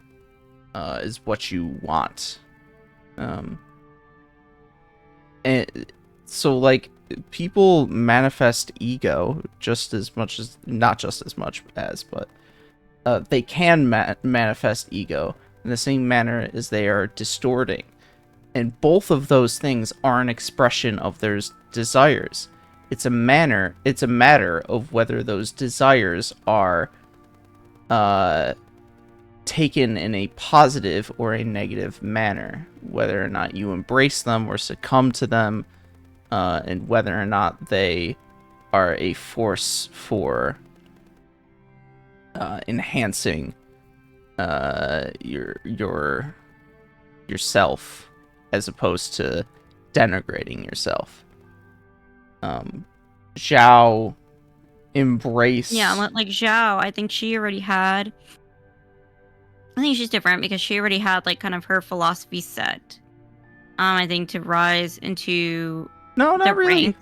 Speaker 2: Is what you want. And so, like, people manifest ego just as much as, not just as much as, but they can manifest ego in the same manner as they are distorting. And both of those things are an expression of their desires. It's a matter of whether those desires are taken in a positive or a negative manner, whether or not you embrace them or succumb to them, and whether or not they are a force for enhancing yourself as opposed to denigrating yourself. Zhao embraced.
Speaker 3: Yeah, like Zhao, I think she already had. I think she's different because she already had like kind of her philosophy set. I think to rise into
Speaker 2: No, not
Speaker 3: the
Speaker 2: really.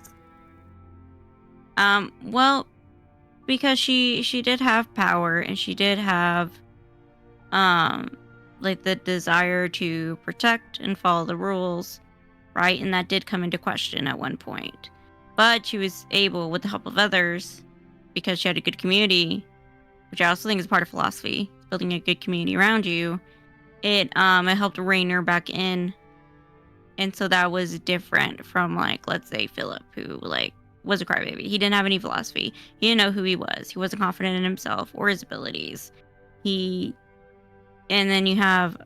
Speaker 3: ranks. Well, because she did have power and she did have like the desire to protect and follow the rules, right? And that did come into question at one point. But she was able, with the help of others, because she had a good community, which I also think is part of philosophy, building a good community around you. It helped rein her back in. And so that was different from, like, let's say Philip, who like was a crybaby. He didn't have any philosophy. He didn't know who he was. He wasn't confident in himself or his abilities. And then you have,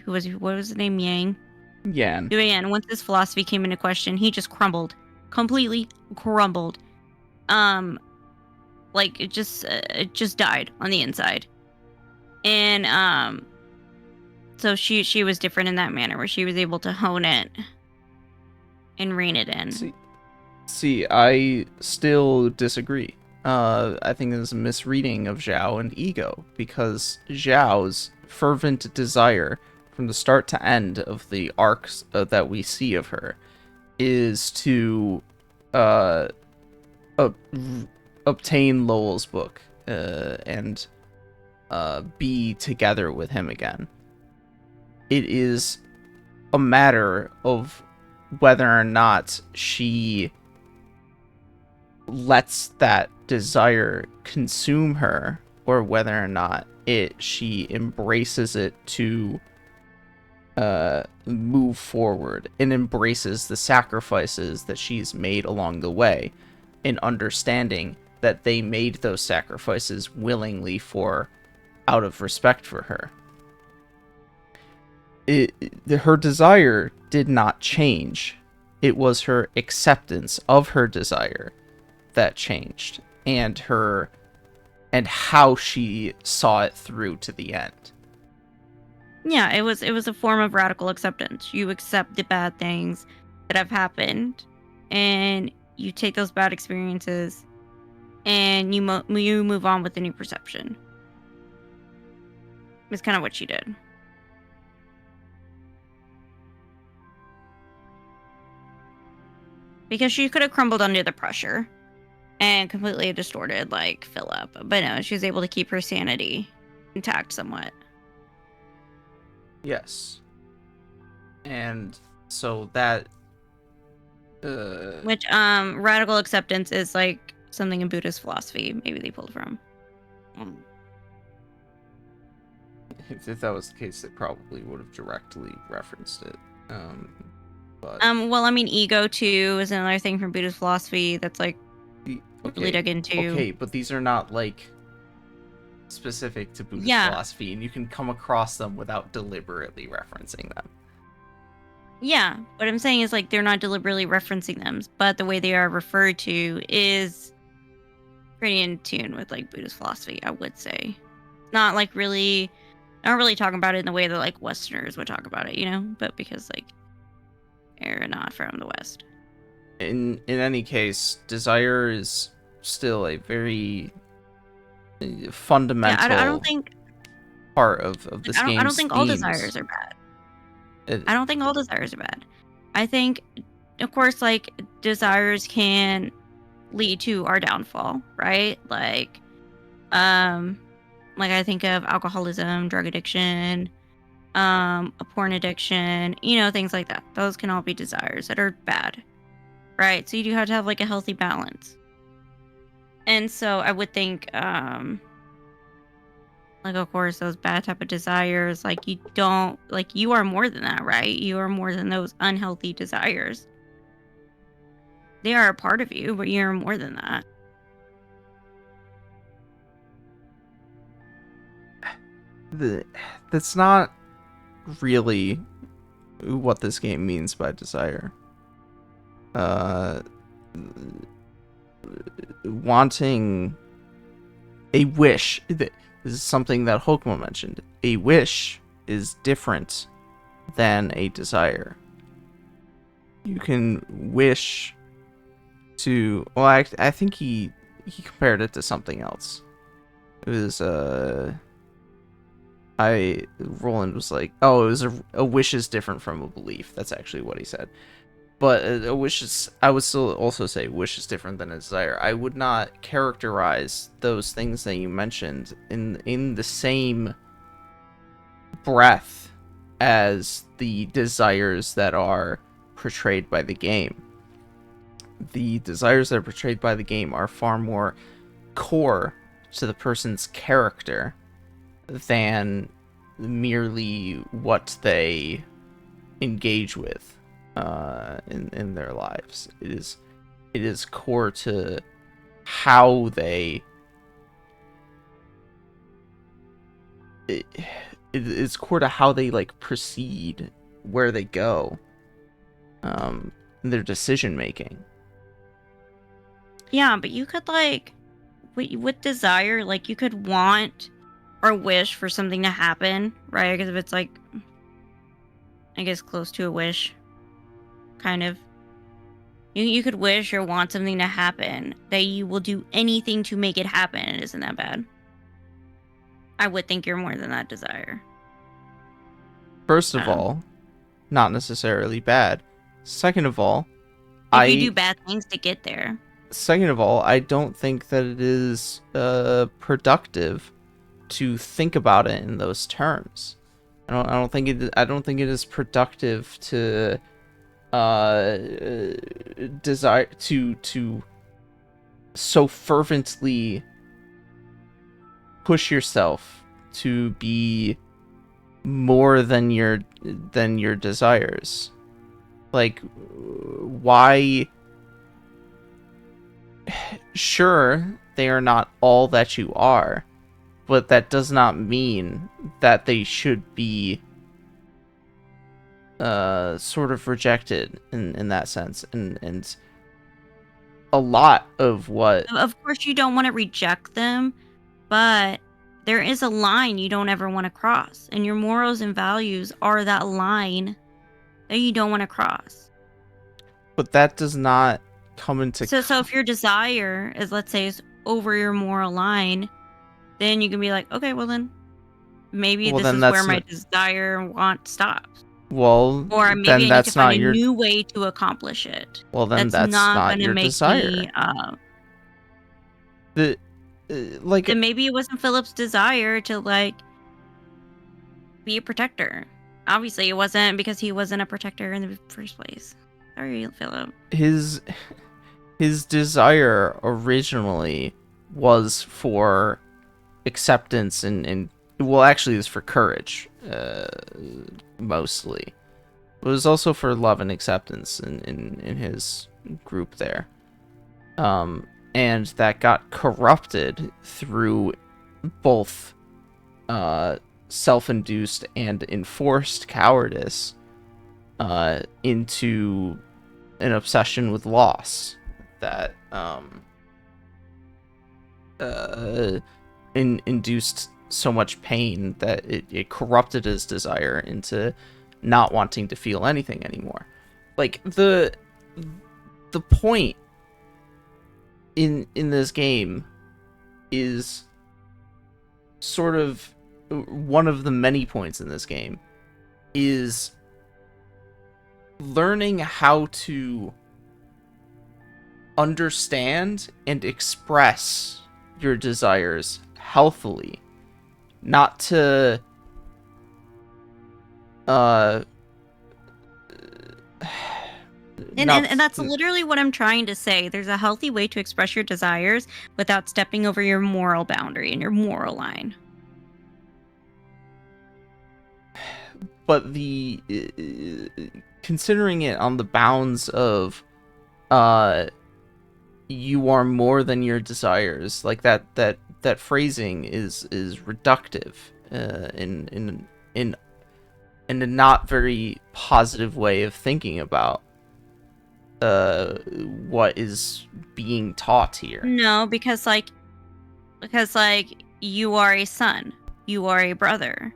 Speaker 3: what was his name?
Speaker 2: Yan.
Speaker 3: Yan. Once this philosophy came into question, he just crumbled. Completely crumbled. Like it just died on the inside. And so she was different in that manner, where she was able to hone it and rein it in.
Speaker 2: See, I still disagree. I think there's a misreading of Zhao and ego, because Zhao's fervent desire from the start to end of the arcs that we see of her is to obtain Lowell's book and be together with him again. It is a matter of whether or not she lets that desire consume her, or whether or not she embraces it to move forward and embraces the sacrifices that she's made along the way, and understanding that they made those sacrifices willingly out of respect for her. Her desire did not change. It was her acceptance of her desire that changed, and how she saw it through to the end.
Speaker 3: Yeah, it was a form of radical acceptance. You accept the bad things that have happened, and you take those bad experiences, and you move on with a new perception. It's kind of what she did. Because she could have crumbled under the pressure and completely distorted like Philip. But no, she was able to keep her sanity intact somewhat.
Speaker 2: Yes. And so that
Speaker 3: which radical acceptance is like something in Buddhist philosophy maybe they pulled from.
Speaker 2: if that was the case, they probably would have directly referenced it. But
Speaker 3: Well, I mean, ego too is another thing from Buddhist philosophy that's like really dug into.
Speaker 2: Okay, but these are not like specific to Buddhist
Speaker 3: Yeah.
Speaker 2: philosophy, and you can come across them without deliberately referencing them.
Speaker 3: Yeah, what I'm saying is like they're not deliberately referencing them, but the way they are referred to is pretty in tune with like Buddhist philosophy, I would say. Not like really, not really talking about it in the way that like Westerners would talk about it, you know? But because like they're not from the West.
Speaker 2: In any case, desire is still a very fundamental
Speaker 3: Yeah, I don't think
Speaker 2: part of this game's
Speaker 3: I don't think all
Speaker 2: themes.
Speaker 3: desires are bad.
Speaker 2: It-
Speaker 3: I don't think all desires are bad. I think, of course, like desires can lead to our downfall, right? Like I think of alcoholism, drug addiction, a porn addiction, you know, things like that. Those can all be desires that are bad, right? So you do have to have like a healthy balance. And so I would think, like, of course, those bad type of desires, like, you don't, like, you are more than that, right? You are more than those unhealthy desires. They are a part of you, but you're more than that.
Speaker 2: That's not really what this game means by desire. Wanting a wish. This is something that Hokuma mentioned. A wish is different than a desire. You can wish to... Well, I think he compared it to something else. It was, Roland was like, oh, it was a wish is different from a belief. That's actually what he said. But a wish is, I would still also say wish is different than a desire. I would not characterize those things that you mentioned in the same breath as the desires that are portrayed by the game. The desires that are portrayed by the game are far more core to the person's character than merely what they engage with in their lives. It is core to how they it's core to how they like proceed, where they go, their decision making.
Speaker 3: Yeah, but you could, like, with desire, like, you could want or wish for something to happen, right? Because if it's, like, I guess close to a wish, kind of. You could wish or want something to happen that you will do anything to make it happen. It isn't that bad. I would think you're more than that desire.
Speaker 2: First of all, not necessarily bad. Second of all,
Speaker 3: if you do bad things to get there.
Speaker 2: Second of all, I don't think that it is productive to think about it in those terms. I don't think it is productive to desire to so fervently push yourself to be more than your desires. Like, why? Sure, they are not all that you are, but that does not mean that they should be sort of rejected in that sense. And a lot of what...
Speaker 3: Of course you don't want to reject them, but there is a line you don't ever want to cross, and your morals and values are that line that you don't want to cross.
Speaker 2: But that does not come into...
Speaker 3: So if your desire is, let's say, is over your moral line, then you can be like, okay, well then, maybe this is where my desire and want stops.
Speaker 2: Well,
Speaker 3: or maybe
Speaker 2: then
Speaker 3: I need
Speaker 2: that's
Speaker 3: to find
Speaker 2: not
Speaker 3: a new way to accomplish it.
Speaker 2: Well, then that's not your desire. Like,
Speaker 3: and maybe it wasn't Philip's desire to like be a protector. Obviously, it wasn't, because he wasn't a protector in the first place. Sorry, Philip.
Speaker 2: His desire originally was for acceptance and well, actually, it's for courage, mostly. It was also for love and acceptance in his group there. And that got corrupted through both self-induced and enforced cowardice into an obsession with loss that induced so much pain that it corrupted his desire into not wanting to feel anything anymore. Like the point in this game is sort of one of the many points in this game is learning how to understand and express your desires healthily, not to
Speaker 3: And that's literally what I'm trying to say. There's a healthy way to express your desires without stepping over your moral boundary and your moral line.
Speaker 2: But the considering it on the bounds of you are more than your desires, like that phrasing is reductive in a not very positive way of thinking about what is being taught here.
Speaker 3: No, because you are a son, you are a brother.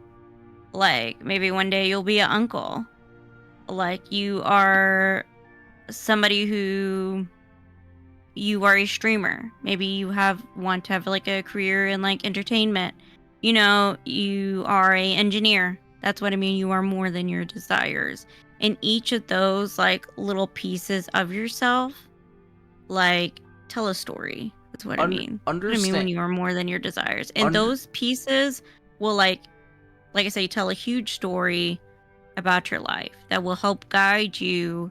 Speaker 3: Like maybe one day you'll be an uncle. Like you are somebody who you are a streamer. Maybe you want to have like a career in like entertainment. You know, you are a engineer. That's what I mean. You are more than your desires. And each of those like little pieces of yourself, like tell a story. That's what I mean. What I mean when you are more than your desires. And those pieces will like I said, you tell a huge story about your life that will help guide you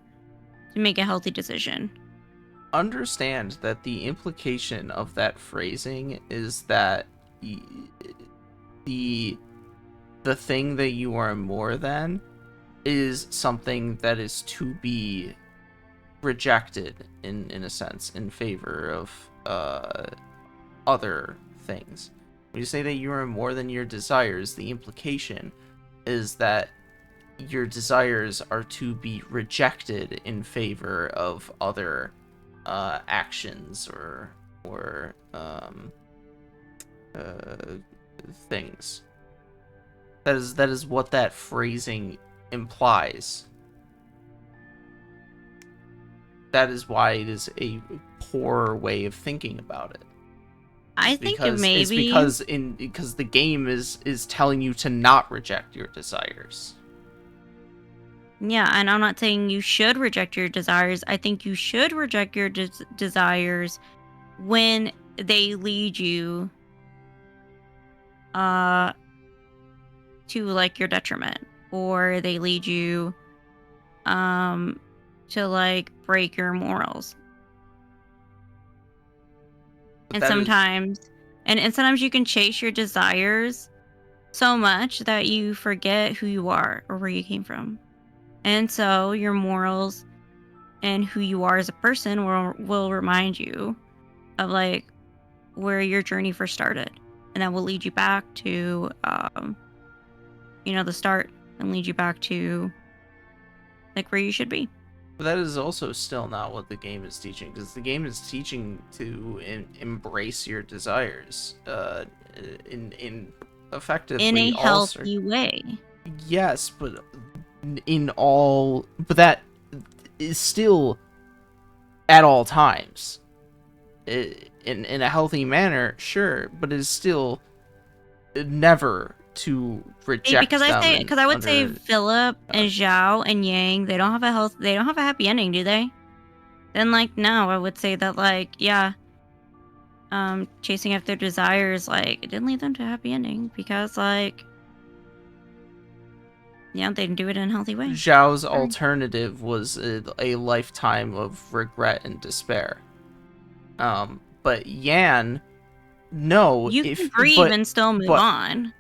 Speaker 3: to make a healthy decision.
Speaker 2: Understand that the implication of that phrasing is that the thing that you are more than is something that is to be rejected in a sense in favor of other things. When you say that you are more than your desires, the implication is that your desires are to be rejected in favor of other actions or things. That is what that phrasing implies. That is why it is a poor way of thinking about it.
Speaker 3: I think it may be
Speaker 2: because the game is telling you to not reject your desires.
Speaker 3: Yeah, and I'm not saying you should reject your desires. I think you should reject your desires when they lead you to like your detriment, or they lead you to like break your morals. And sometimes you can chase your desires so much that you forget who you are or where you came from. And so your morals and who you are as a person will remind you of like where your journey first started. And that will lead you back to the start and lead you back to like where you should be.
Speaker 2: But that is also still not what the game is teaching, because the game is teaching to embrace your desires in effectively
Speaker 3: in a healthy way.
Speaker 2: Yes, but but that is still at all times in a healthy manner, sure, but it is still never to reject
Speaker 3: because I would say Philip and Zhao and Yang, they don't have a happy ending, do they? Then like no, I would say that like yeah, chasing after their desires, like it didn't lead them to a happy ending because like they didn't do it in a healthy way.
Speaker 2: Zhao's alternative was a lifetime of regret and despair. But Yan, no,
Speaker 3: you can grieve and still move on.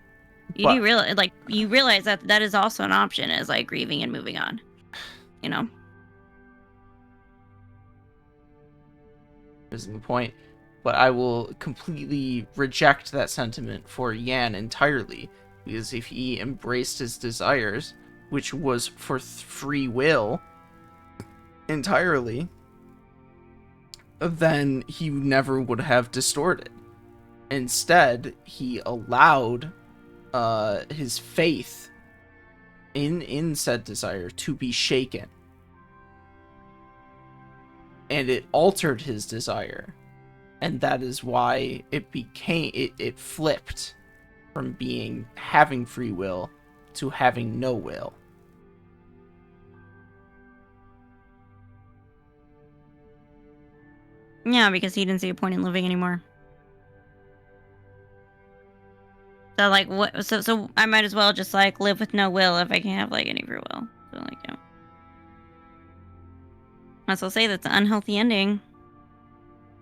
Speaker 3: You do realize, like, you realize that that is also an option, is like grieving and moving on. You know.
Speaker 2: Is the point, but I will completely reject that sentiment for Yan entirely, because if he embraced his desires, which was for free will entirely, then he never would have distorted. Instead, he allowed his faith in said desire to be shaken, and it altered his desire, and that is why it flipped from having free will to having no will.
Speaker 3: Yeah, because he didn't see a point in living anymore. So like, what? So I might as well just like live with no will if I can't have like any free will. So like, yeah. Might as well say that's an unhealthy ending.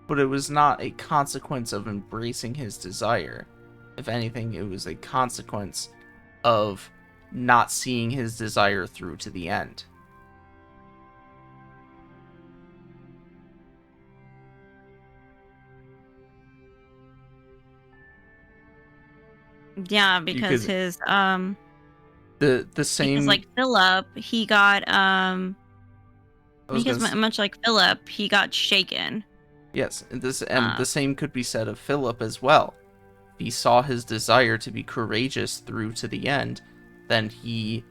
Speaker 2: But it was not a consequence of embracing his desire. If anything, it was a consequence of not seeing his desire through to the end.
Speaker 3: Yeah, because
Speaker 2: could-
Speaker 3: his
Speaker 2: The same.
Speaker 3: because like Philip, he got
Speaker 2: I was
Speaker 3: because
Speaker 2: gonna s-
Speaker 3: much like Philip, he got shaken.
Speaker 2: Yes, and the same could be said of Philip as well. If he saw his desire to be courageous through to the end, then he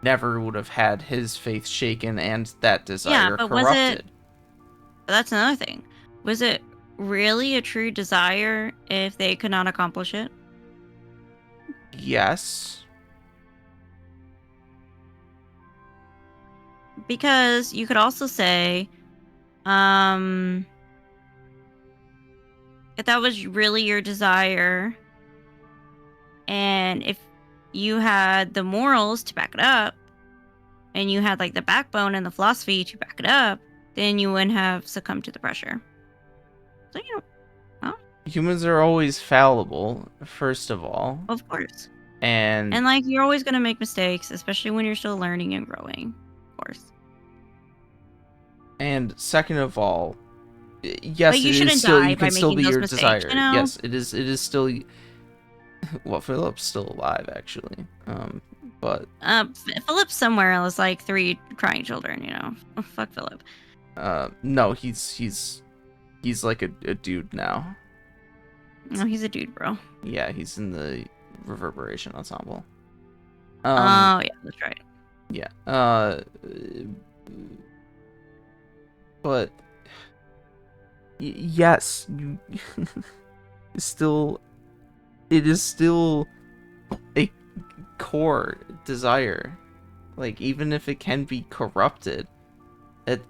Speaker 2: never would have had his faith shaken and that desire
Speaker 3: but
Speaker 2: corrupted.
Speaker 3: That's another thing. Was it really a true desire if they could not accomplish it?
Speaker 2: Yes.
Speaker 3: Because you could also say, if that was really your desire, and if you had the morals to back it up, and you had like the backbone and the philosophy to back it up, then you wouldn't have succumbed to the pressure. So, you know,
Speaker 2: Humans are always fallible, first of all.
Speaker 3: of course.
Speaker 2: And
Speaker 3: like, you're always going to make mistakes, especially when you're still learning and growing, of course.
Speaker 2: And second of all, yes,
Speaker 3: But you
Speaker 2: it
Speaker 3: shouldn't
Speaker 2: is still
Speaker 3: die
Speaker 2: you
Speaker 3: by
Speaker 2: can still
Speaker 3: making
Speaker 2: be
Speaker 3: those
Speaker 2: your
Speaker 3: mistakes,
Speaker 2: desire.
Speaker 3: you know?
Speaker 2: Yes, it is still. Well, Philip's still alive, actually. But
Speaker 3: Philip's somewhere else, like 3 crying children, you know. Oh, fuck Philip.
Speaker 2: no, he's like a dude now.
Speaker 3: No, he's a dude, bro.
Speaker 2: Yeah, he's in the Reverberation Ensemble.
Speaker 3: Oh, yeah, that's right.
Speaker 2: Yeah. But yes, you it is still a core desire. Like, even if it can be corrupted, it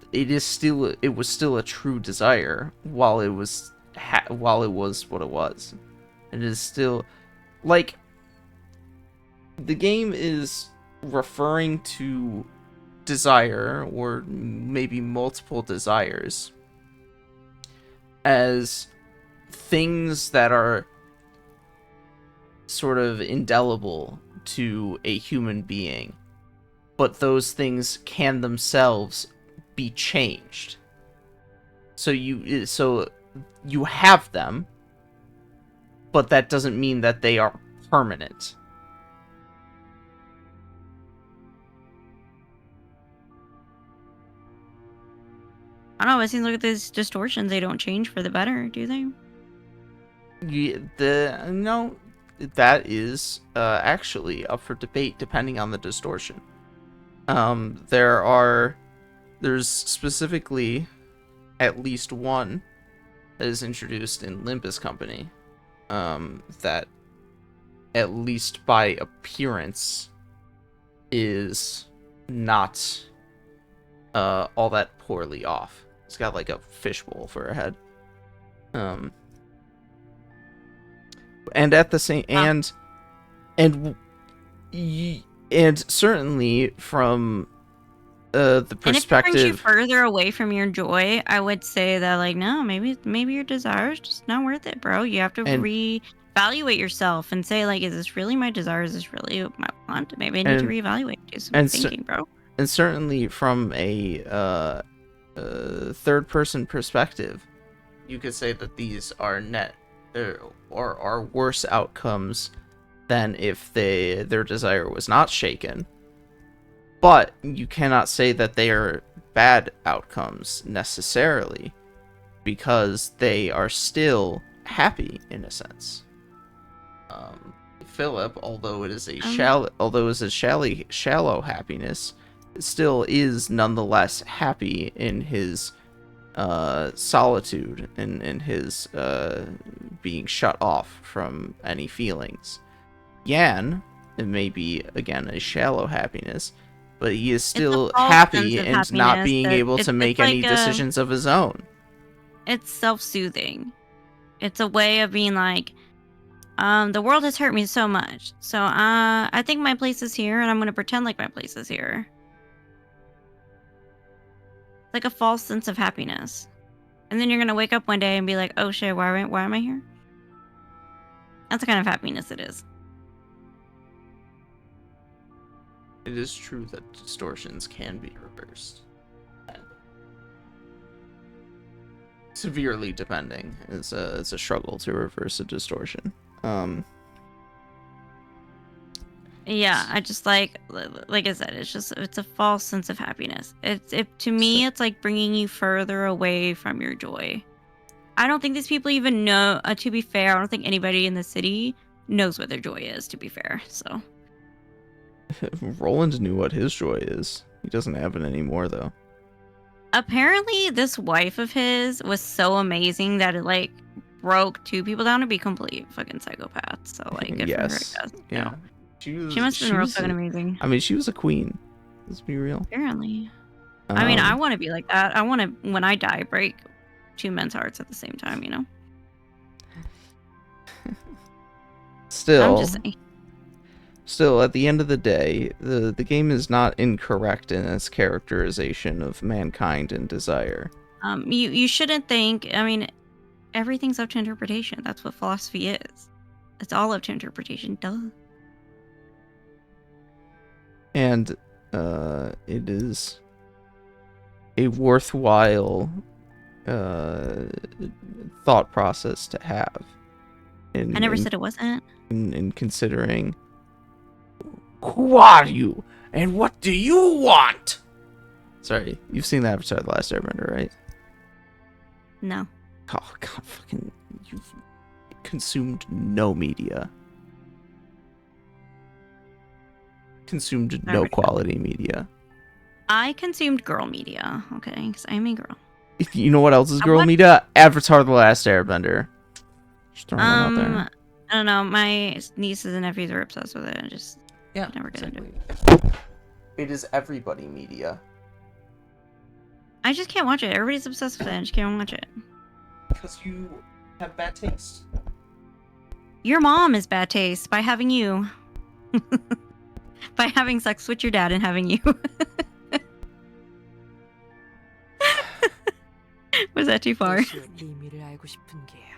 Speaker 2: was still a true desire while it was what it was. It is still, like, the game is referring to desire, or maybe multiple desires, as things that are sort of indelible to a human being, but those things can themselves be changed. So you have them, but that doesn't mean that they are permanent.
Speaker 3: I don't know, it seems like these distortions, they don't change for the better, do they?
Speaker 2: No, that is actually up for debate depending on the distortion. There's specifically at least one that is introduced in Limbus Company, that at least by appearance is not all that poorly off. It's got like a fishbowl for a head. And at the same and certainly from the perspective,
Speaker 3: And if it brings you further away from your joy, I would say that, like, no, maybe your desire is just not worth it, bro. You have to evaluate yourself and say, like, is this really my desire? Is this really what I want? Maybe I need to reevaluate, do some thinking, bro.
Speaker 2: And certainly from a third-person perspective, you could say that these are or are worse outcomes than if their desire was not shaken. But you cannot say that they are bad outcomes necessarily, because they are still happy in a sense. Philip, although it is a shallow happiness, still is nonetheless happy in his solitude and in his being shut off from any feelings. Yan, it may be again a shallow happiness, but he is still happy and not being able to make any decisions of his own.
Speaker 3: It's self-soothing. It's a way of being like, the world has hurt me so much, so I think my place is here, and I'm going to pretend like my place is here. Like a false sense of happiness. And then you're going to wake up one day and be like, oh shit, why am I here? That's the kind of happiness it is.
Speaker 2: It is true that distortions can be reversed. Severely depending. It's a struggle to reverse a distortion.
Speaker 3: Yeah, I just like I said, it's a false sense of happiness. To me, it's like bringing you further away from your joy. I don't think these people even know. To be fair, I don't think anybody in the city knows what their joy is. To be fair, so.
Speaker 2: Roland knew what his joy is. He doesn't have it anymore, though.
Speaker 3: Apparently, this wife of his was so amazing that it like broke two people down to be complete fucking psychopaths. So like, good
Speaker 2: yes,
Speaker 3: for her, I guess.
Speaker 2: yeah.
Speaker 3: She must have been real fucking amazing.
Speaker 2: I mean, she was a queen. Let's be real.
Speaker 3: Apparently. I mean, I want to be like that. I want to, when I die, break two men's hearts at the same time, you know? I'm just saying.
Speaker 2: Still, at the end of the day, the game is not incorrect in its characterization of mankind and desire.
Speaker 3: You shouldn't think, I mean, everything's up to interpretation. That's what philosophy is. It's all up to interpretation, duh.
Speaker 2: And it is a worthwhile thought process to have.
Speaker 3: I never said it wasn't.
Speaker 2: In considering, who are you and what do you want? Sorry, you've seen the Avatar: The Last Airbender, right?
Speaker 3: No.
Speaker 2: Oh god, fucking, you've consumed no media. Consumed no quality media.
Speaker 3: I consumed girl media, okay, because I'm a girl.
Speaker 2: You know what else is girl media? Avatar: The Last Airbender. Just throwing that out there.
Speaker 3: I don't know. My nieces and nephews are obsessed with it. I just never get into it.
Speaker 2: It is everybody media.
Speaker 3: I just can't watch it. Everybody's obsessed with it. I just can't watch it.
Speaker 2: Because you have bad taste.
Speaker 3: Your mom is bad taste by having you. By having sex with your dad and having you. Was that too far?
Speaker 6: 비밀을 알고 싶은 게야.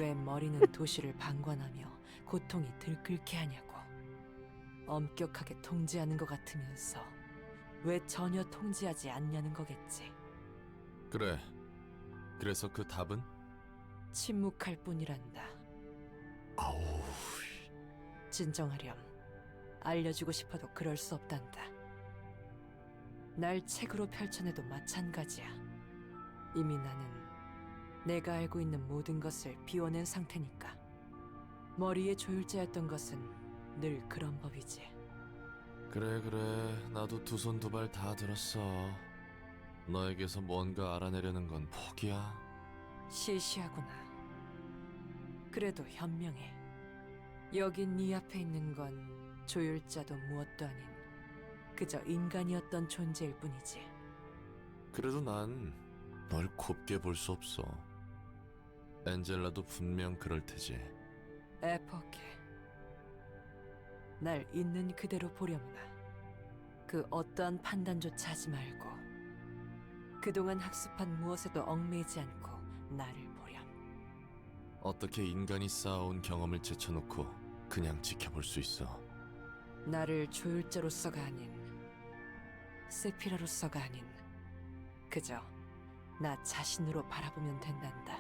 Speaker 6: 왜 머리는 도시를 방관하며 고통이 들끓게 하냐고. 엄격하게 통제하는 것 같으면서 왜 전혀 통제하지 않냐는 거겠지.
Speaker 5: 그래. 그래서 그 답은?
Speaker 6: 침묵할 뿐이란다.
Speaker 5: 아우.
Speaker 6: 진정하렴. 알려주고 싶어도 그럴 수 없단다. 날 책으로 펼쳐내도 마찬가지야. 이미 나는 내가 알고 있는 모든 것을 비워낸 상태니까. 머리의 조율자였던 것은 늘 그런 법이지.
Speaker 5: 그래 나도 두 손 두 발 다 들었어. 너에게서 뭔가 알아내려는 건 포기야.
Speaker 6: 시시하구나. 그래도 현명해. 여긴 네 앞에 있는 건 조율자도 무엇도 아닌 그저 인간이었던 존재일 뿐이지.
Speaker 5: 그래도 난 널 곱게 볼 수 없어. 엔젤라도 분명 그럴 테지.
Speaker 6: 에포케. 날 있는 그대로 보려무나. 그 어떠한 판단조차 하지 말고 그동안 학습한 무엇에도 얽매이지 않고 나를 보렴.
Speaker 5: 어떻게 인간이 쌓아온 경험을 제쳐놓고 그냥 지켜볼 수 있어?
Speaker 6: 나를 조율자로서가 아닌 세피라로서가 아닌 그저 나 자신으로 바라보면 된단다.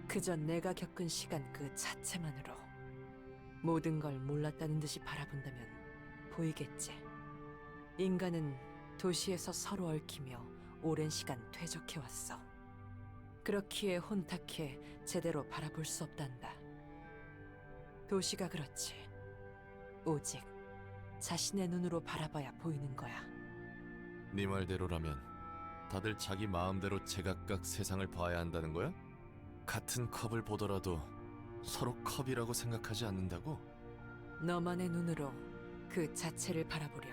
Speaker 6: 그저 내가 겪은 시간 그 자체만으로 모든 걸 몰랐다는 듯이 바라본다면 보이겠지. 인간은 도시에서 서로 얽히며 오랜 시간 퇴적해왔어. 그렇기에 혼탁해 제대로 바라볼 수 없단다. 도시가 그렇지. 오직 자신의 눈으로 바라봐야 보이는 거야.
Speaker 5: 네 말대로라면 다들 자기 마음대로 제각각 세상을 봐야 한다는 거야? 같은 컵을 보더라도 서로 컵이라고 생각하지 않는다고?
Speaker 6: 너만의 눈으로 그 자체를 바라보렴.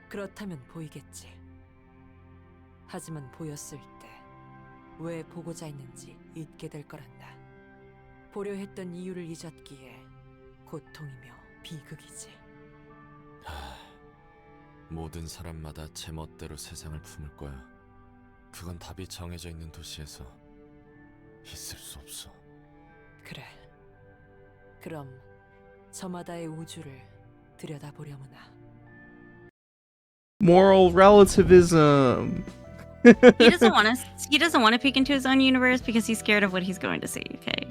Speaker 6: 그렇다면 보이겠지. 하지만 보였을 때 왜 보고자 했는지 잊게 될 거란다. 보려 했던 이유를 잊었기에 고통이며 비극이지.
Speaker 5: 모든 사람마다 제멋대로 세상을 품을 거야. 그건 답이 정해져 있는 도시에서 있을 수 없어.
Speaker 6: 그래. 그럼 저마다의 우주를 들여다보려무나.
Speaker 2: Moral relativism.
Speaker 3: He doesn't want to. He doesn't want to peek into his own universe because he's scared of what he's going to see. Okay.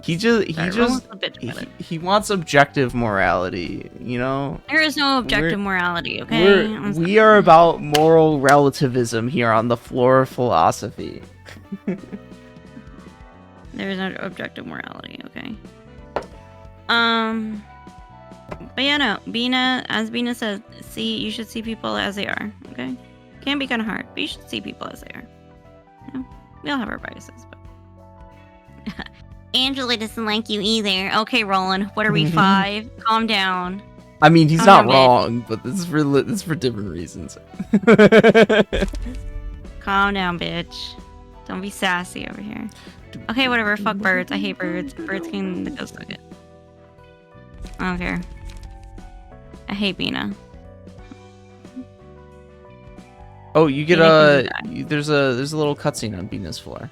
Speaker 2: He just
Speaker 3: Sorry, Roland's a bitch about it.
Speaker 2: he wants objective morality, you know?
Speaker 3: There is no objective
Speaker 2: We're-
Speaker 3: morality. Okay.
Speaker 2: We are about moral relativism here on the floor of philosophy.
Speaker 3: There is no objective morality. Okay. But yeah, no. As Bina said, you should see people as they are. Okay. Can be kind of hard, but you should see people as they are. You know, we all have our biases, but Angela doesn't like you either. Okay, Roland, what are we, 5? Calm down.
Speaker 2: I mean, he's
Speaker 3: Calm
Speaker 2: not
Speaker 3: down,
Speaker 2: wrong, but this is for different reasons.
Speaker 3: Calm down, bitch. Don't be sassy over here. Okay, whatever. Fuck birds. I hate birds. Birds can go suck it. I don't care. I hate Bina.
Speaker 2: Oh, you get
Speaker 3: Bina can do
Speaker 2: there's a little cutscene on Bina's floor.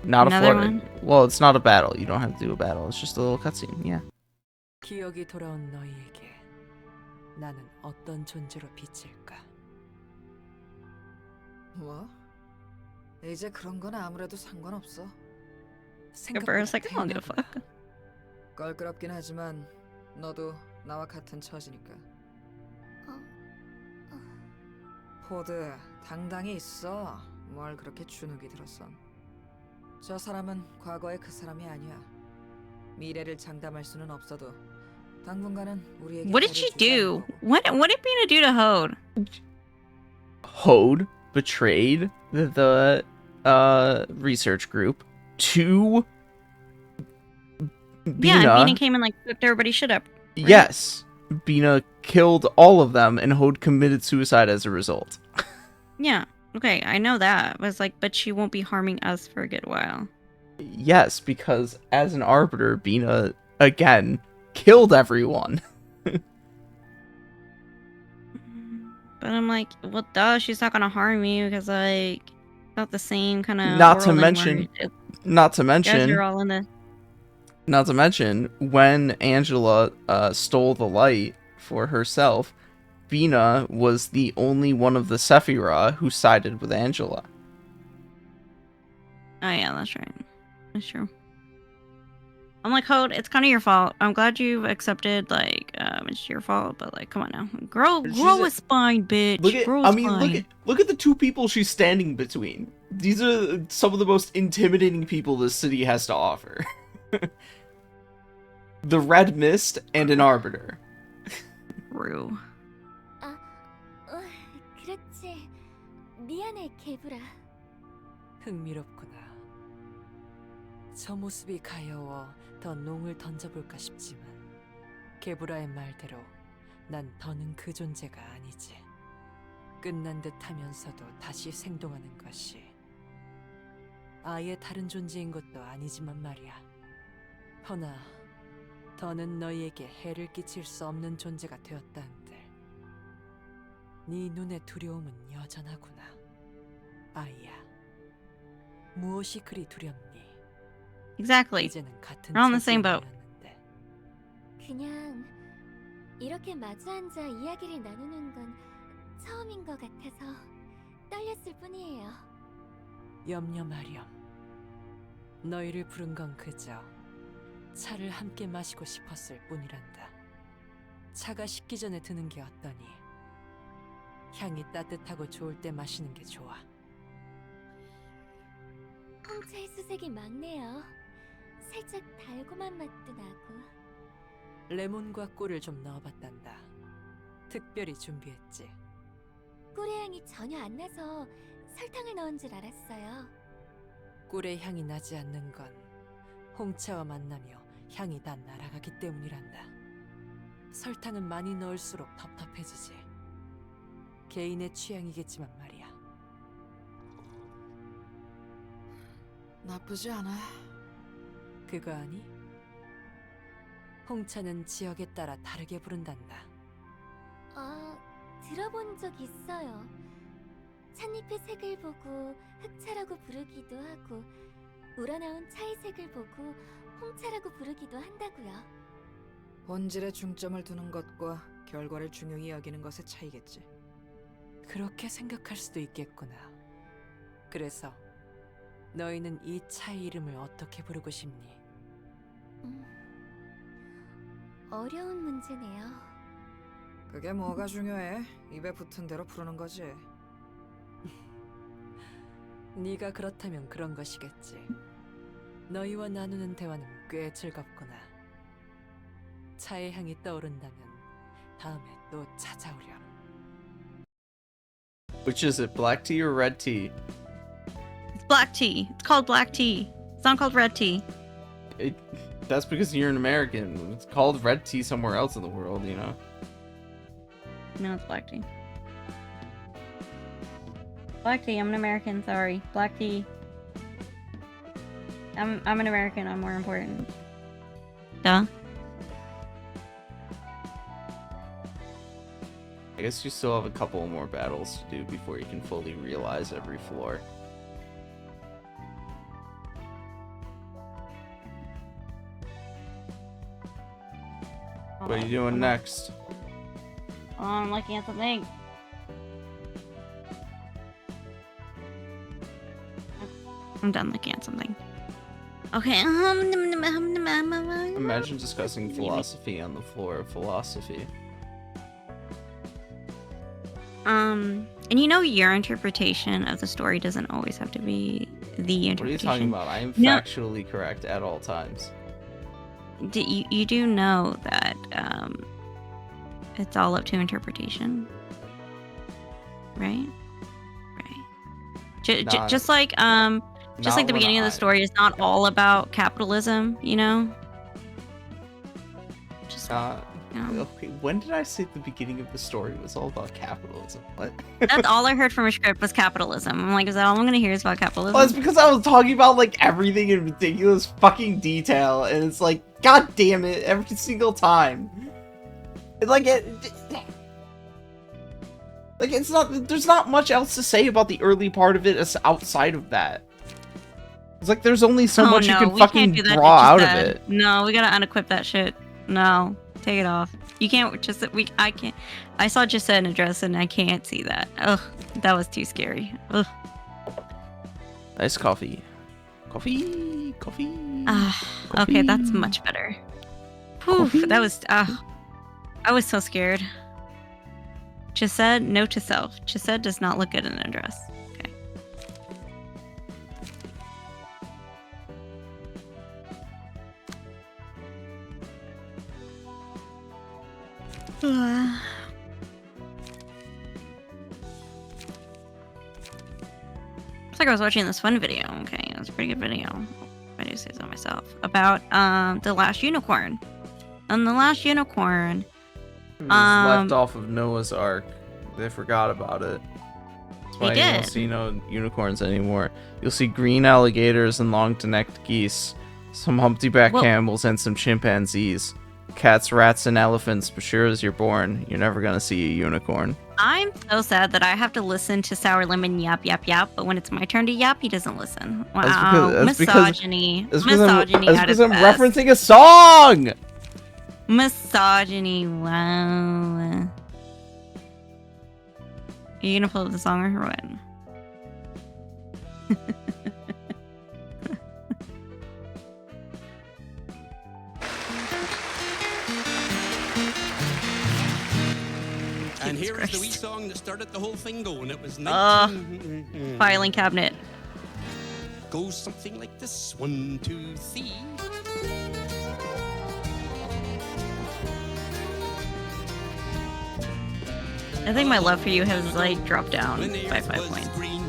Speaker 2: Not
Speaker 3: Another
Speaker 2: a floor.
Speaker 3: one?
Speaker 2: Well, it's not a battle. You don't have to do a battle. It's just a little cutscene. Yeah.
Speaker 6: 기억이 돌아온 너희에게 나는 어떤 존재로 비칠까?
Speaker 8: 뭐? 이제 그런 건 아무래도 상관없어.
Speaker 3: Bird's like, I don't give a
Speaker 6: 태어나구나.
Speaker 3: fuck.
Speaker 8: 껄끄럽긴 하지만 너도 나와 같은 처지니까. 포드, 당당히 있어. 뭘 그렇게 주눅이 들었어. 저 사람은 과거의 그 사람이 아니야. 미래를 장담할 수는 없어도 당분간은 우리에게
Speaker 3: What did she do? What did Bina do to Hode?
Speaker 2: Hode betrayed the research group to Bina.
Speaker 3: Yeah, and Bina came and like fucked everybody's shit up. right?
Speaker 2: Yes. Bina killed all of them, and Hode committed suicide as a result.
Speaker 3: Yeah. Okay, I know that. But it's like, but she won't be harming us for a good while.
Speaker 2: Yes, because as an arbiter, Bina, again, killed everyone.
Speaker 3: But I'm like, well, duh, she's not gonna harm you because like, not the same kind of.
Speaker 2: Not to mention,
Speaker 3: Guys are all in the.
Speaker 2: not to mention, when Angela stole the light for herself, Bina was the only one of the Sephiroth who sided with Angela.
Speaker 3: Oh yeah, that's right. That's true. I'm like, Hode, it's kind of your fault. I'm glad you've accepted, like, it's your fault, but like, come on now, grow a spine, bitch. Grow a spine.
Speaker 2: Look at the two people she's standing between. These are some of the most intimidating people this city has to offer. The Red Mist and an Arbiter.
Speaker 3: Rue.
Speaker 9: 그렇지. 미안해, 개불아.
Speaker 6: 흥미롭구나. 저 모습이 가여워 더 농을 던져볼까 싶지만 게브라의 말대로 난 더는 그 존재가 아니지. 끝난 듯 하면서도 다시 생동하는 것이 아예 다른 존재인 것도 아니지만 말이야. 허나 더는 너희에게 해를 끼칠 수 없는 존재가 되었다는데 네 눈의 두려움은 여전하구나. 아이야. 무엇이 그리 두렵니?
Speaker 3: Exactly.
Speaker 6: 이제는 같은
Speaker 3: We're on the same boat.
Speaker 6: 처지였는데.
Speaker 9: 그냥 이렇게 마주 앉아 이야기를 나누는 건 처음인 것 같아서 떨렸을 뿐이에요.
Speaker 6: 염려 마렴. 너희를 부른 건 그저 차를 함께 마시고 싶었을 뿐이란다. 차가 식기 전에 드는 게 어떠니? 향이 따뜻하고 좋을 때 마시는 게 좋아.
Speaker 9: 홍차의 수색이 많네요. 살짝 달콤한 맛도 나고.
Speaker 6: 레몬과 꿀을 좀 넣어봤단다. 특별히 준비했지.
Speaker 9: 꿀의 향이 전혀 안 나서 설탕을 넣은 줄 알았어요.
Speaker 6: 꿀의 향이 나지 않는 건 홍차와 만나며 향이 다 날아가기 때문이란다. 설탕은 많이 넣을수록 텁텁해지지. 개인의 취향이겠지만 말이야.
Speaker 8: 나쁘지 않아.
Speaker 6: 그거 아니? 홍차는 지역에 따라 다르게 부른단다.
Speaker 9: 아, 들어본 적 있어요. 찻잎의 색을 보고 흑차라고 부르기도 하고 우러나온 차의 색을 보고 홍차라고 부르기도 한다고요.
Speaker 8: 본질에 중점을 두는 것과 결과를 중요히 여기는 것의 차이겠지.
Speaker 6: 그렇게 생각할 수도 있겠구나. 그래서 너희는 이 차의 이름을 어떻게 부르고 싶니?
Speaker 9: 어려운 문제네요.
Speaker 8: 그게 뭐가 중요해? 입에 붙은 대로 부르는 거지.
Speaker 6: 네가 그렇다면 그런 것이겠지. 너희와 나누는 대화는 꽤 즐겁구나. 차의 향이 떠오른다면 다음에 또 찾아오렴.
Speaker 2: Which is it, black tea or red tea?
Speaker 3: It's black tea. It's called black tea. It's not called red tea.
Speaker 2: That's because you're an American. It's called red tea somewhere else in the world, you know?
Speaker 3: No, it's black tea. Black tea. I'm an American. Sorry. Black tea. I'm an American. I'm more important. Duh.
Speaker 2: I guess you still have a couple more battles to do before you can fully realize every floor. What are you doing next?
Speaker 3: Oh, I'm looking at something. I'm done looking at something. Okay.
Speaker 2: Imagine discussing philosophy on the floor of philosophy.
Speaker 3: And you know your interpretation of the story doesn't always have to be the interpretation.
Speaker 2: What are you talking about? I am
Speaker 3: No.
Speaker 2: factually correct at all times.
Speaker 3: You do know that it's all up to interpretation, right? Right.
Speaker 2: Not-
Speaker 3: Just like just
Speaker 2: not
Speaker 3: like the
Speaker 2: when
Speaker 3: beginning of the
Speaker 2: I-
Speaker 3: story is not all about capitalism, you know. Just
Speaker 2: Okay, when did I say the beginning of the story was all about capitalism? What?
Speaker 3: that's all I heard from a script was capitalism. I'm like, is that all I'm gonna hear is about capitalism?
Speaker 2: Well, it's because I was talking about like everything in ridiculous fucking detail, and it's like, god damn it, every single time. Like it's not. There's not much else to say about the early part of it as outside of that. It's like there's only so much you can
Speaker 3: we
Speaker 2: fucking
Speaker 3: can't do that
Speaker 2: draw
Speaker 3: shit you
Speaker 2: out of
Speaker 3: said.
Speaker 2: it.
Speaker 3: No, we gotta unequip that shit. No, take it off. You can't just I can't. I saw just said an address and I can't see that. Ugh, that was too scary. Ugh.
Speaker 2: Nice coffee. Coffee.
Speaker 3: Okay, that's much better. Whew, that was I was so scared. Just said note to self. Just said does not look good in an address. Okay. It's like I was watching this fun video. Okay, it was a pretty good video. If I do say so myself. About the last unicorn. And the last unicorn.
Speaker 2: It was left off of Noah's Ark. They forgot about it. That's why you don't
Speaker 3: did.
Speaker 2: see no unicorns anymore. You'll see green alligators and long-necked geese, some humpty-back
Speaker 3: Well-
Speaker 2: camels, and some chimpanzees. cats, rats, and elephants, but sure as you're born, you're never gonna see a unicorn.
Speaker 3: I'm so sad that I have to listen to Sour Lemon yap yap yap, but when it's my turn to yap, he doesn't listen. Wow, misogyny. Misogyny
Speaker 2: That's
Speaker 3: at its
Speaker 2: because I'm
Speaker 3: best.
Speaker 2: referencing a song!
Speaker 3: Misogyny, wow. Are you gonna pull up the song or what?
Speaker 10: And
Speaker 3: Jesus
Speaker 10: here is the
Speaker 3: Christ.
Speaker 10: wee song that started the whole thing going. It was
Speaker 3: Filing cabinet.
Speaker 10: Goes something like this: 1, 2, 3.
Speaker 3: I think my love for you has like dropped down
Speaker 10: When the
Speaker 3: by
Speaker 10: earth
Speaker 3: 5
Speaker 10: was
Speaker 3: points.
Speaker 10: green,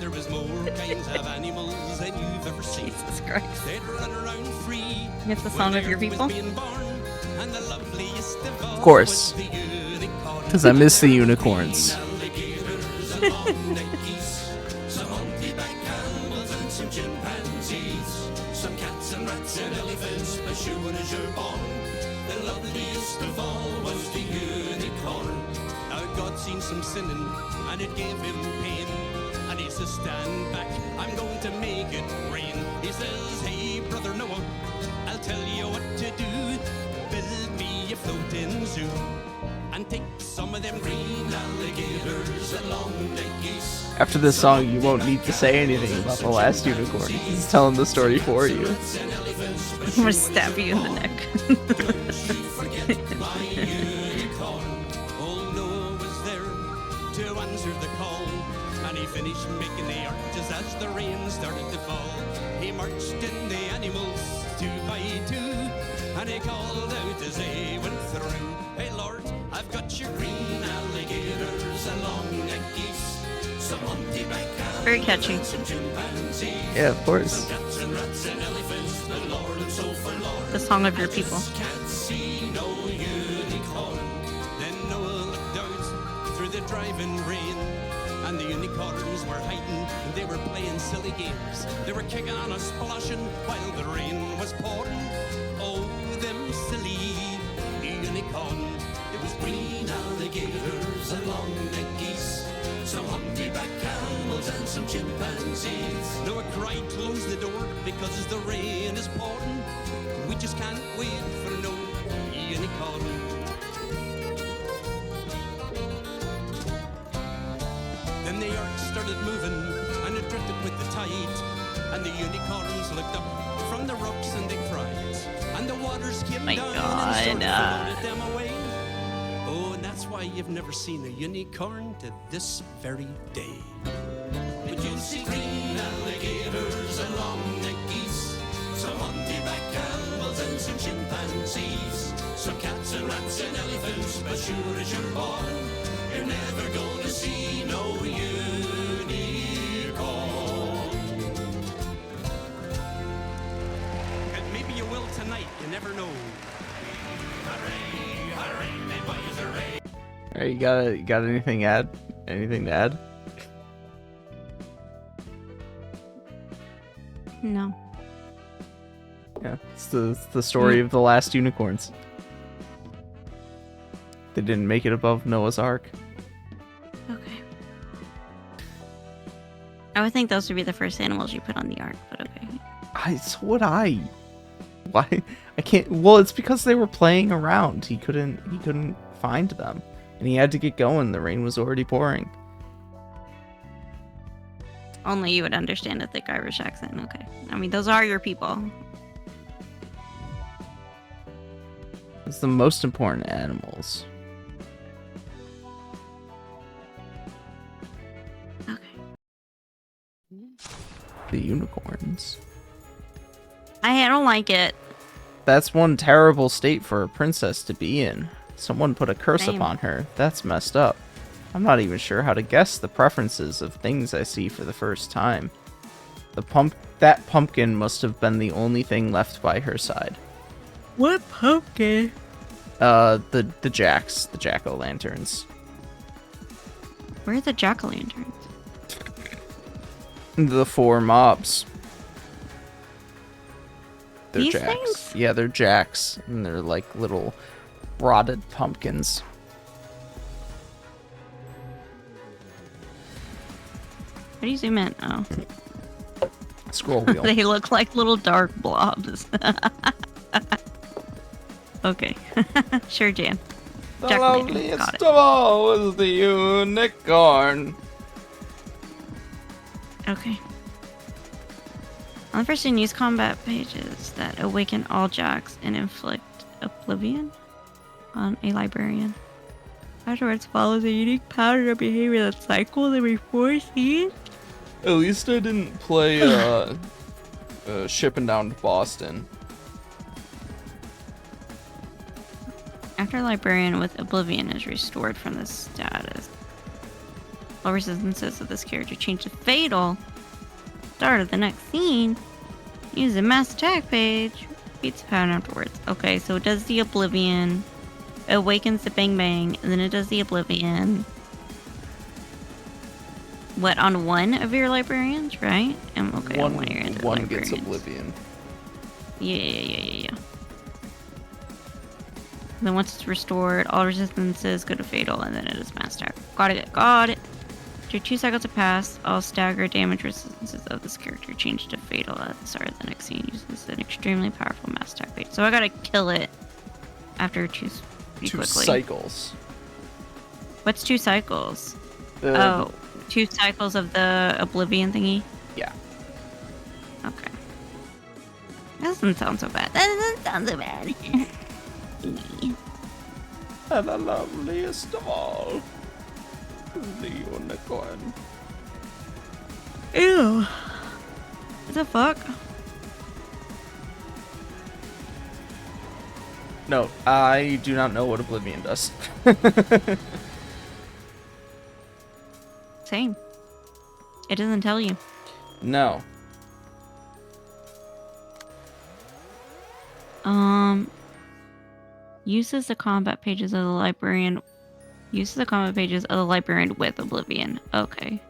Speaker 10: there was more kinds of animals than you've ever seen.
Speaker 3: Jesus Christ.
Speaker 10: They'd run around free.
Speaker 3: It's the
Speaker 10: when
Speaker 3: song
Speaker 10: the
Speaker 3: of your
Speaker 10: earth was
Speaker 3: people.
Speaker 10: being born, and the loveliest of all
Speaker 2: Of course.
Speaker 10: was the unicorn.
Speaker 2: Because I miss the unicorns.
Speaker 10: Alligators and long-necked geese, some humpty-back camels and some chimpanzees, some cats and rats and elephants, but sure as you're born, the loveliest of all was the unicorn. Now God seen some sinning, and it gave him pain, and he says, stand back, I'm going to make it rain. He says, hey brother Noah, I'll tell you what to do, build me a floating zoo, and take some of them green alligators and long-necked geese.
Speaker 2: After this song, you won't need to say anything about the last unicorn. He's telling the story for you.
Speaker 3: I'm gonna stab you in the neck.
Speaker 10: Old Noah was there to answer the call, and he finished making the ark just as the rain started to fall. He marched in the animals 2 by 2, and he called out as they went through, hey Lord, I've got your green alligators and long-necked geese, some humpty-back camels,
Speaker 3: Very catchy.
Speaker 10: some chimpanzees,
Speaker 2: Yeah, of course.
Speaker 10: cats and rats and elephants, but Lord, and so for Lord,
Speaker 3: The song of your people.
Speaker 10: can't see no unicorn. Then Noah looked out through the driving rain, and the unicorns were hiding, and they were playing silly games. They were kicking on a splashing while the rain was pouring. Oh, them silly unicorn. It was green alligators and long-necked geese, some humpty-back camels and some chimpanzees. Noah cried, close the door, because the rain is pouring. We just can't wait for no unicorn. Then the ark started moving, and it drifted with the tide. And the unicorns looked up from the rocks and they cried. And the waters came
Speaker 3: My
Speaker 10: down
Speaker 3: God,
Speaker 10: and floated them away. Oh, and that's why you've never seen a unicorn to this very day. But you'll see green alligators and long-necked geese, some humpty-back camels and some chimpanzees, some cats and rats and elephants, but sure as you're born, you're never gonna see no unicorn. And maybe you will tonight, you never know. Hooray, hooray, my boys, hooray.
Speaker 2: Alright, you got anything to add?
Speaker 3: No.
Speaker 2: Yeah, it's the story of the last unicorns. They didn't make it above Noah's Ark.
Speaker 3: Okay. I would think those would be the first animals you put on the ark, but okay.
Speaker 2: So would I. Why? I can't. Well, it's because they were playing around. He couldn't find them, and he had to get going. The rain was already pouring.
Speaker 3: Only you would understand a thick Irish accent. Okay. I mean, those are your people.
Speaker 2: It's the most important animals.
Speaker 3: Okay.
Speaker 2: The unicorns.
Speaker 3: I don't like it.
Speaker 2: That's one terrible state for a princess to be in. Someone put a curse
Speaker 3: Same.
Speaker 2: upon her. That's messed up. I'm not even sure how to guess the preferences of things I see for the first time. That pumpkin must have been the only thing left by her side.
Speaker 3: What pumpkin?
Speaker 2: The jack-o'-lanterns.
Speaker 3: Where are the jack-o'-lanterns?
Speaker 2: The 4 mobs. they're
Speaker 3: These
Speaker 2: jacks.
Speaker 3: things?
Speaker 2: Yeah, they're jacks, and they're like little rotted pumpkins.
Speaker 3: How do you zoom in? Oh.
Speaker 2: Scroll wheel.
Speaker 3: They look like little dark blobs. Okay. Sure, Jan.
Speaker 2: The
Speaker 3: Jack Lantern,
Speaker 2: loveliest
Speaker 3: got it.
Speaker 2: of all is the unicorn.
Speaker 3: Okay. On the first scene, use combat pages that awaken all jacks and inflict oblivion on a librarian. Afterwards follows a unique pattern of behavior that cycles every 4 scenes.
Speaker 2: At least I didn't play shipping down to Boston.
Speaker 3: After a librarian with oblivion is restored from this status, all resistances of this character change to fatal. Start of the next scene. Use the mass attack page. Repeats the pattern afterwards. Okay, so it does the oblivion. It awakens the bang bang, and then it does the oblivion. What, on one of your librarians, right? Okay, on one of your
Speaker 2: One gets
Speaker 3: librarians.
Speaker 2: oblivion.
Speaker 3: Yeah. Then once it's restored, all resistances go to fatal, and then it is mass attack. Got it. After 2 cycles have passed, all stagger damage resistances of this character change to fatal at the start of the next scene. Uses an extremely powerful mass attack page. So I gotta kill it after two quickly.
Speaker 2: Cycles.
Speaker 3: What's 2 cycles?
Speaker 2: Uh,
Speaker 3: 2 cycles of the oblivion thingy?
Speaker 2: Yeah.
Speaker 3: Okay. That doesn't sound so bad. That doesn't sound so bad.
Speaker 2: And the loveliest of all is the unicorn.
Speaker 3: Ew. What the fuck?
Speaker 2: No, I do not know what oblivion does.
Speaker 3: Same. It doesn't tell you.
Speaker 2: No.
Speaker 3: Uses the combat pages of the librarian. Uses the combat pages of the librarian with oblivion. Okay.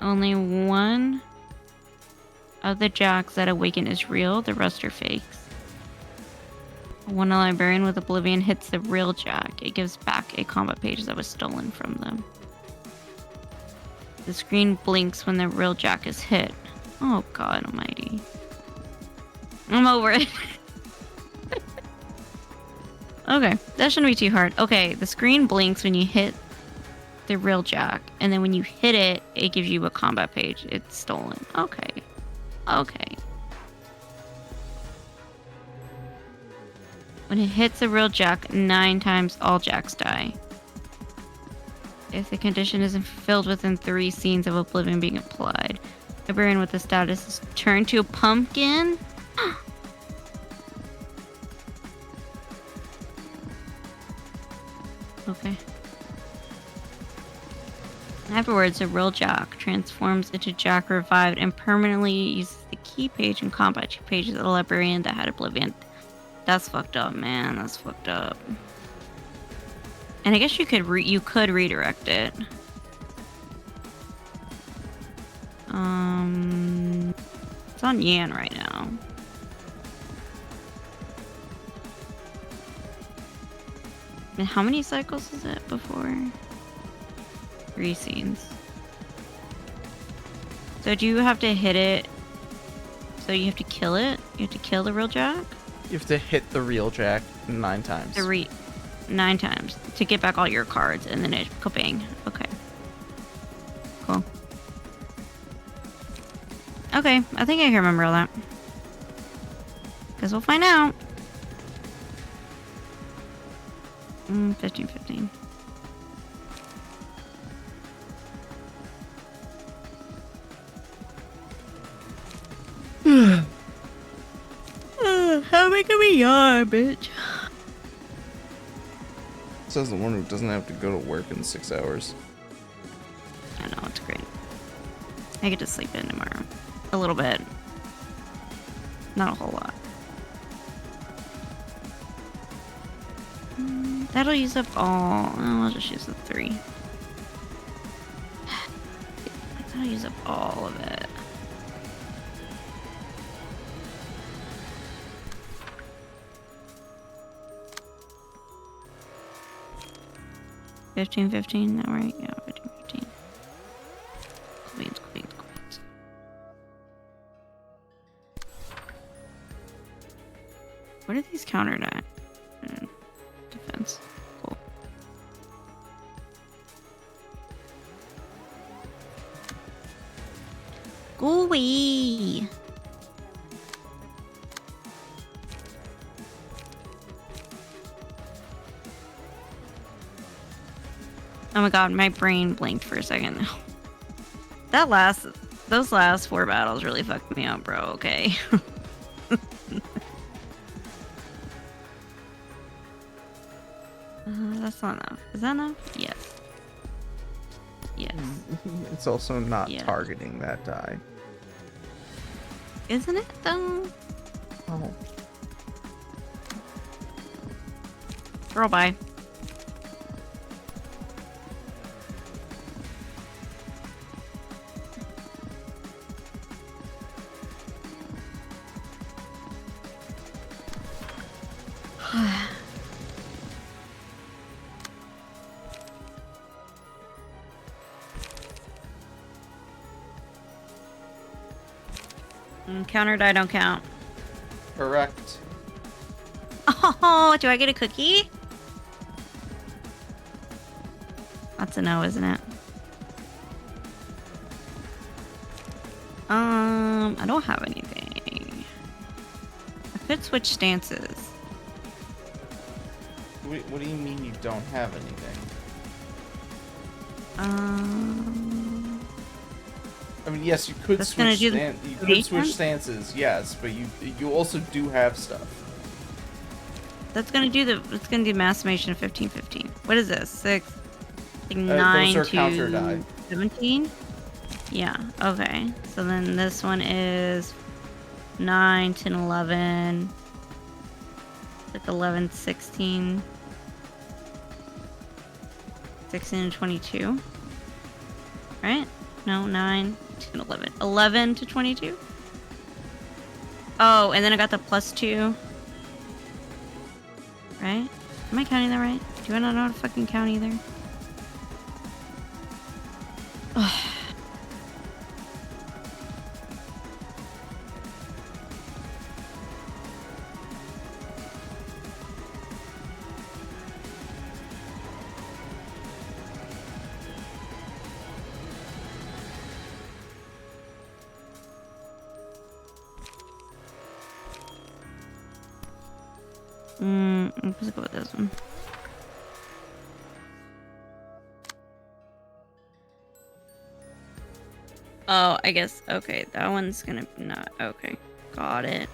Speaker 3: Only one of the jacks that awaken is real. The rest are fakes. When a librarian with oblivion hits the real jack, it gives back a combat page that was stolen from them. The screen blinks when the real jack is hit. Oh god almighty. I'm over it. Okay, that shouldn't be too hard. Okay, the screen blinks when you hit the real jack, and then when you hit it, it gives you a combat page. It's stolen. Okay. When it hits the real jack, 9 times all jacks die. If the condition isn't fulfilled within 3 scenes of oblivion being applied, a librarian with the status is turned to a pumpkin. Okay. Afterwards, a real jack transforms into Jack Revived and permanently uses the key page and combat pages of the librarian that had oblivion. That's fucked up, man. That's fucked up. And I guess you could redirect it. It's on Yan right now. And how many cycles is it before? 3 scenes. So do you have to hit it? So you have to kill it? You have to kill the real jack?
Speaker 2: You have to hit the real jack 9 times.
Speaker 3: 9 times to get back all your cards, and then it kabang. Okay. Cool. Okay, I think I can remember all that. Guess we'll find out. 15. How big of we are, bitch?
Speaker 2: Says the one who doesn't have to go to work in 6 hours.
Speaker 3: I know, it's great. I get to sleep in tomorrow. A little bit. Not a whole lot. That'll use up all. Oh, I'll just use the 3. That'll use up all of it. 15-15, that right? Yeah, 15-15. Queens. What are these countered at? Defense. Cool. Gooey. Oh my god, my brain blinked for a second. Those last 4 battles really fucked me up, bro. Okay. That's not enough. Is that enough? Yes. Yes.
Speaker 2: It's also not
Speaker 3: Yeah.
Speaker 2: targeting that die.
Speaker 3: Isn't it though?
Speaker 2: Oh.
Speaker 3: Girl, bye. Counter die don't count.
Speaker 2: Correct.
Speaker 3: Oh, do I get a cookie? That's a no, isn't it? I don't have anything. I could switch stances.
Speaker 2: What do you mean you don't have anything? I mean, yes, you could
Speaker 3: That's gonna
Speaker 2: switch.
Speaker 3: do
Speaker 2: You
Speaker 3: the
Speaker 2: could switch
Speaker 3: one?
Speaker 2: stances, yes, but you also do have stuff.
Speaker 3: That's gonna do it's gonna do mass summation of 15-15. What is this? 6, like 9
Speaker 2: those are counter die.
Speaker 3: to 17? Yeah, okay. So then this one is 9, 10, 11. Like 11, 16. 16 and 22. Right? No, 9, 10, 11. 11 to 22? Oh, and then I got the +2. Right? Am I counting that right? Do I not know how to fucking count either? Let's go with this one. Oh, I guess, okay, that one's gonna not, okay, got it.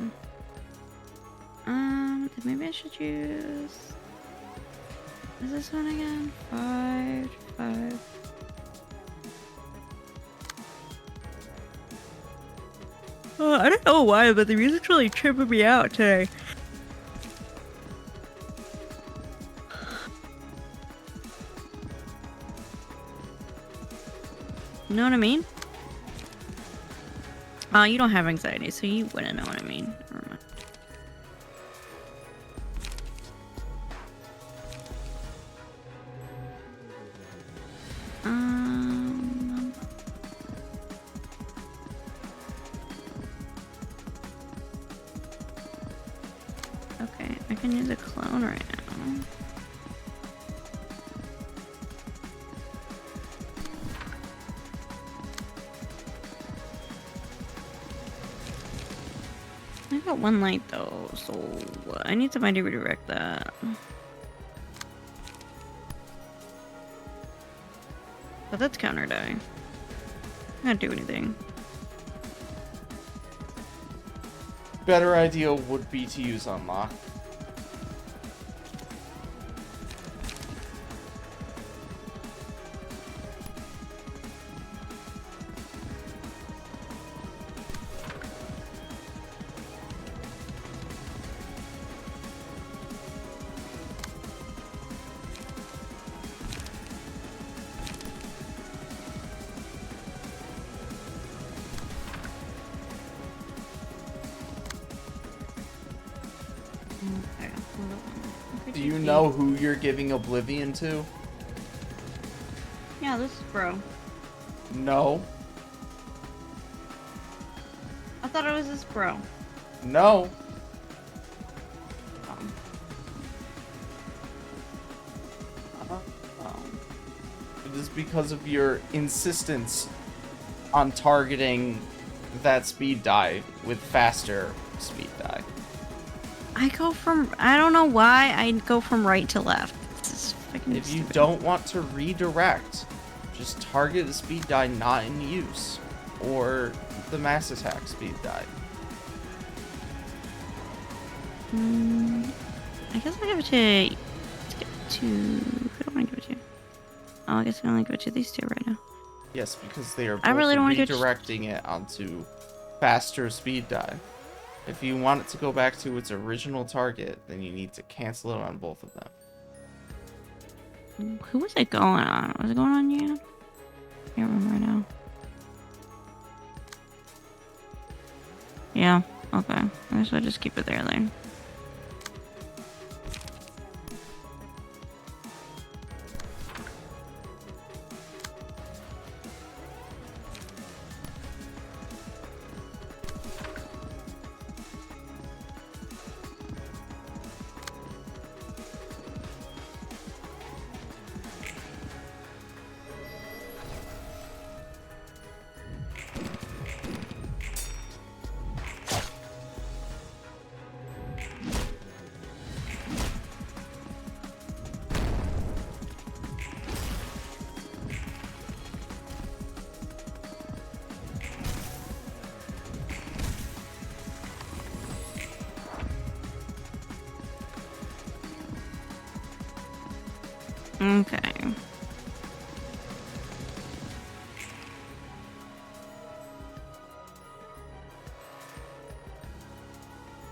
Speaker 3: Then maybe I should use, is this one again? 5, 5. Oh, I don't know why, but the music's really tripping me out today. You know what I mean? You don't have anxiety, so you wouldn't know what I mean. Never mind. Okay, I can use a clone right now. I got one light though, so I need somebody to redirect that. But that's counter die. I can't do anything.
Speaker 2: Better idea would be to use unlock. Do you know who you're giving Oblivion to?
Speaker 3: Yeah, this is bro.
Speaker 2: No.
Speaker 3: I thought it was this bro.
Speaker 2: No. It is because of your insistence on targeting that speed die with faster speed die.
Speaker 3: I don't know why I go from right to left. This is fucking
Speaker 2: If you
Speaker 3: stupid.
Speaker 2: don't want to redirect, just target the speed die not in use, or the mass attack speed die.
Speaker 3: I guess I'll give it to... Who do I want to give it to? Oh, I guess I can only give it to these two right now.
Speaker 2: Yes, because they are both
Speaker 3: I really don't want to
Speaker 2: redirecting it onto faster speed die. If you want it to go back to its original target, then you need to cancel it on both of them.
Speaker 3: Who was it going on? Was it going on you? I can't remember right now. Yeah, okay. I guess I'll just keep it there then. Okay.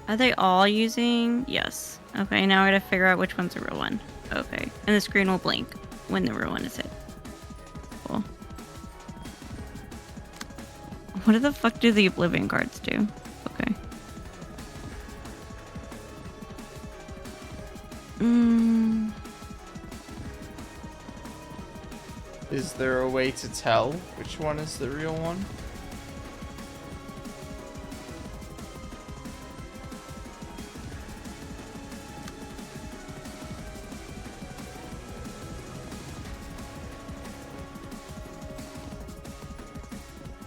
Speaker 3: Are they all using? Yes. Okay, now I gotta figure out which one's the real one. Okay. And the screen will blink when the real one is hit. Cool. What the fuck do the Oblivion cards do? Okay.
Speaker 2: Is there a way to tell which one is the real one?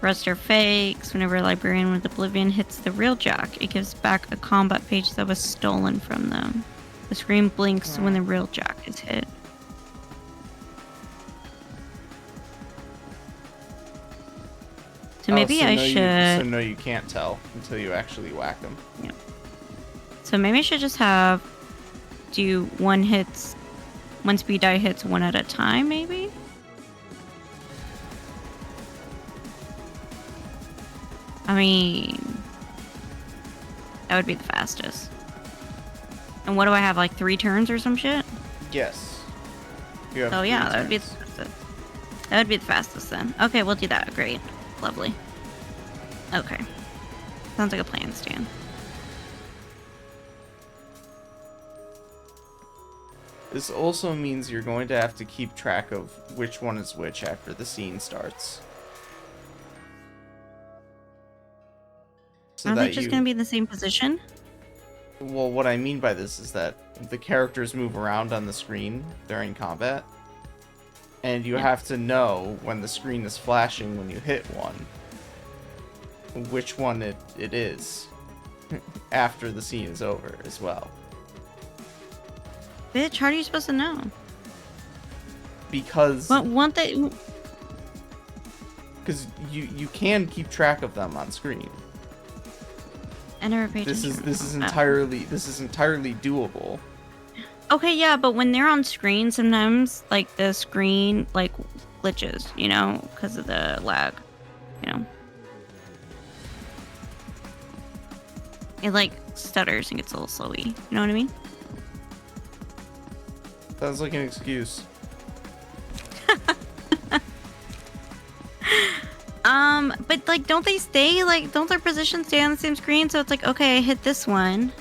Speaker 3: Rest are fakes. Whenever a librarian with Oblivion hits the real Jack, it gives back a combat page that was stolen from them. The screen blinks when the real Jack is hit. So maybe I should...
Speaker 2: So no, you can't tell until you actually whack them.
Speaker 3: Yeah. So maybe I should just have... do one speed die hits one at a time, maybe? I mean... that would be the fastest. And what do I have, like 3 turns or some shit?
Speaker 2: Yes. You have
Speaker 3: Oh yeah, that would be the
Speaker 2: turns.
Speaker 3: fastest. That would be the fastest then. Okay, we'll do that. Great. Lovely. Okay. Sounds like a plan, Stan.
Speaker 2: This also means you're going to have to keep track of which one is which after the scene starts. So
Speaker 3: Are they
Speaker 2: that
Speaker 3: just
Speaker 2: you...
Speaker 3: gonna be in the same position?
Speaker 2: Well, what I mean by this is that the characters move around on the screen during combat, and you have to know when the screen is flashing when you hit one, which one it is after the scene is over as well.
Speaker 3: Bitch, how are you supposed to know?
Speaker 2: Because
Speaker 3: What won't they?
Speaker 2: you can keep track of them on screen.
Speaker 3: I never paid
Speaker 2: This
Speaker 3: attention.
Speaker 2: is entirely doable.
Speaker 3: Okay, yeah, but when they're on screen, sometimes like the screen like glitches, you know, because of the lag, you know. It like stutters and gets a little slowy. You know what I mean?
Speaker 2: Sounds like an excuse.
Speaker 3: But like, don't they stay like? Don't their positions stay on the same screen? So it's like, okay, I hit this one.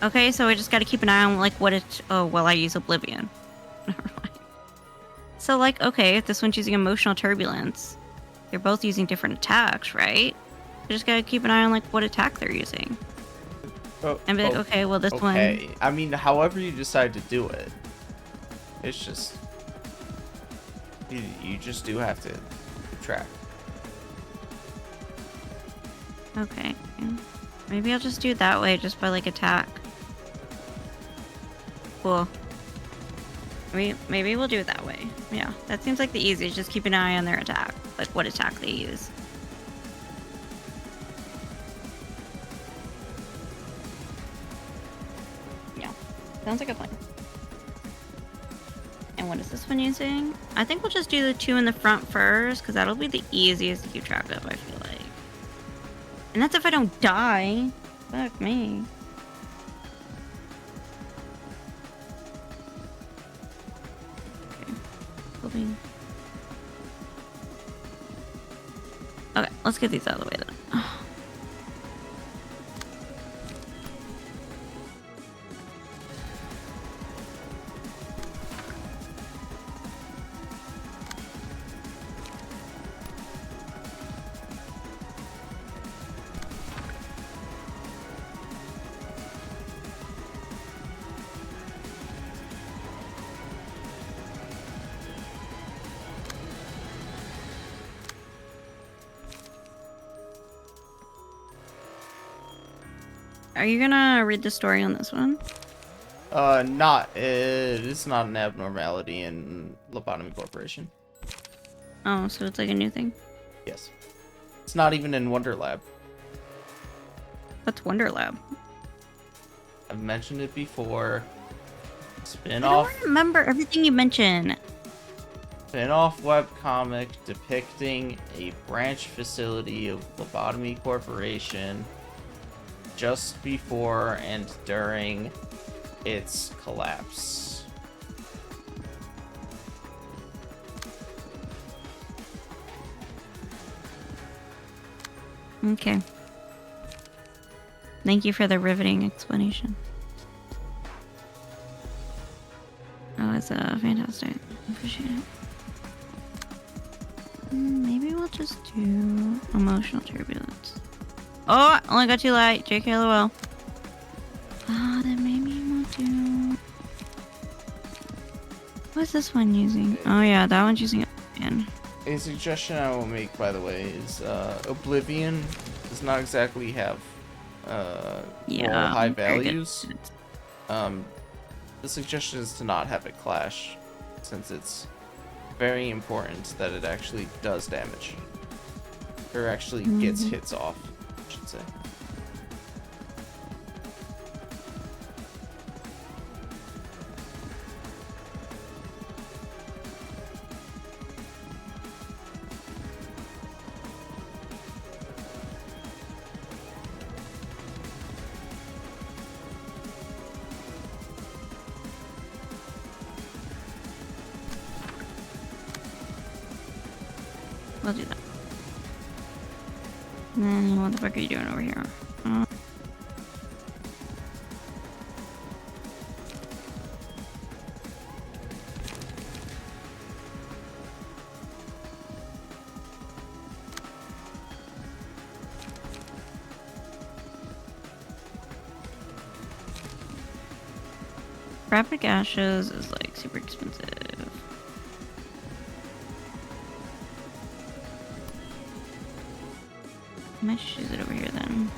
Speaker 3: Okay, so I just got to keep an eye on like what it. Oh, well, I use Oblivion. Never mind. So, like, okay, if this one's using emotional turbulence, they're both using different attacks, right? You just gotta keep an eye on, like, what attack they're using.
Speaker 2: Oh,
Speaker 3: And be like, okay, well, this one...
Speaker 2: Okay, I mean, however you decide to do it, it's just... You just do have to keep track.
Speaker 3: Okay. Maybe I'll just do it that way, just by, like, attack. Cool. Maybe we'll do it that way. Yeah, that seems like the easiest. Just keep an eye on their attack, like what attack they use. Yeah, sounds like a plan. And what is this one using? I think we'll just do the 2 in the front first, because that'll be the easiest to keep track of, I feel like. And that's if I don't die. Fuck me. Okay, let's get these out of the way then. Are you gonna read the story on this one?
Speaker 2: It's not an abnormality in Lobotomy Corporation.
Speaker 3: Oh, so it's like a new thing?
Speaker 2: Yes. It's not even in Wonder Lab.
Speaker 3: What's Wonder Lab?
Speaker 2: I've mentioned it before.
Speaker 3: I
Speaker 2: Spin-off.
Speaker 3: don't remember everything you mentioned.
Speaker 2: Spin-off webcomic depicting a branch facility of Lobotomy Corporation just before and during its collapse.
Speaker 3: Okay. Thank you for the riveting explanation. Oh, it's fantastic. Appreciate it. Maybe we'll just do emotional turbulence. Oh, only got 2 light. JK LOL. Then maybe we'll do... What's this one using? Oh yeah, that one's using Oblivion.
Speaker 2: A suggestion I will make, by the way, is Oblivion does not exactly have
Speaker 3: Yeah,
Speaker 2: high
Speaker 3: very good.
Speaker 2: values. The suggestion is to not have it clash, since it's very important that it actually does damage. Or actually gets hits off, I should say.
Speaker 3: We'll do that. And then what the fuck are you doing over here? Rapid gashes is like super expensive. I might just use it over here then.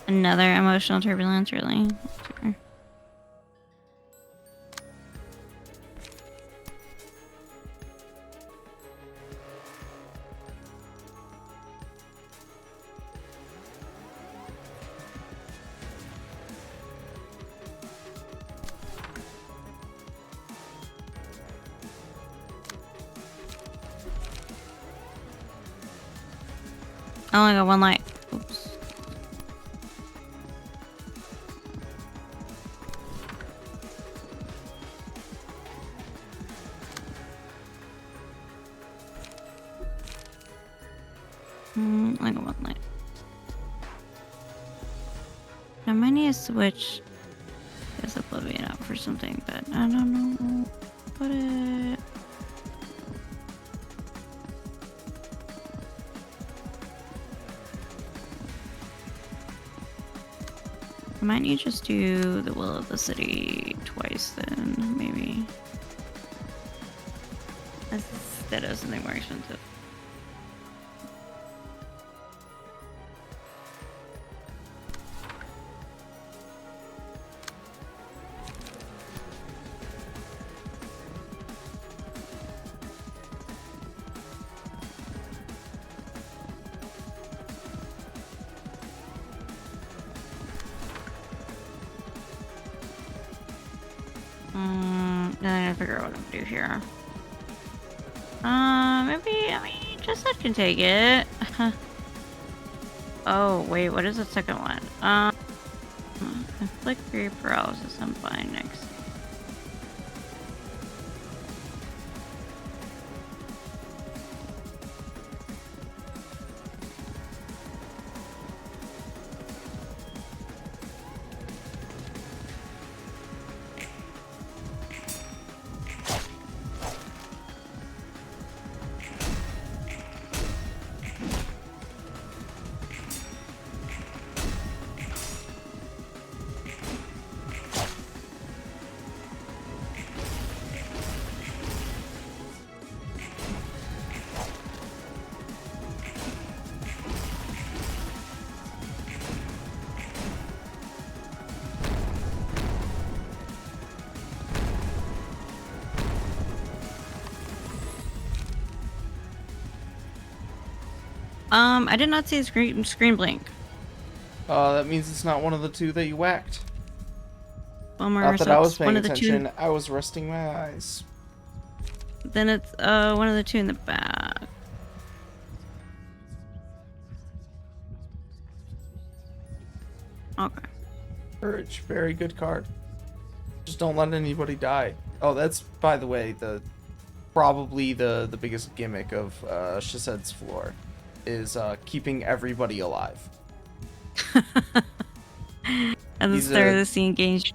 Speaker 3: Another emotional turbulence, really? Sure. I only got one light. Oops. I got one light. I might need to switch this Oblivion up for something, but I don't know. Put it. I might need to just do the Will of the City twice then, maybe. Instead of something more expensive. Then I gotta figure out what I'm gonna do here. Maybe, I mean, just I can take it. Oh, wait, what is the second one? Inflict Fury Paralysis, I'm fine next. I did not see a screen blink.
Speaker 2: That means it's not one of the two that you whacked.
Speaker 3: Bummer.
Speaker 2: Not that
Speaker 3: So
Speaker 2: I was
Speaker 3: it's
Speaker 2: paying
Speaker 3: one of the two.
Speaker 2: attention. I was resting my eyes.
Speaker 3: Then it's one of the two in the back. Okay.
Speaker 2: Courage, very good card. Just don't let anybody die. Oh, that's, by the way, probably the biggest gimmick of Shased's floor is keeping everybody alive.
Speaker 3: At the start of the scene, engage.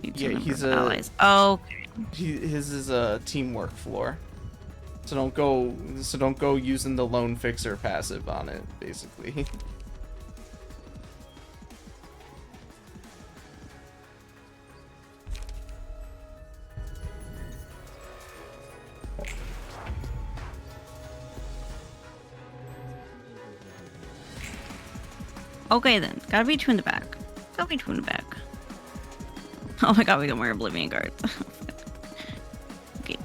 Speaker 2: Yeah, he's a
Speaker 3: allies. Oh, okay.
Speaker 2: His is a teamwork floor. So don't go using the lone fixer passive on it, basically.
Speaker 3: Okay then, gotta be two in the back. Gotta be two in the back. Oh my god, we got more Oblivion guards. Okay.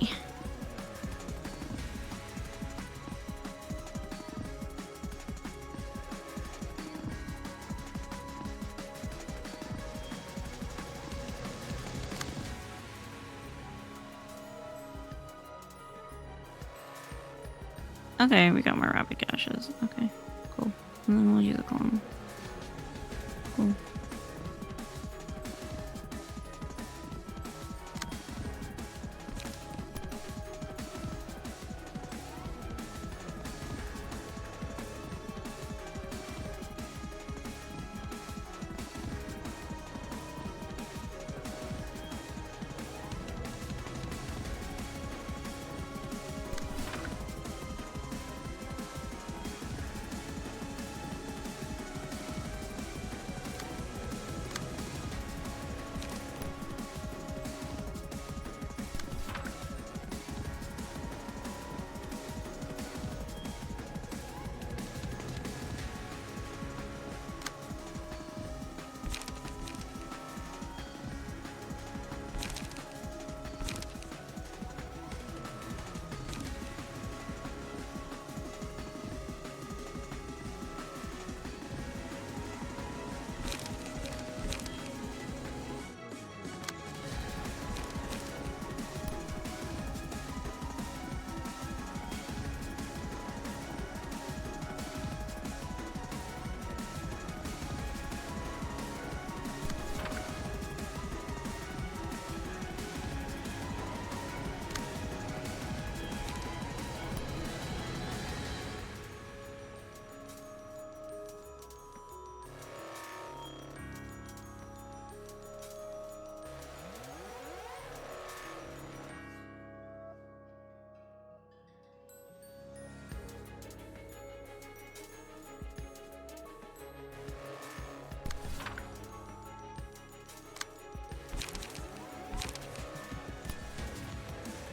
Speaker 3: Okay, we got more rapid caches. Okay, cool. And then we'll use a column. Cool.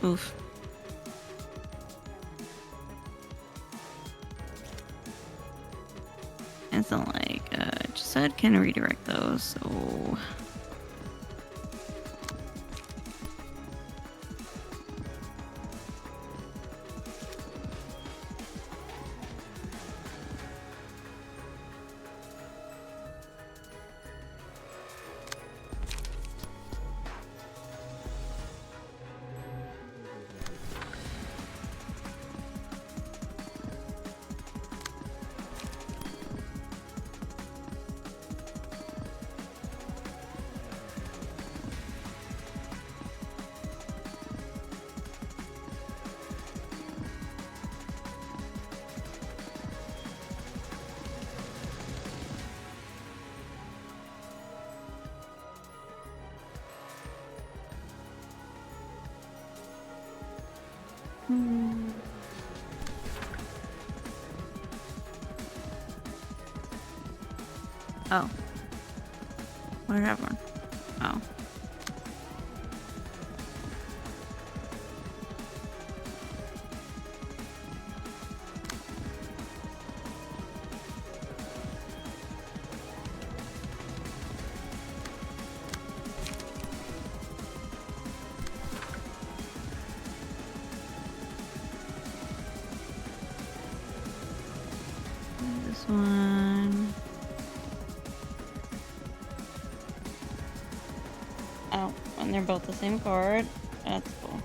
Speaker 3: Oof. It's not like, just said can redirect those, so... Oh. What happened? Oh. This one. Oh, and they're both the same card. That's cool.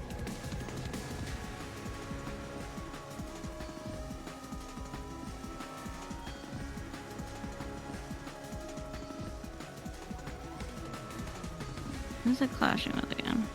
Speaker 3: Who's it clashing with again?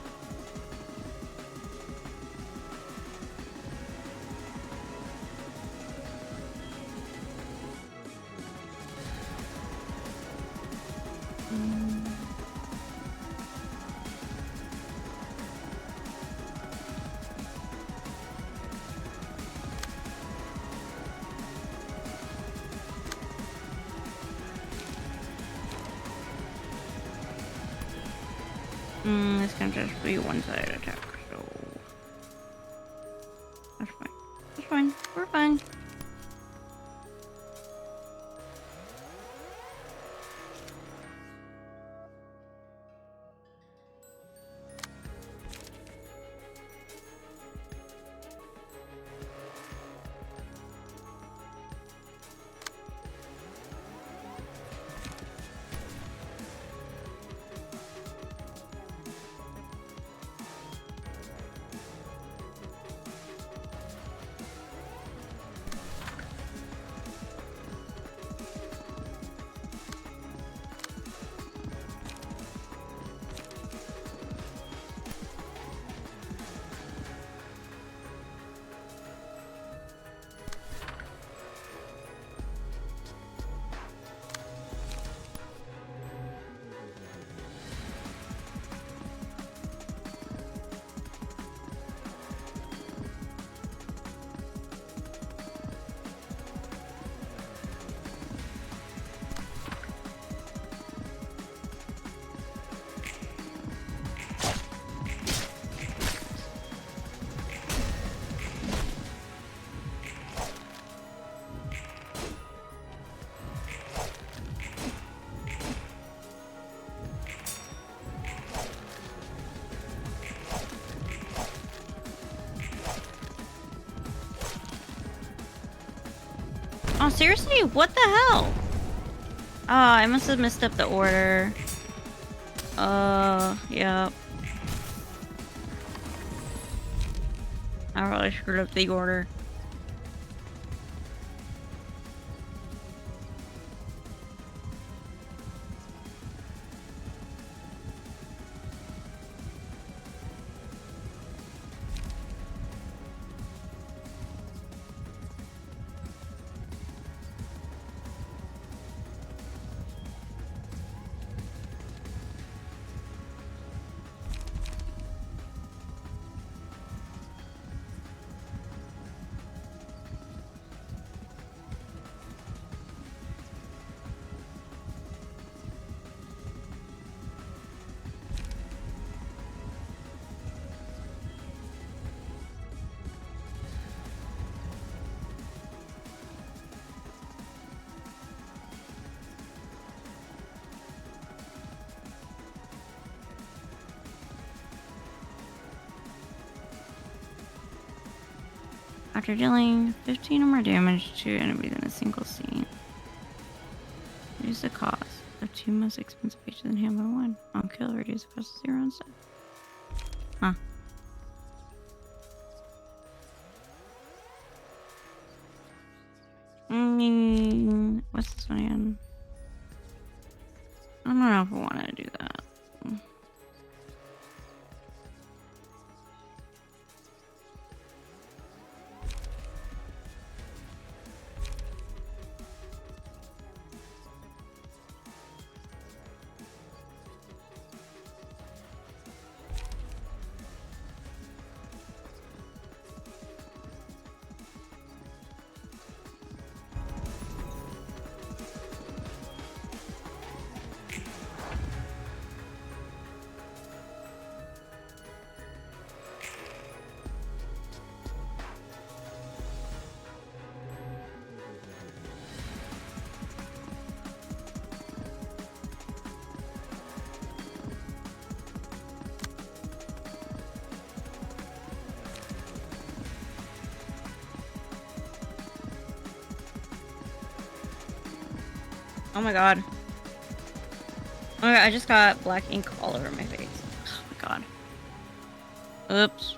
Speaker 3: This can just be one-sided attack, so that's fine. That's fine. We're fine. Oh, seriously? What the hell? Oh, I must have messed up the order. Yep. I really screwed up the order. After dealing 15 or more damage to enemies in a single scene, reduce the cost of 2 most expensive pages in hand by 1. On kill, reduce the cost to 0 instead. Huh. What's this one again? I don't know if I want to do that. Oh my god. Oh my god, I just got black ink all over my face. Oh my god. Oops.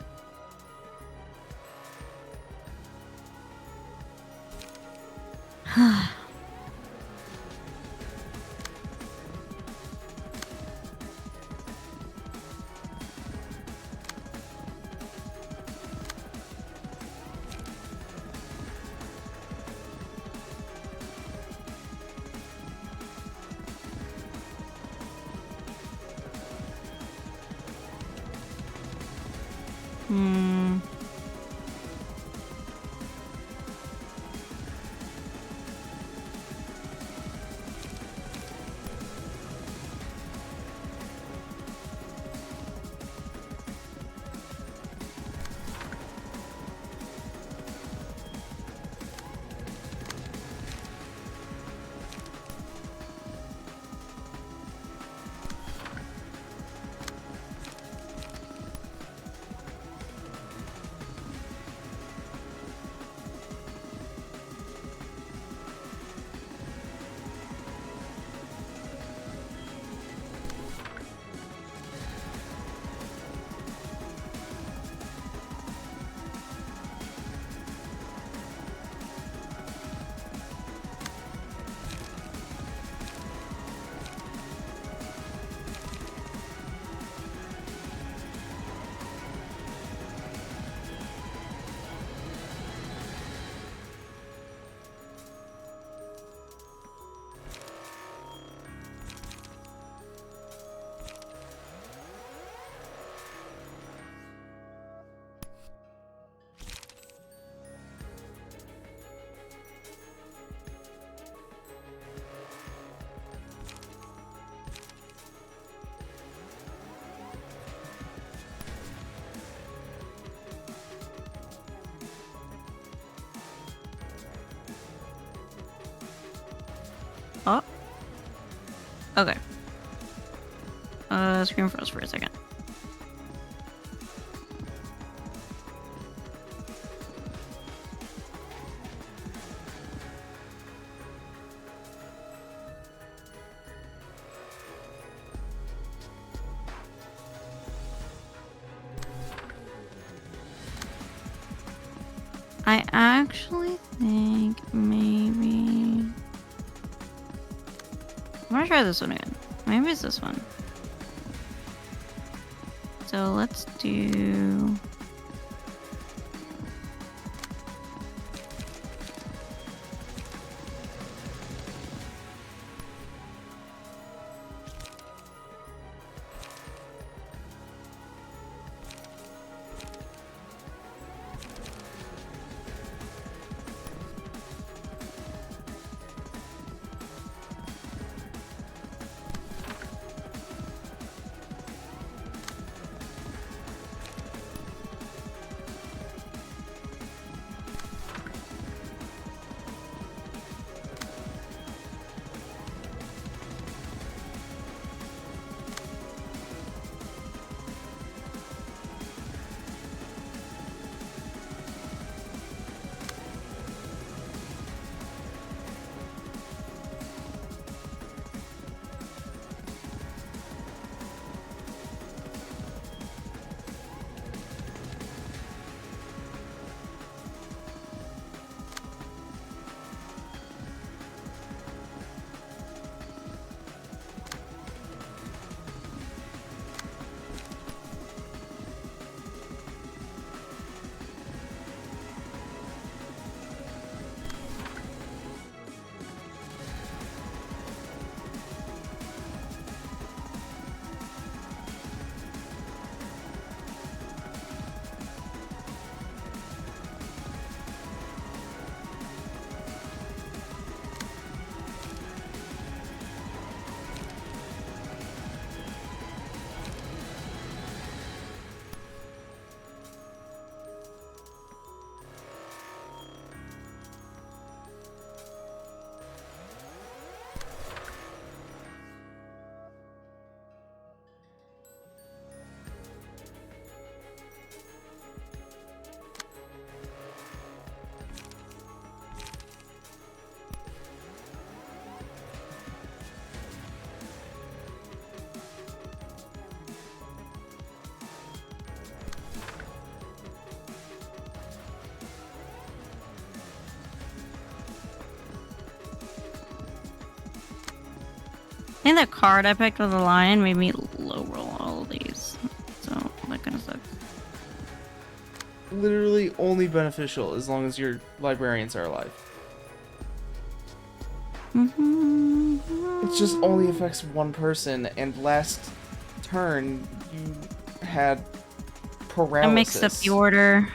Speaker 3: Oh. Okay. Screen froze for a second. I actually think maybe I'm gonna try this one again. Maybe it's this one. So let's do I think that card I picked with the lion made me low roll all of these. So that kind of sucks.
Speaker 2: Literally only beneficial as long as your librarians are alive. It just only affects one person, and last turn you had paralysis.
Speaker 3: I mixed up the order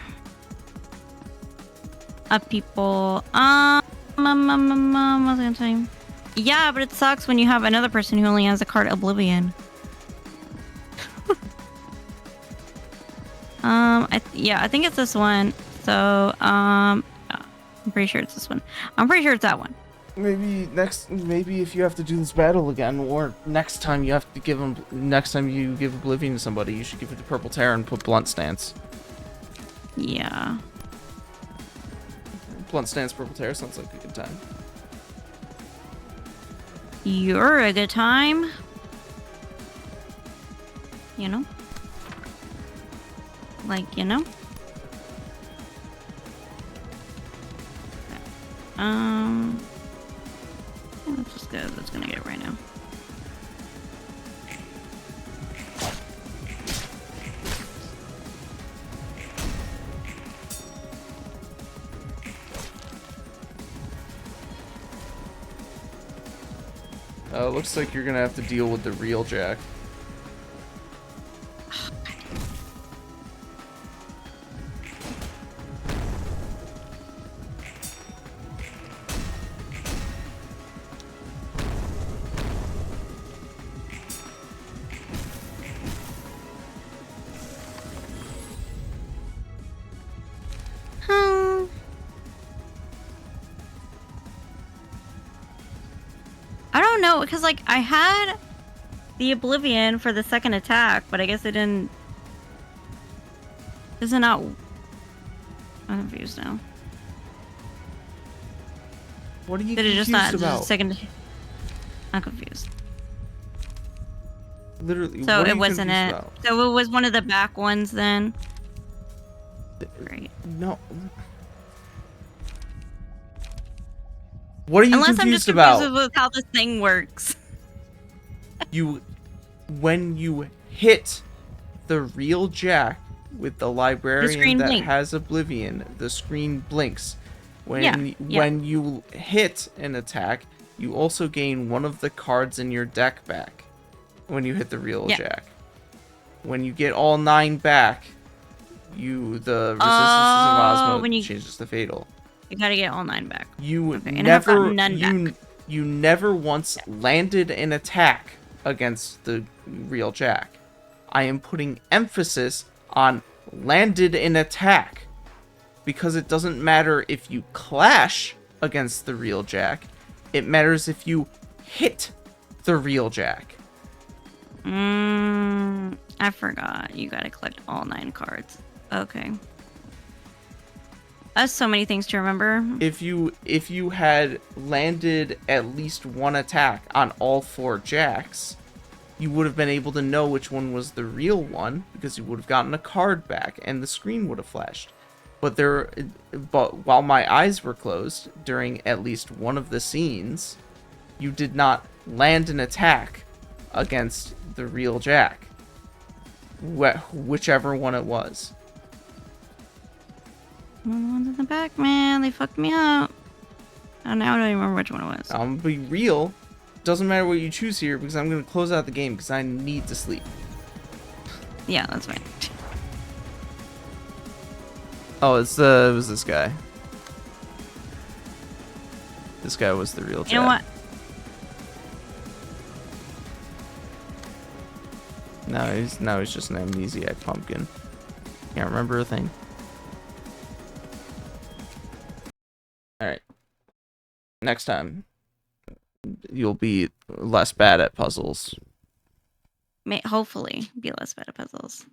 Speaker 3: of people. What was I gonna tell you? Yeah, but it sucks when you have another person who only has the card Oblivion. I think it's this one. So, I'm pretty sure it's this one. I'm pretty sure it's that one.
Speaker 2: Maybe if you have to do this battle again, or next time you have to give them, next time you give Oblivion to somebody, you should give it to Purple Terror and put Blunt Stance.
Speaker 3: Yeah.
Speaker 2: Blunt Stance, Purple Terror sounds like a good time.
Speaker 3: You're a good time. You know? Like, you know? Let's just go. That's gonna get it right now.
Speaker 2: Looks like you're gonna have to deal with the real Jack.
Speaker 3: I don't know, because like I had the Oblivion for the second attack, but I guess it didn't. Is it not? I'm confused now.
Speaker 2: What are you
Speaker 3: Did it
Speaker 2: confused
Speaker 3: just not
Speaker 2: about?
Speaker 3: second? I'm confused.
Speaker 2: Literally,
Speaker 3: So
Speaker 2: what are
Speaker 3: it
Speaker 2: you
Speaker 3: wasn't
Speaker 2: confused
Speaker 3: it.
Speaker 2: about?
Speaker 3: So it was one of the back ones then. Great.
Speaker 2: No. What are you
Speaker 3: Unless I'm
Speaker 2: confused
Speaker 3: just
Speaker 2: about?
Speaker 3: confused with how this thing works.
Speaker 2: When you hit the real Jack with the librarian
Speaker 3: screen
Speaker 2: that
Speaker 3: blinks.
Speaker 2: has Oblivion, the screen blinks.
Speaker 3: Yeah.
Speaker 2: When you hit an attack, you also gain one of the cards in your deck back. When you hit the real Jack, when you get all 9 back, the resistance of Ozma changes to fatal.
Speaker 3: You gotta get all 9 back.
Speaker 2: You
Speaker 3: Okay, and I've
Speaker 2: never
Speaker 3: gotten none back.
Speaker 2: You never once landed an attack against the real Jack. I am putting emphasis on landed an attack because it doesn't matter if you clash against the real Jack. It matters if you hit the real Jack.
Speaker 3: I forgot. You gotta collect all 9 cards. Okay. That's so many things to remember.
Speaker 2: If you had landed at least one attack on all 4 Jacks, you would have been able to know which one was the real one because you would have gotten a card back and the screen would have flashed. But while my eyes were closed during at least one of the scenes, you did not land an attack against the real Jack, whichever one it was.
Speaker 3: The ones in the back, man, they fucked me up. Oh, now I don't even remember which one it was.
Speaker 2: I'm gonna be real. Doesn't matter what you choose here because I'm gonna close out the game because I need to sleep.
Speaker 3: Yeah, that's fine.
Speaker 2: Oh, it was this guy. This guy was the real Jack.
Speaker 3: You know what?
Speaker 2: Now he's just an amnesiac pumpkin. Can't remember a thing. Alright. Next time, you'll be less bad at puzzles.
Speaker 3: Hopefully be less bad at puzzles.